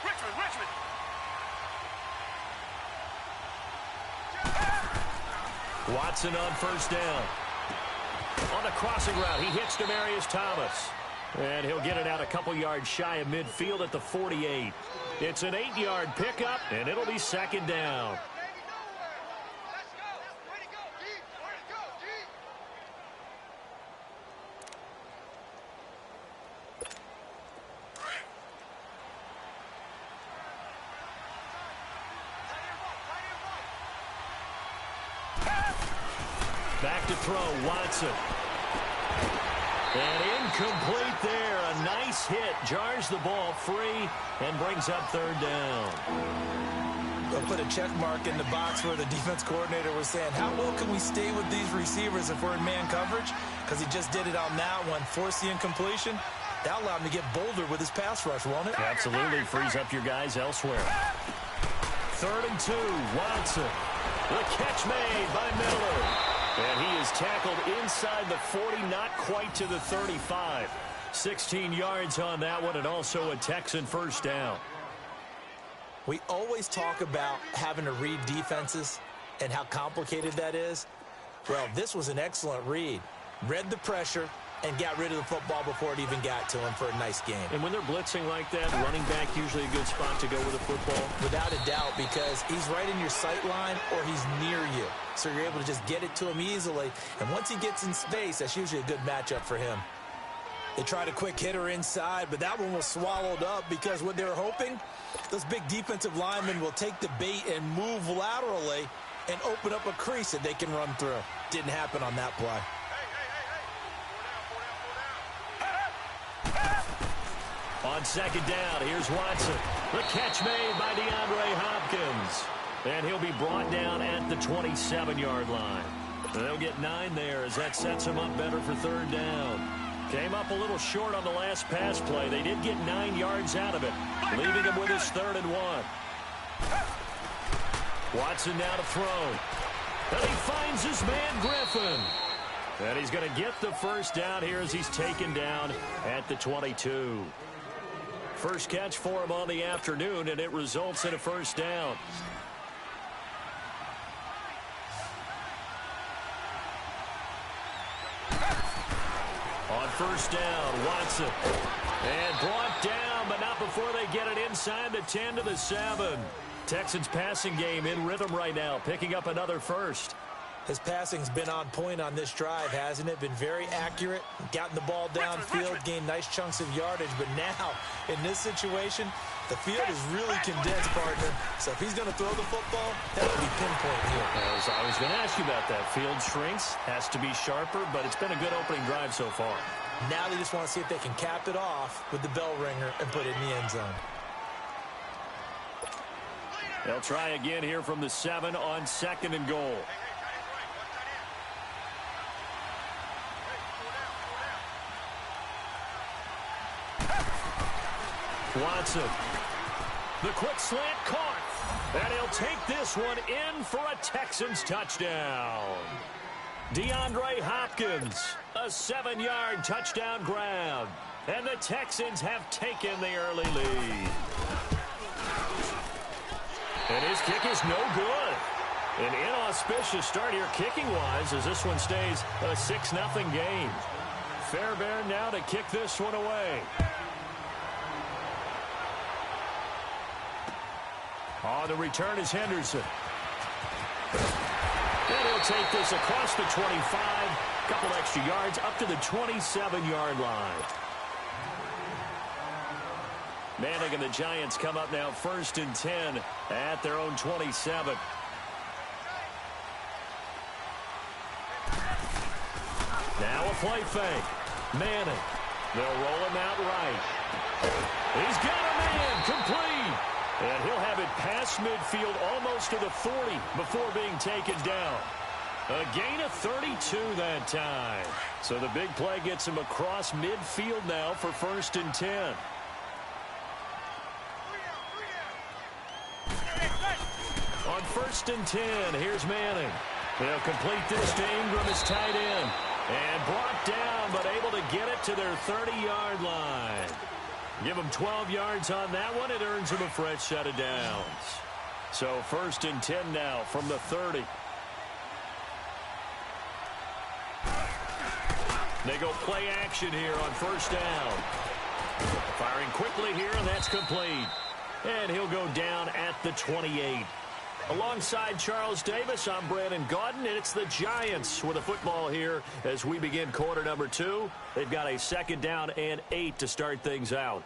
Richmond. Watson on first down. On the crossing route, he hits Demaryius Thomas. And he'll get it out a couple yards shy of midfield at the 48. It's an 8-yard pickup, and it'll be 2nd down. Back to throw, Watson. And incomplete there. A nice hit. Jars the ball free and brings up 3rd down. They'll put a check mark in the box where the defense coordinator was saying, how well can we stay with these receivers if we're in man coverage? Because he just did it on that one. Force the incompletion. That'll allow him to get bolder with his pass rush, won't it? Absolutely. Frees up your guys elsewhere. 3rd and 2. Watson. The catch made by Miller. And he is tackled inside the 40, not quite to the 35. 16 yards on that one, and also a Texan first down. We always talk about having to read defenses and how complicated that is. Well, this was an excellent read. Read the pressure and got rid of the football before it even got to him for a nice game. And when they're blitzing like that, running back usually a good spot to go with the football? Without a doubt, because he's right in your sight line or he's near you. So you're able to just get it to him easily. And once he gets in space, that's usually a good matchup for him. They tried a quick hitter inside, but that one was swallowed up because what they were hoping, those big defensive linemen will take the bait and move laterally and open up a crease that they can run through. Didn't happen on that play. On 2nd down, here's Watson. The catch made by DeAndre Hopkins. And he'll be brought down at the 27-yard line. They'll get 9 there as that sets him up better for 3rd down. Came up a little short on the last pass play. They did get 9 yards out of it, leaving him with his 3rd and 1. Watson now to throw. And he finds his man Griffin. And he's going to get the first down here as he's taken down at the 22. First catch for him on the afternoon, and it results in a first down. On 1st down, Watson. And brought down, but not before they get it inside the 10 to the 7. Texans passing game in rhythm right now, picking up another first. His passing's been on point on this drive, hasn't it? Been very accurate, gotten the ball downfield, gained nice chunks of yardage. But now, in this situation, the field is really condensed, partner. So if he's going to throw the football, that will be pinpoint here. I was going to ask you about that. Field shrinks, has to be sharper, but it's been a good opening drive so far. Now they just want to see if they can cap it off with the bell ringer and put it in the end zone. They'll try again here from the 7 on 2nd and goal. Watson. The quick slant caught. And he'll take this one in for a Texans touchdown. DeAndre Hopkins, a 7-yard touchdown grab. And the Texans have taken the early lead. And his kick is no good. An inauspicious start here kicking-wise as this one stays a 6-0 game. Fairbairn now to kick this one away. On the return is Henderson. And he'll take this across the 25. Couple extra yards up to the 27-yard line. Manning and the Giants come up now 1st and 10 at their own 27. Now a play fake. Manning. They'll roll him out right. He's got a man complete. And he'll have it past midfield almost to the 40 before being taken down. A gain of 32 that time. So the big play gets him across midfield now for 1st and 10. On 1st and 10, here's Manning. They'll complete this to Ingram as tight end. And brought down, but able to get it to their 30-yard line. Give him 12 yards on that one. It earns him a fresh set of downs. So 1st and 10 now from the 30. They go play action here on 1st down. Firing quickly here, and that's complete. And he'll go down at the 28. Alongside Charles Davis, I'm Brandon Gaudin, and it's the Giants with the football here as we begin quarter number 2. They've got a 2nd down and 8 to start things out.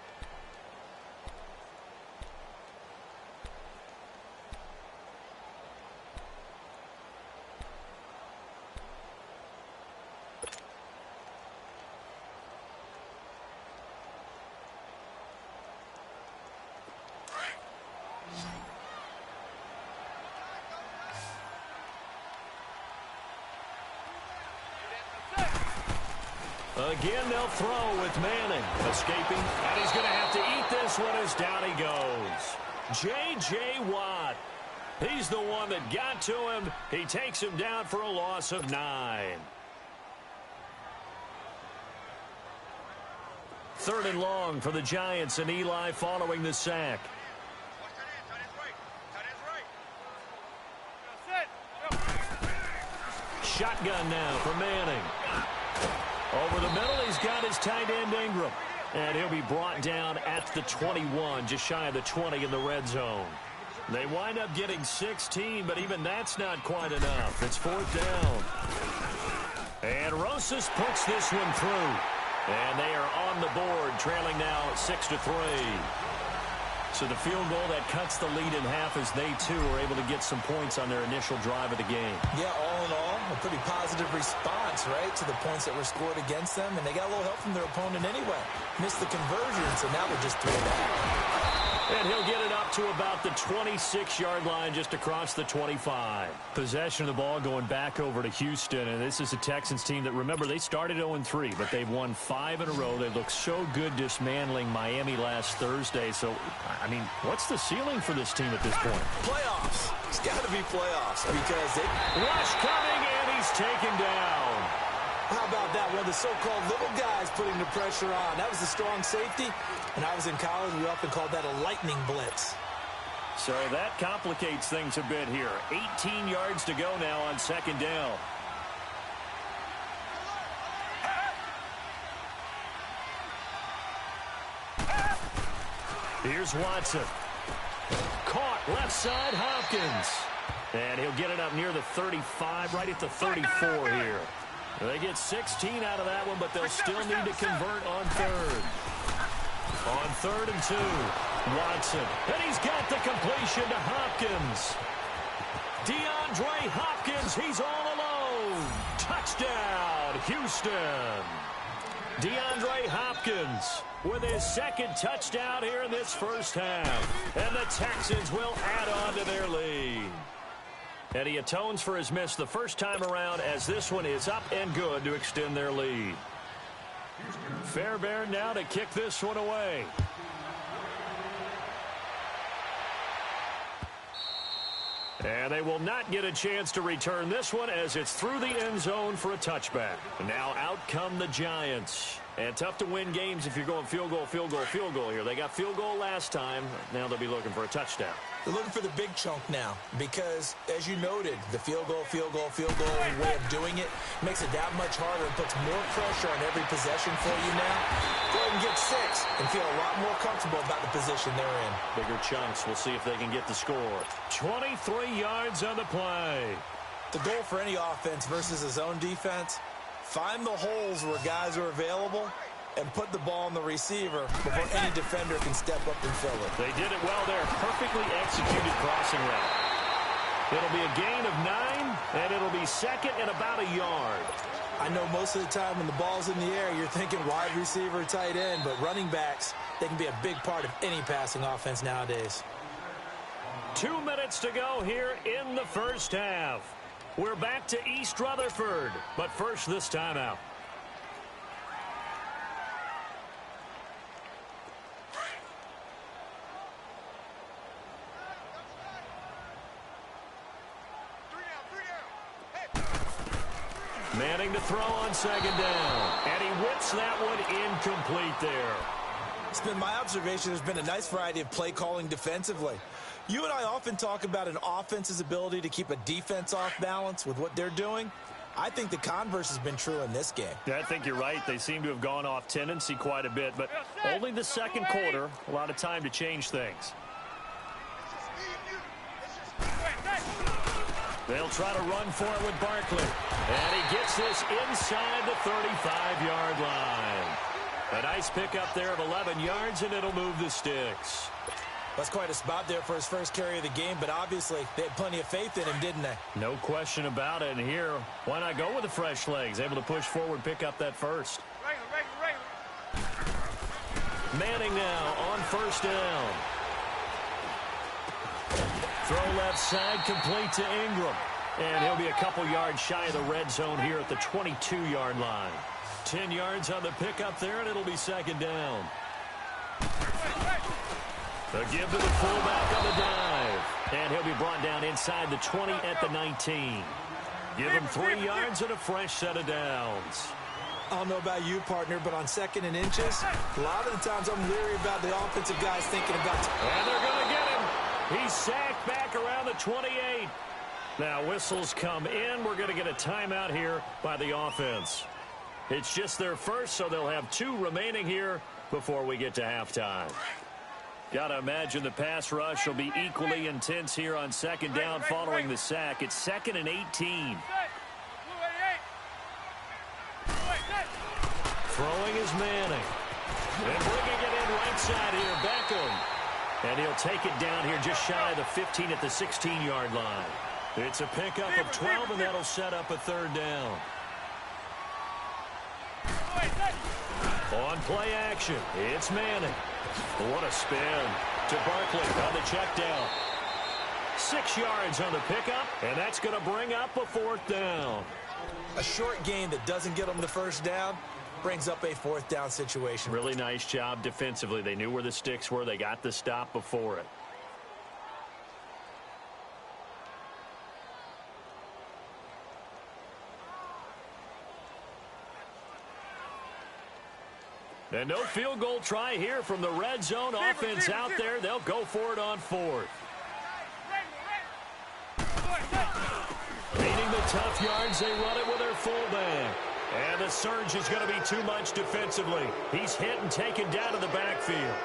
Again, they'll throw with Manning. Escaping, and he's going to have to eat this one as down he goes. J.J. Watt. He's the one that got to him. He takes him down for a loss of 9. 3rd and long for the Giants, and Eli following the sack. Shotgun now for Manning. Over the middle, he's got his tight end Ingram. And he'll be brought down at the 21, just shy of the 20 in the red zone. They wind up getting 16, but even that's not quite enough. It's 4th down. And Rosas puts this one through. And they are on the board, trailing now 6-3. So the field goal that cuts the lead in half as they, too, are able to get some points on their initial drive of the game. Yeah, all in all, a pretty positive response, right, to the points that were scored against them. And they got a little help from their opponent anyway. Missed the conversion, so now they're just 3 back. And he'll get it up to about the 26-yard line, just across the 25. Possession of the ball going back over to Houston, and this is a Texans team that, remember, they started 0-3, but they've won 5 in a row. They look so good dismantling Miami last Thursday. So, I mean, what's the ceiling for this team at this point? Playoffs. It's got to be playoffs because they... Rush coming, and he's taken down. How about that? One of the so-called little guys putting the pressure on. That was a strong safety. When I was in college, we often called that a lightning blitz. So that complicates things a bit here. 18 yards to go now on 2nd down. Here's Watson. Caught left side, Hopkins. And he'll get it up near the 35, right at the 34 here. They get 16 out of that one, but they'll still need to convert on 3rd. On 3rd and 2, Watson. And he's got the completion to Hopkins. DeAndre Hopkins, he's all alone. Touchdown, Houston. DeAndre Hopkins with his 2nd touchdown here in this first half. And the Texans will add on to their lead. And he atones for his miss the first time around as this one is up and good to extend their lead. Fairbairn now to kick this one away. And they will not get a chance to return this one as it's through the end zone for a touchback. Now out come the Giants. And tough to win games if you're going field goal, field goal, field goal here. They got field goal last time. Now they'll be looking for a touchdown. They're looking for the big chunk now because, as you noted, the field goal way of doing it makes it that much harder and puts more pressure on every possession for you now. Go ahead and get 6 and feel a lot more comfortable about the position they're in. Bigger chunks. We'll see if they can get the score. 23 yards on the play. The goal for any offense versus his own defense, find the holes where guys are available and put the ball on the receiver before any defender can step up and fill it. They did it well there. Perfectly executed crossing route. It'll be a gain of 9, and it'll be 2nd and about a yard. I know most of the time when the ball's in the air, you're thinking wide receiver, tight end, but running backs, they can be a big part of any passing offense nowadays. 2 minutes to go here in the first half. We're back to East Rutherford, but first this timeout. Manning to throw on 2nd down. And he whips that one incomplete there. It's been my observation there's been a nice variety of play calling defensively. You and I often talk about an offense's ability to keep a defense off balance with what they're doing. I think the converse has been true in this game. Yeah, I think you're right. They seem to have gone off tendency quite a bit, but only the 2nd quarter, a lot of time to change things. They'll try to run for it with Barkley. And he gets this inside the 35-yard line. A nice pickup there of 11 yards, and it'll move the sticks. That's quite a spot there for his first carry of the game, but obviously they had plenty of faith in him, didn't they? No question about it. And here, why not go with the fresh legs? Able to push forward, pick up that first. Manning now on 1st down. Throw left side, complete to Ingram. And he'll be a couple yards shy of the red zone here at the 22-yard line. 10 yards on the pickup there, and it'll be second down. A give to the fullback on the dive. And he'll be brought down inside the 20 at the 19. Give him 3 yards and a fresh set of downs. I don't know about you, partner, but on 2nd and inches, a lot of the times I'm leery about the offensive guys thinking about... And they're going to get him. He's sacked back around the 28. Now whistles come in. We're going to get a timeout here by the offense. It's just their first, so they'll have 2 remaining here before we get to halftime. Got to imagine the pass rush will be equally intense here on 2nd down following the sack. It's 2nd and 18. Throwing is Manning. And bringing it in right side here, Beckham. And he'll take it down here just shy of the 15 at the 16-yard line. It's a pickup of 12, and that'll set up a 3rd down. On play action, it's Manning. What a spin to Barkley on the check down. 6 yards on the pickup, and that's going to bring up a 4th down. A short gain that doesn't get them the 1st down brings up a 4th down situation. Really nice job defensively. They knew where the sticks were. They got the stop before it. And no field goal try here from the red zone offense out there. They'll go for it on 4th. Beating the tough yards, they run it with their fullback. And the surge is going to be too much defensively. He's hit and taken down to the backfield.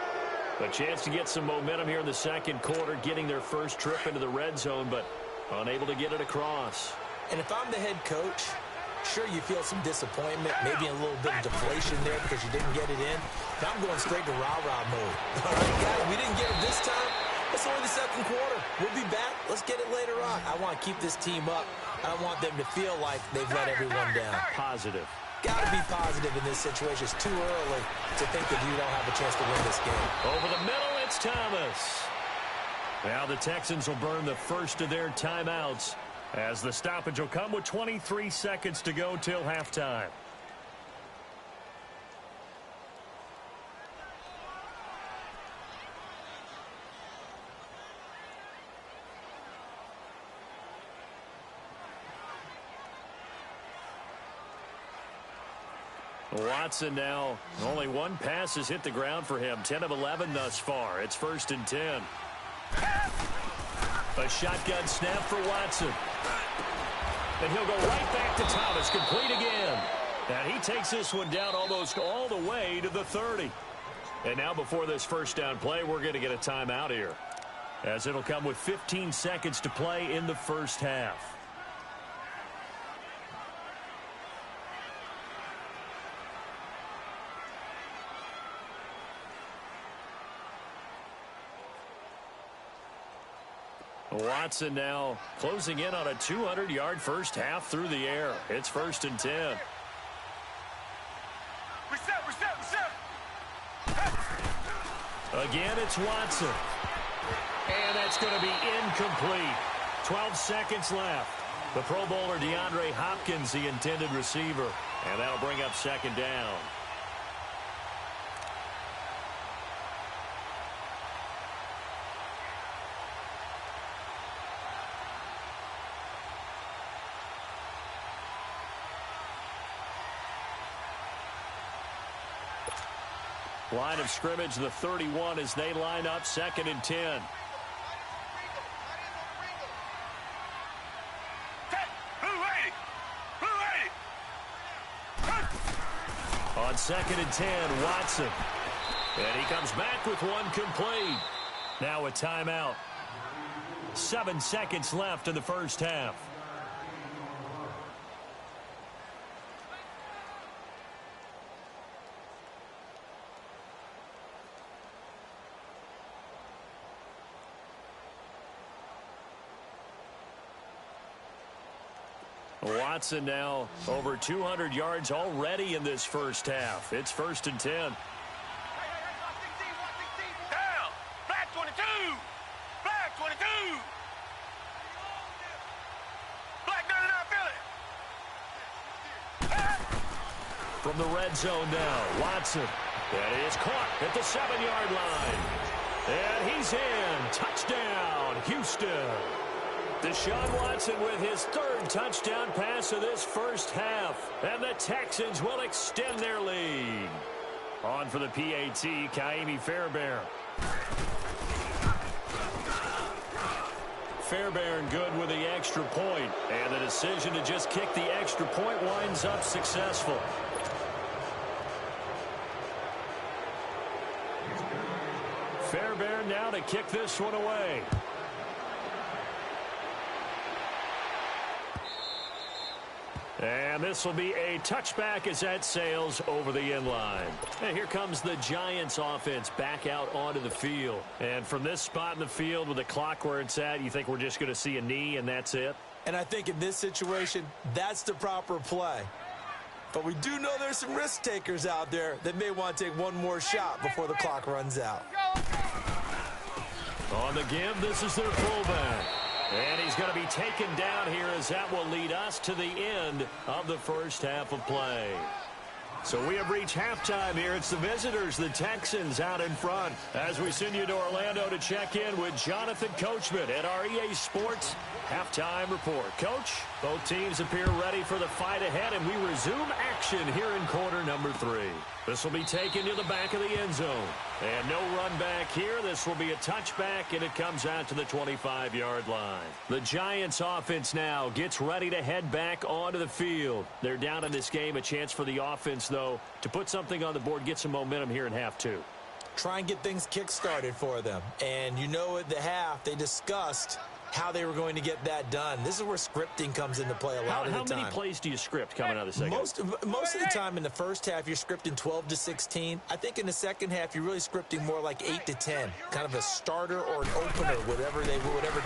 A chance to get some momentum here in the 2nd quarter, getting their first trip into the red zone, but unable to get it across. And if I'm the head coach, sure, you feel some disappointment, maybe a little bit of deflation there because you didn't get it in. But I'm going straight to rah-rah mode. All right, guys, we didn't get it this time. It's only the 2nd quarter. We'll be back. Let's get it later on. I want to keep this team up. I don't want them to feel like they've let everyone down. Positive. Got to be positive in this situation. It's too early to think that you don't have a chance to win this game. Over the middle, it's Thomas. Now the Texans will burn the first of their timeouts, as the stoppage will come with 23 seconds to go till halftime. Watson now, only 1 pass has hit the ground for him. 10 of 11 thus far. It's 1st and 10. A shotgun snap for Watson. And he'll go right back to Thomas, complete again. And he takes this one down almost all the way to the 30. And now before this 1st down play, we're going to get a timeout here, as it'll come with 15 seconds to play in the 1st half. Watson now closing in on a 200-yard first half through the air. It's 1st and 10. Again, it's Watson. And that's going to be incomplete. 12 seconds left. The Pro Bowler DeAndre Hopkins, the intended receiver. And that'll bring up 2nd down. Line of scrimmage, the 31, as they line up 2nd and 10. On 2nd and 10, Watson. And he comes back with one complete. Now a timeout. 7 seconds left in the first half. Watson now over 200 yards already in this first half. It's 1st and 10. Down. Black 22. Black 22. Black 99 Philly. from the red zone now. Watson. That is caught at the 7-yard line. And he's in. Touchdown, Houston. Deshaun Watson with his 3rd touchdown pass of this first half. And the Texans will extend their lead. On for the PAT, Kaimi Fairbairn. Fairbairn good with the extra point. And the decision to just kick the extra point winds up successful. Fairbairn now to kick this one away. And this will be a touchback as that sails over the end line. And here comes the Giants offense back out onto the field. And from this spot in the field with the clock where it's at, you think we're just going to see a knee and that's it? And I think in this situation, that's the proper play. But we do know there's some risk takers out there that may want to take one more shot before the clock runs out. On the give, this is their fullback. And he's going to be taken down here as that will lead us to the end of the first half of play. So we have reached halftime here. It's the visitors, the Texans, out in front. As we send you to Orlando to check in with Jonathan Coachman at our EA Sports Halftime Report. Coach, both teams appear ready for the fight ahead, and we resume action here in quarter number 3. This will be taken to the back of the end zone. And no run back here. This will be a touchback, and it comes out to the 25-yard line. The Giants offense now gets ready to head back onto the field. They're down in this game. A chance for the offense, though, to put something on the board, get some momentum here in half 2. Try and get things kick-started for them. And you know at the half, they discussed how they were going to get that done. This is where scripting comes into play a lot of the time. How many plays do you script coming out of the second? Most of the time in the first half, you're scripting 12 to 16. I think in the second half, you're really scripting more like 8 to 10. Kind of a starter or an opener, whatever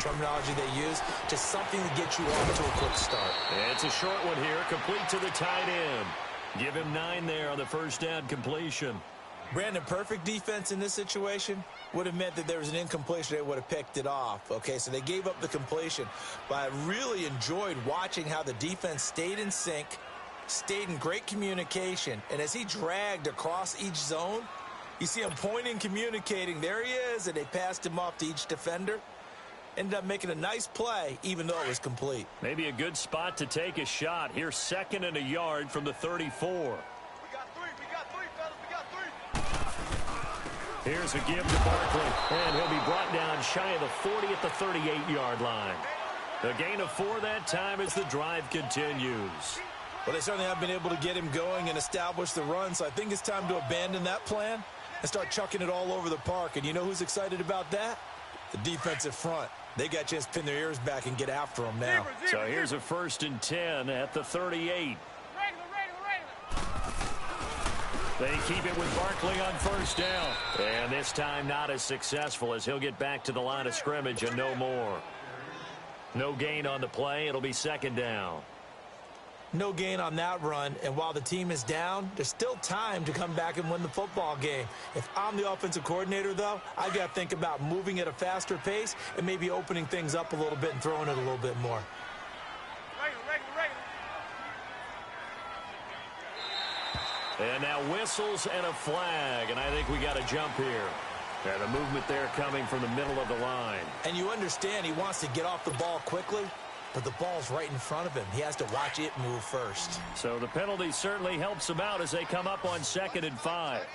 terminology they use, just something to get you off to a quick start. And it's a short one here, complete to the tight end. Give him 9 there on the first down completion. Brandon, perfect defense in this situation would have meant that there was an incompletion. They would have picked it off. Okay, so they gave up the completion. But I really enjoyed watching how the defense stayed in sync, stayed in great communication. And as he dragged across each zone, you see him pointing, communicating. There he is, and they passed him off to each defender. Ended up making a nice play, even though it was complete. Maybe a good spot to take a shot. Here's 2nd and a yard from the 34. Here's a give to Barkley, and he'll be brought down shy of the 40 at the 38-yard line. A gain of 4 that time as the drive continues. Well, they certainly have been able to get him going and establish the run, so I think it's time to abandon that plan and start chucking it all over the park. And you know who's excited about that? The defensive front. They got a chance to pin their ears back and get after him now. So here's a 1st and 10 at the 38. They keep it with Barkley on first down. And this time not as successful as he'll get back to the line of scrimmage and no more. No gain on the play. It'll be 2nd down. No gain on that run. And while the team is down, there's still time to come back and win the football game. If I'm the offensive coordinator, though, I got to think about moving at a faster pace and maybe opening things up a little bit and throwing it a little bit more. And now whistles and a flag, and I think we got a jump here. And a movement there coming from the middle of the line. And you understand he wants to get off the ball quickly, but the ball's right in front of him. He has to watch it move first. So the penalty certainly helps him out as they come up on 2nd and 5.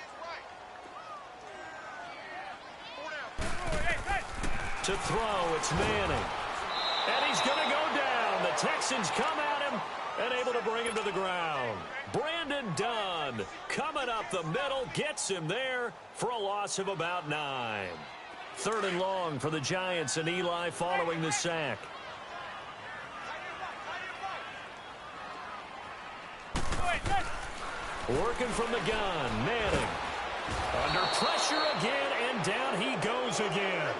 To throw, it's Manning. And he's going to go down. The Texans come at him and able to bring him to the ground. Brandon Dunn coming up the middle, gets him there for a loss of about 9. 3rd and long for the Giants, and Eli following the sack. Working from the gun, Manning. Under pressure again, and down he goes again.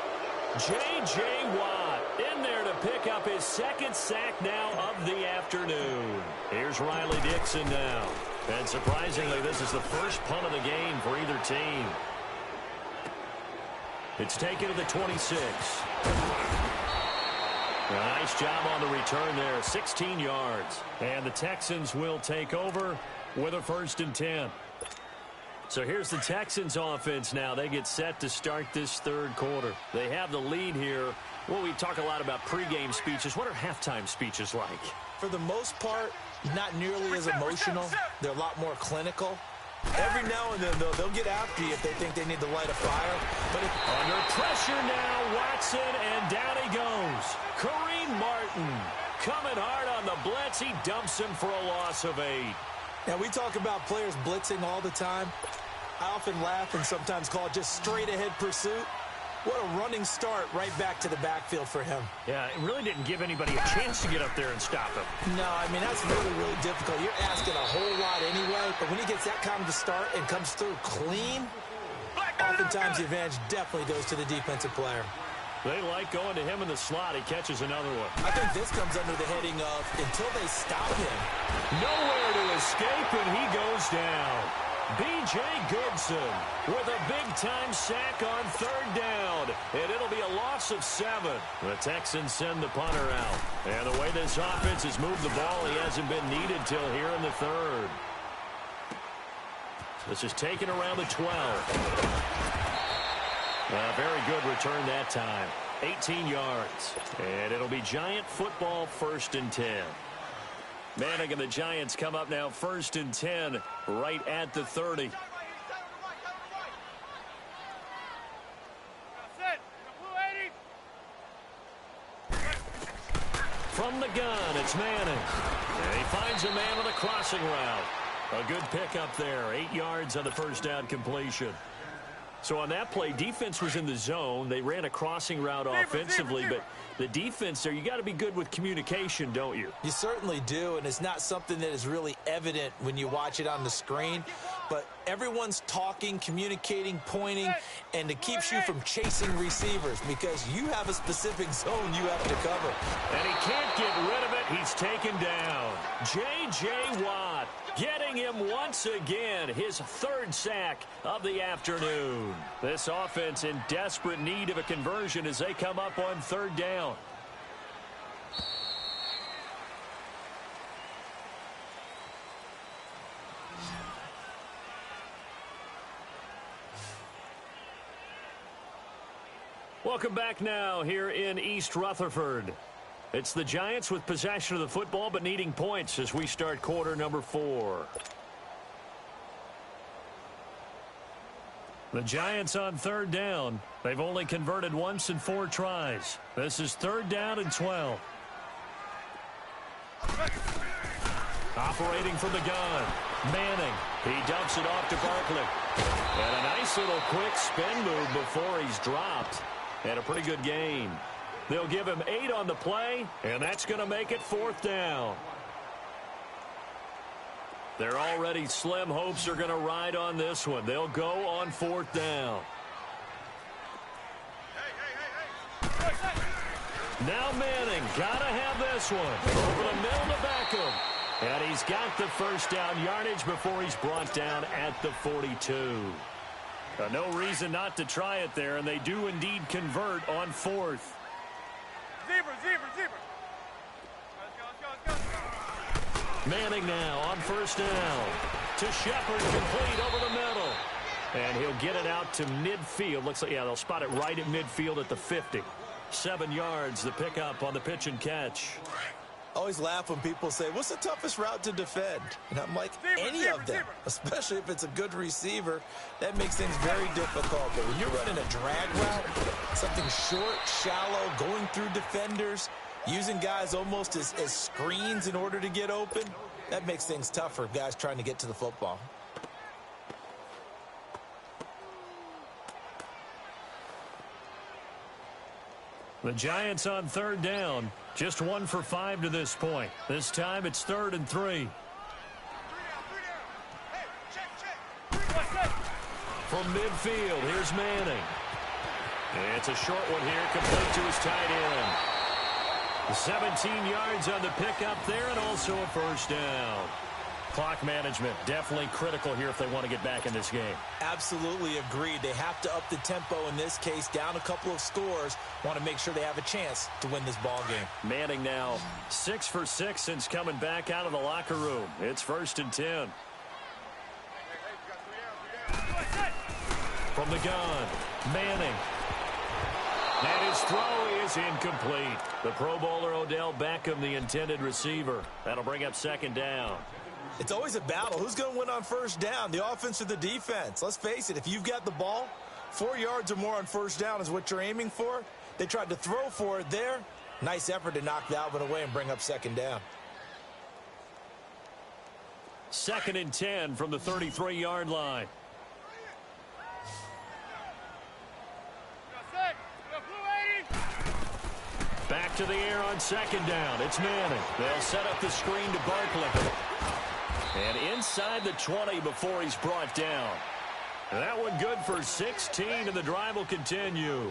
J.J. Watt in there to pick up his 2nd sack now of the afternoon. Here's Riley Dixon now. And surprisingly, this is the first punt of the game for either team. It's taken to the 26. A nice job on the return there, 16 yards. And the Texans will take over with a 1st and 10. So here's the Texans offense now. They get set to start this 3rd quarter. They have the lead here. Well, we talk a lot about pregame speeches. What are halftime speeches like? For the most part, not nearly as emotional. They're a lot more clinical. Every now and then, though, they'll get after you if they think they need to light a fire. But under pressure now, Watson, and down he goes. Kareem Martin coming hard on the blitz. He dumps him for a loss of 8. Now, we talk about players blitzing all the time. I often laugh and sometimes call it just straight-ahead pursuit. What a running start right back to the backfield for him. Yeah, it really didn't give anybody a chance to get up there and stop him. No, I mean, that's really, really difficult. You're asking a whole lot anyway, but when he gets that kind of a start and comes through clean, oftentimes the advantage definitely goes to the defensive player. They like going to him in the slot. He catches another one. I think this comes under the heading of until they stop him. Nowhere to escape, and he goes down. B.J. Goodson with a big-time sack on 3rd down, and it'll be a loss of 7. The Texans send the punter out. And the way this offense has moved the ball, he hasn't been needed till here in the 3rd. This is taken around the 12. Very good return that time. 18 yards. And it'll be Giant football, 1st and 10. Manning and the Giants come up now 1st and 10 right at the 30. From the gun, it's Manning. And he finds a man on a crossing route. A good pickup there. 8 yards on the 1st down completion. So on that play, defense was in the zone. They ran a crossing route offensively, but the defense there, you got to be good with communication, don't you? You certainly do, and it's not something that is really evident when you watch it on the screen. But everyone's talking, communicating, pointing, and it keeps you from chasing receivers because you have a specific zone you have to cover. And he can't get rid of it. He's taken down. J.J. Watt getting him once again, his 3rd sack of the afternoon. This offense in desperate need of a conversion as they come up on 3rd down. Welcome back now here in East Rutherford. It's the Giants with possession of the football but needing points as we start quarter number 4. The Giants on 3rd down. They've only converted once in 4 tries. This is 3rd down and 12. Operating from the gun. Manning. He dumps it off to Barkley. And a nice little quick spin move before he's dropped. And a pretty good gain. They'll give him 8 on the play, and that's going to make it 4th down. Their already slim hopes are going to ride on this one. They'll go on 4th down. Now Manning, got to have this one. Over the middle to Beckham. And he's got the 1st down yardage before he's brought down at the 42. No reason not to try it there, and they do indeed convert on 4th. Zebra. Manning now on 1st down. To Shepard, complete over the middle. And he'll get it out to midfield. Looks like, yeah, they'll spot it right at midfield at the 50. 7 yards, the pickup on the pitch and catch. I always laugh when people say, what's the toughest route to defend? And I'm like, any of them, especially if it's a good receiver. That makes things very difficult. But when you're running a drag route, something short, shallow, going through defenders, using guys almost as screens in order to get open, that makes things tough for guys trying to get to the football. The Giants on 3rd down. Just 1 for 5 to this point. This time it's 3rd and 3. From midfield, here's Manning. It's a short one here, complete to his tight end. 17 yards on the pickup there, and also a 1st down. Clock management, definitely critical here if they want to get back in this game. Absolutely agreed. They have to up the tempo in this case, down a couple of scores. Want to make sure they have a chance to win this ball game. Manning now 6 for 6 since coming back out of the locker room. It's 1st and 10. from the gun. Manning. And his throw is incomplete. The Pro Bowler Odell Beckham, the intended receiver. That'll bring up second down. It's always a battle. Who's going to win on first down, the offense or the defense? Let's face it, if you've got the ball, 4 yards or more on first down is what you're aiming for. They tried to throw for it there. Nice effort to knock that one away and bring up second down. 2nd and 10 from the 33-yard line. Back to the air on second down. It's Manning. They'll set up the screen to Barkley. And inside the 20 before he's brought down. That one good for 16, and the drive will continue.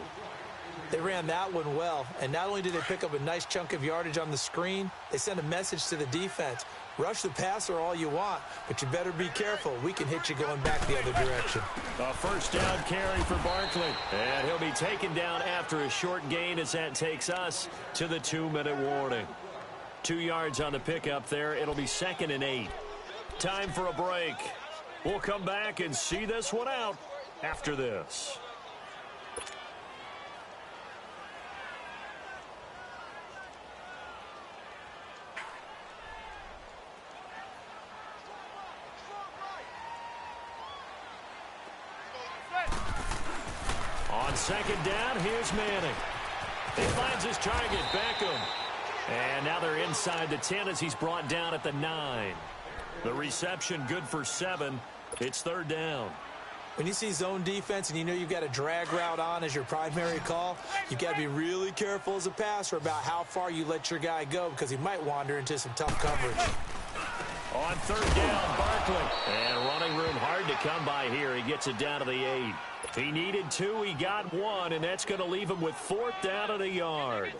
They ran that one well, and not only did they pick up a nice chunk of yardage on the screen, they sent a message to the defense. Rush the passer all you want, but you better be careful. We can hit you going back the other direction. A first down carry for Barkley. And he'll be taken down after a short gain as that takes us to the 2-minute warning. 2 yards on the pickup there. It'll be 2nd and 8. Time for a break. We'll come back and see this one out after this. On second down, here's Manning. He finds his target, Beckham. And now they're inside the 10 as he's brought down at the 9. The reception good for 7. It's 3rd down. When you see zone defense and you know you've got a drag route on as your primary call, you've got to be really careful as a passer about how far you let your guy go because he might wander into some tough coverage. On 3rd down, Barkley. And running room hard to come by here. He gets it down to the 8. He needed 2. He got 1, and that's going to leave him with 4th down and a yard.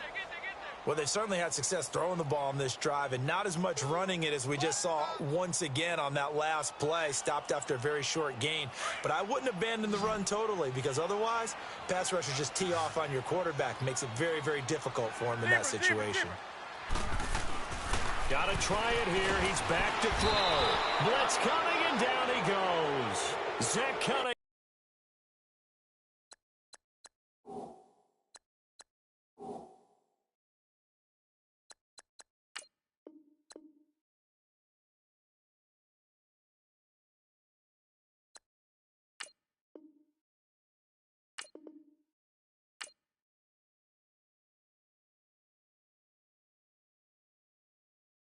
Well, they've certainly had success throwing the ball on this drive and not as much running it as we just saw once again on that last play, stopped after a very short gain. But I wouldn't abandon the run totally because otherwise, pass rushers just tee off on your quarterback. Makes it very, very difficult for him in that situation. Got to try it here. He's back to throw. Blitz coming, and down he goes. Zach Cunningham.